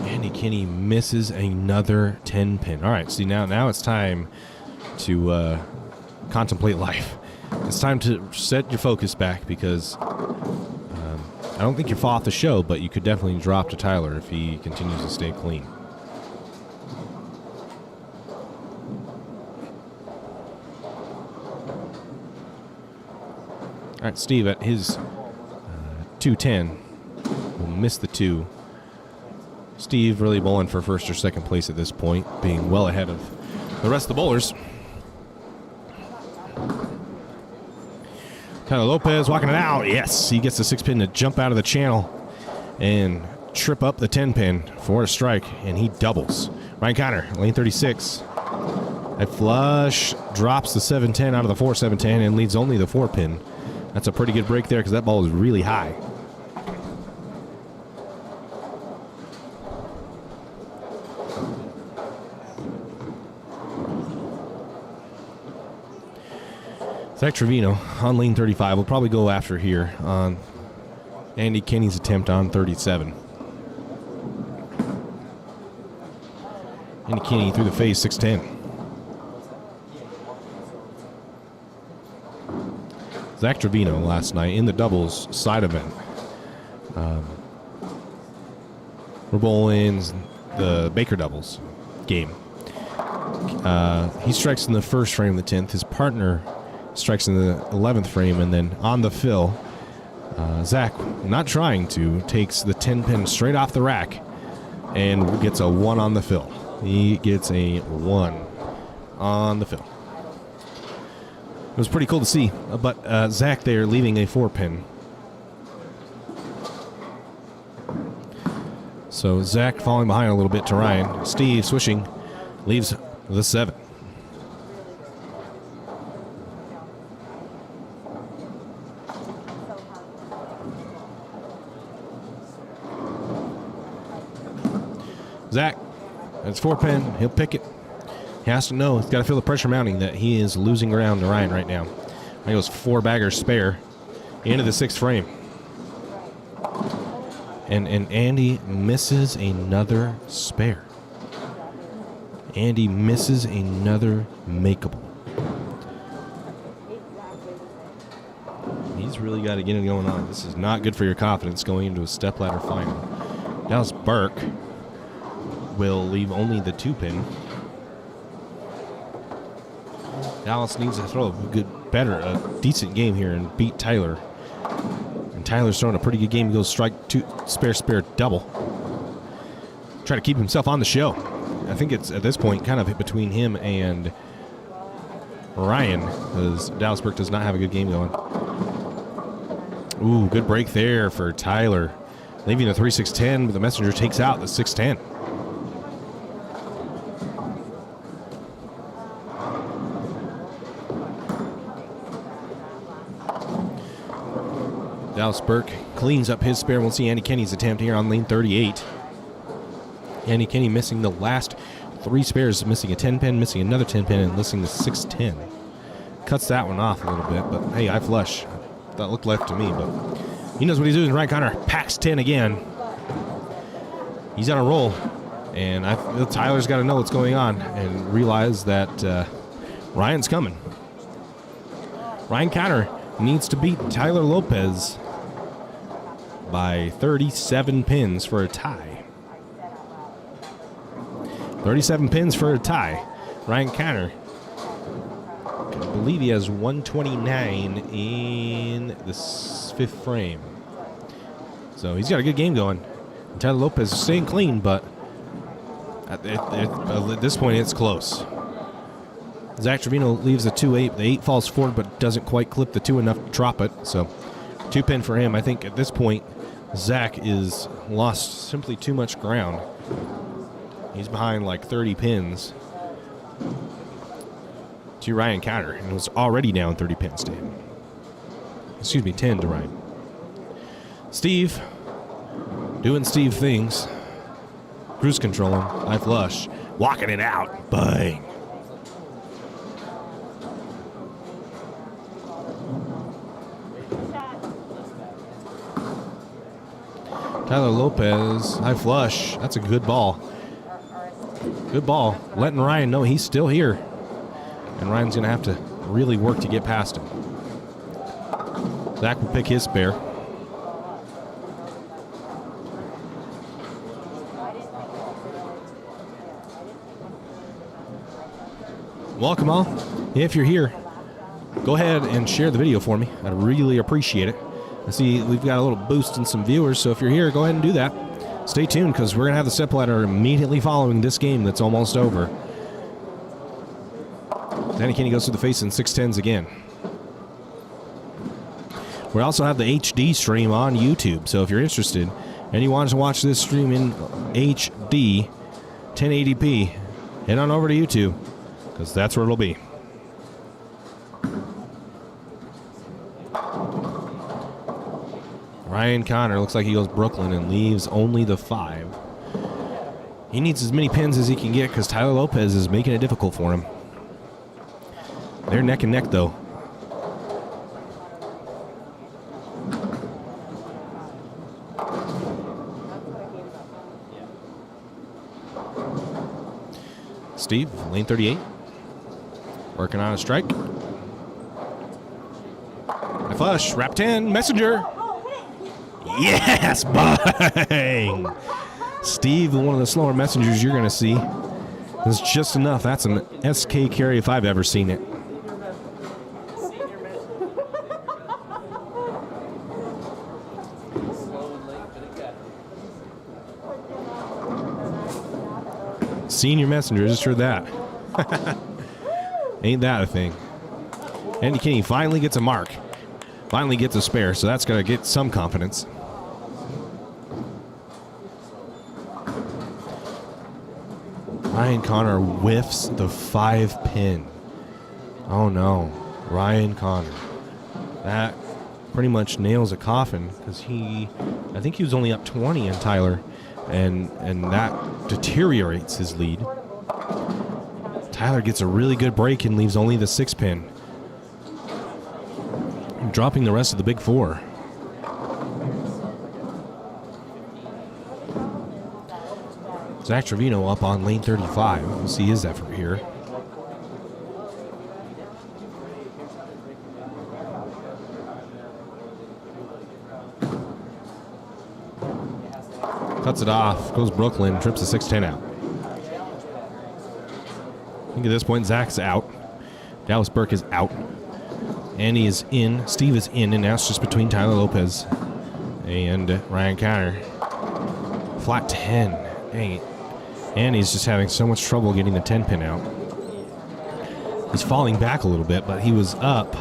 [SPEAKER 1] Andy Kinney misses another 10 pin. All right, see, now it's time to contemplate life. It's time to set your focus back because I don't think you're off the show, but you could definitely drop to Tyler if he continues to stay clean. All right, Steve at his 210 will miss the 2. Steve really bowling for first or second place at this point, being well ahead of the rest of the bowlers. Tyler Lopez walking it out. Yes, he gets the 6 pin to jump out of the channel and trip up the 10 pin for a strike, and he doubles. Ryan Connor, lane 36. At flush, drops the 710 out of the 4-710 and leads only the 4 pin. That's a pretty good break there because that ball is really high. Zach Trevino on lane 35 will probably go after here on Andy Kinney's attempt on 37. Andy Kinney through the face, 610. Zach Trevino last night in the doubles side event. We're bowling the Baker doubles game. He strikes in the first frame of the 10th. His partner strikes in the 11th frame, and then on the fill, Zach, not trying to, takes the 10 pin straight off the rack and gets a 1 on the fill. He gets a 1 on the fill. It was pretty cool to see, but Zach there leaving a 4 pin. So Zach falling behind a little bit to Ryan. Steve swishing, leaves the 7. Zach, that's 4 pin. He'll pick it. He has to know. He's got to feel the pressure mounting that he is losing ground to Ryan right now. He goes 4 baggers spare into the 6th frame. And Andy misses another spare. Andy misses another makeable. He's really got to get it going on. This is not good for your confidence going into a stepladder final. Dallas Burke will leave only the 2 pin. Dallas needs to throw a decent game here and beat Tyler. And Tyler's throwing a pretty good game. He goes strike 2, spare, double. Try to keep himself on the show. I think it's at this point kind of between him and Ryan, because Dallas Burke does not have a good game going. Ooh, good break there for Tyler. Leaving the 3-6-10, but the messenger takes out the 6-10. Dallas Burke cleans up his spare. We'll see Andy Kinney's attempt here on lane 38. Andy Kinney missing the last 3 spares, missing a 10 pin, missing another 10 pin, and missing the 6-10. Cuts that one off a little bit, but hey, I flush. That looked left to me, but he knows what he's doing. Ryan Connor packs 10 again. He's on a roll, and I feel Tyler's got to know what's going on and realize that Ryan's coming. Ryan Connor needs to beat Tyler Lopez by 37 pins for a tie. 37 pins for a tie. Ryan Connor, I believe he has 129 in the 5th frame. So he's got a good game going. And Tyler Lopez is staying clean, but at this point it's close. Zach Trevino leaves the 2-8. The 8 falls forward, but doesn't quite clip the 2 enough to drop it. So 2 pin for him. I think at this point, Zach is lost simply too much ground. He's behind like 30 pins to Ryan Counter, and was already down 30 pins to him. Excuse me, 10 to Ryan. Steve doing Steve things. Cruise controlling. High flush. Walking it out. Bang. Tyler Lopez. High flush. That's a good ball. Good ball. Letting Ryan know he's still here. And Ryan's going to have to really work to get past him. Zach will pick his spare. Welcome all. If you're here, go ahead and share the video for me. I'd really appreciate it. I see we've got a little boost in some viewers, so if you're here, go ahead and do that. Stay tuned because we're going to have the Stepladder immediately following this game that's almost over. Danny Kinney goes to the face in 610s again. We also have the HD stream on YouTube, so if you're interested and you want to watch this stream in HD, 1080p, head on over to YouTube because that's where it'll be. Ryan Connor looks like he goes Brooklyn and leaves only the 5. He needs as many pins as he can get because Tyler Lopez is making it difficult for him. They're neck and neck, though. Steve, lane 38. Working on a strike. High flush, wrap 10, messenger. Yes, bang! Steve, one of the slower messengers you're going to see. It's just enough. That's an SK carry if I've ever seen it. Senior messenger, just heard that. Ain't that a thing? Andy Kinney finally gets a mark. Finally gets a spare, so that's going to get some confidence. Ryan Connor whiffs the 5 pin. Oh no, Ryan Connor. That pretty much nails a coffin because I think he was only up 20 on Tyler, and that deteriorates his lead. Tyler gets a really good break and leaves only the 6 pin. Dropping the rest of the big 4. Zach Trevino up on lane 35. We'll see his effort here. Cuts it off. Goes Brooklyn. Trips the 610 out. I think at this point, Zach's out. Dallas Burke is out. Andy is in. Steve is in. And now it's just between Tyler Lopez and Ryan Connor. Flat 10. Dang it. Andy's just having so much trouble getting the 10 pin out. He's falling back a little bit, but he was up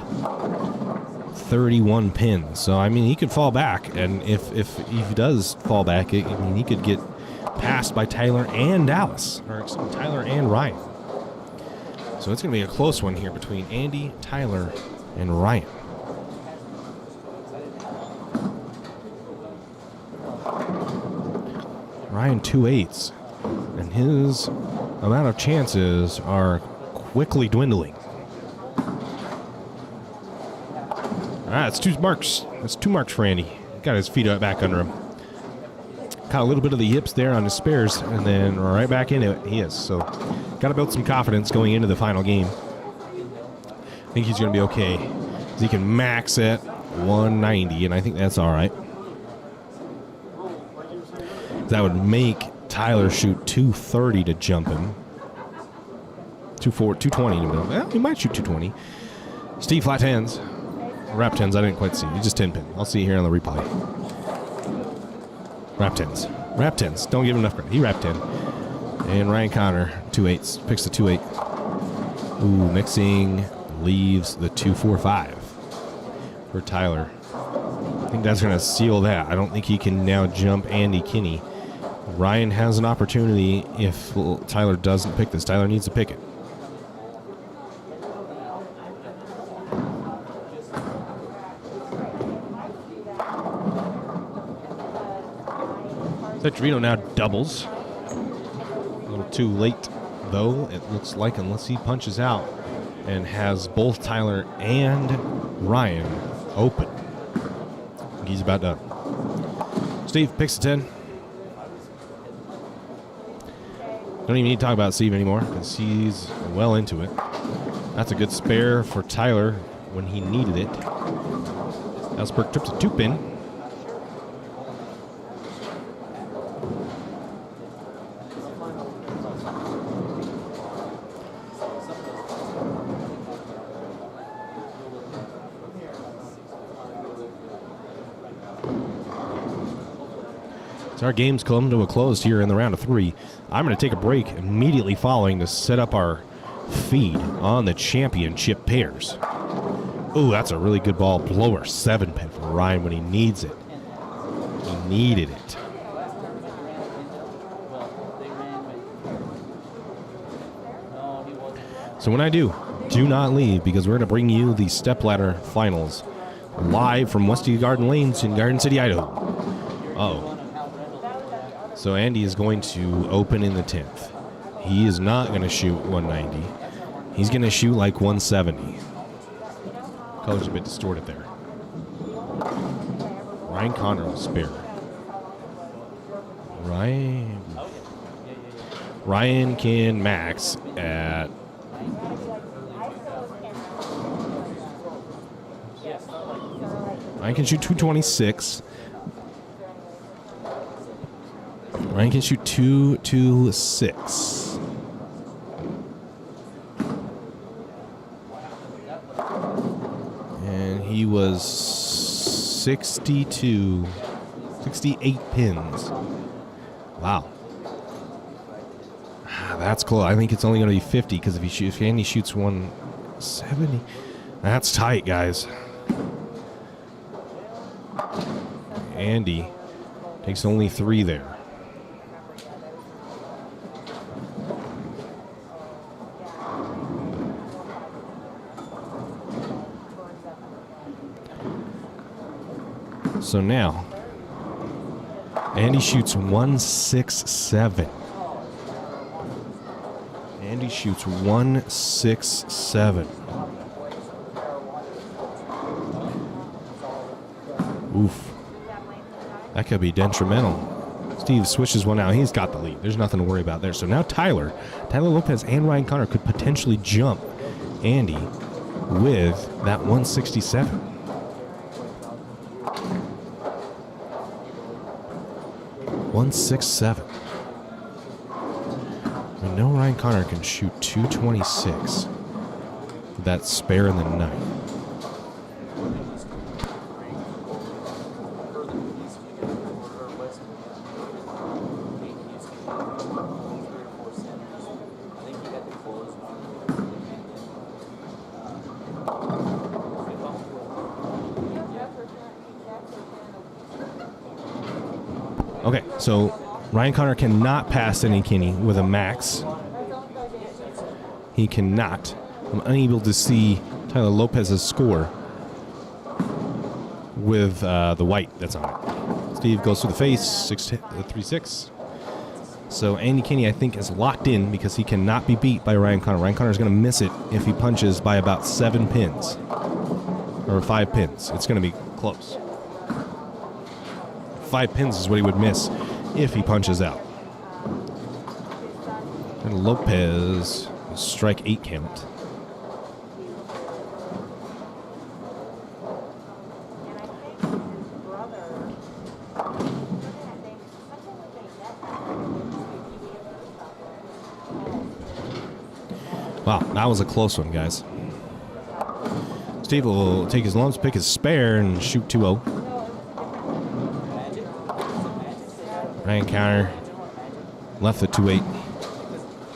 [SPEAKER 1] 31 pins. So, I mean, he could fall back. And if he does fall back, I mean, he could get passed by Tyler and Dallas. Or Tyler and Ryan. So it's going to be a close one here between Andy, Tyler, and Ryan. Ryan 2/8. And his amount of chances are quickly dwindling. All right, it's 2 marks. That's 2 marks for Andy. Got his feet back under him. Caught a little bit of the yips there on his spares, and then right back into it he is. So, got to build some confidence going into the final game. I think he's going to be okay. He can max at 190, and I think that's all right. That would make Tyler shoot 230 to jump him. 220 to jump. Well, he might shoot 220. Steve flat 10s. Wrap 10s, I didn't quite see. He's just 10 pin. I'll see you here on the replay. Wrap 10s. Wrap 10s. Don't give him enough credit. He wrapped 10. And Ryan Connor, 2/8. Picks the 2/8. Ooh, mixing. Leaves the 2-4-5 for Tyler. I think that's going to seal that. I don't think he can now jump Andy Kinney. Ryan has an opportunity if Tyler doesn't pick this. Tyler needs to pick it. Trevino now doubles. too late, though, it looks like, unless he punches out and has both Tyler and Ryan open. He's about done. Steve picks a 10. Don't even need to talk about Steve anymore because he's well into it. That's a good spare for Tyler when he needed it. Ellsberg trips a 2-pin. So our game's come to a close here in the round of 3. I'm going to take a break immediately following to set up our feed on the championship pairs. Ooh, that's a really good ball. Blower 7-pin for Ryan when he needs it. He needed it. So when I do not leave, because we're going to bring you the Stepladder finals live from Westview Garden Lanes in Garden City, Idaho. Uh-oh. So Andy is going to open in the 10th. He is not going to shoot 190. He's going to shoot like 170. Color's a bit distorted there. Ryan Connor will spare. Ryan can max at... Ryan can shoot 226. Ryan can shoot 226. And he was 68 pins. Wow. That's cool. I think it's only going to be 50 because if Andy shoots 170, that's tight, guys. Andy takes only 3 there. So now, Andy shoots 167. Andy shoots 167. Oof. That could be detrimental. Steve switches one out. He's got the lead. There's nothing to worry about there. So now Tyler Lopez and Ryan Connor could potentially jump Andy with that 167. .167. We know Ryan Connor can shoot 226. That spare in the night. Okay, so Ryan Connor cannot pass Andy Kinney with a max. He cannot. I'm unable to see Tyler Lopez's score with the white that's on it. Steve goes through the face, 3-6. So Andy Kinney, I think, is locked in because he cannot be beat by Ryan Connor. Ryan Connor is going to miss it if he punches by about 7 pins. Or 5 pins. It's going to be close. 5 pins is what he would miss if he punches out. And Lopez will strike 8 count. Wow, that was a close one, guys. Steve will take his lumps, pick his spare, and shoot 2-0. Ryan Connor left the 2-8.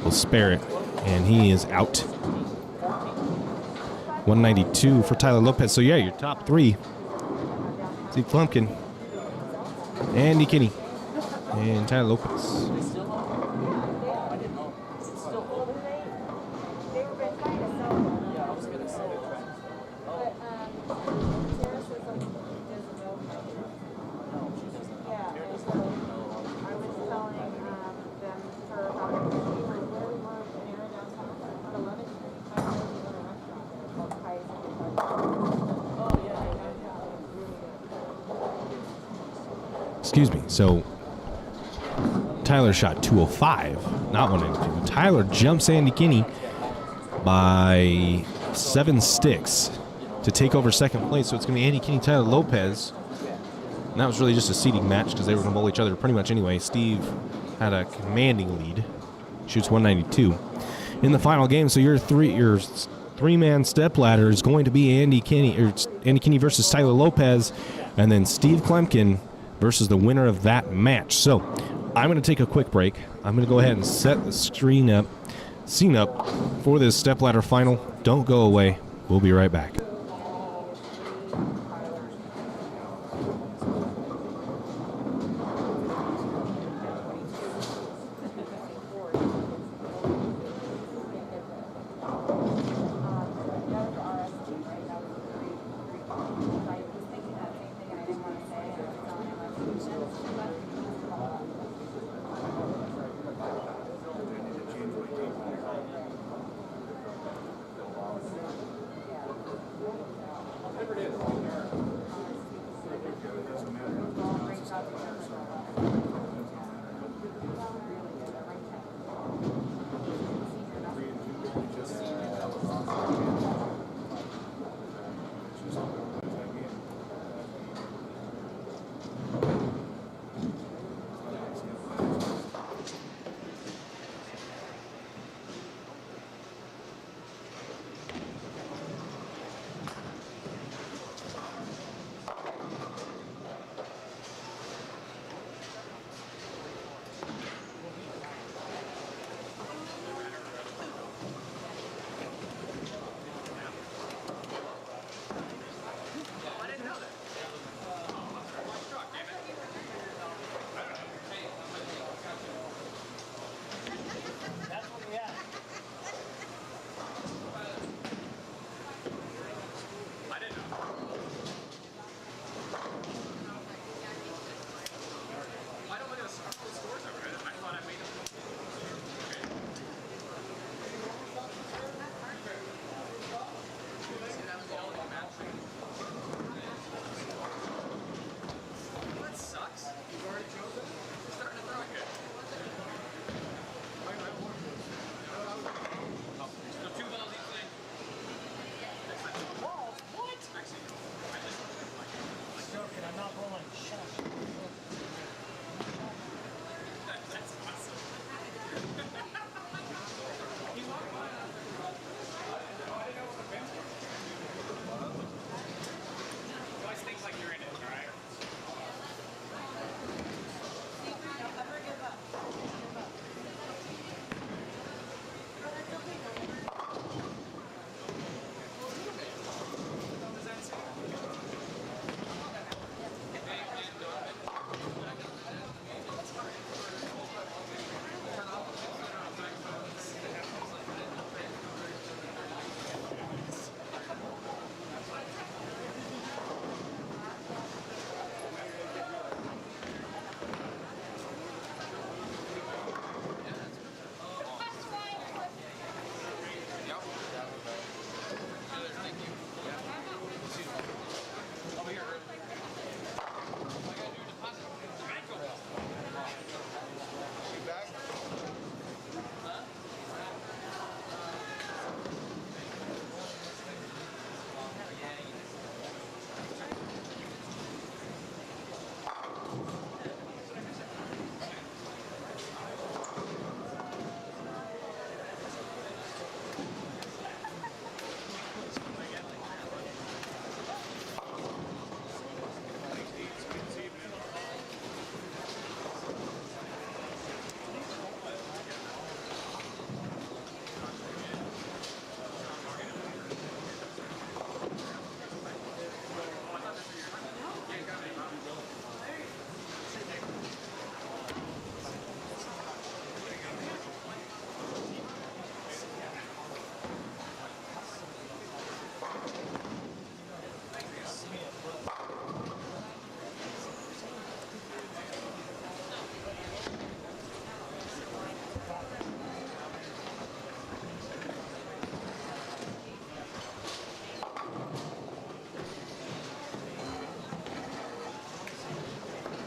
[SPEAKER 1] Will spare it, and he is out. 192 for Tyler Lopez. So, yeah, your top 3. Steve Flumpkin, Andy Kinney, and Tyler Lopez. excuse me. So Tyler shot 205, not 192. Tyler jumps Andy Kinney by 7 sticks to take over second place. So it's going to be Andy Kinney, Tyler Lopez. And that was really just a seeding match because they were going to bowl each other pretty much anyway. Steve had a commanding lead. Shoots 192 in the final game. So your three-man stepladder is going to be Andy Kinney versus Tyler Lopez, and then Steve Klemkin versus the winner of that match. So I'm going to take a quick break. I'm going to go ahead and set the scene up for this stepladder final. Don't go away. We'll be right back.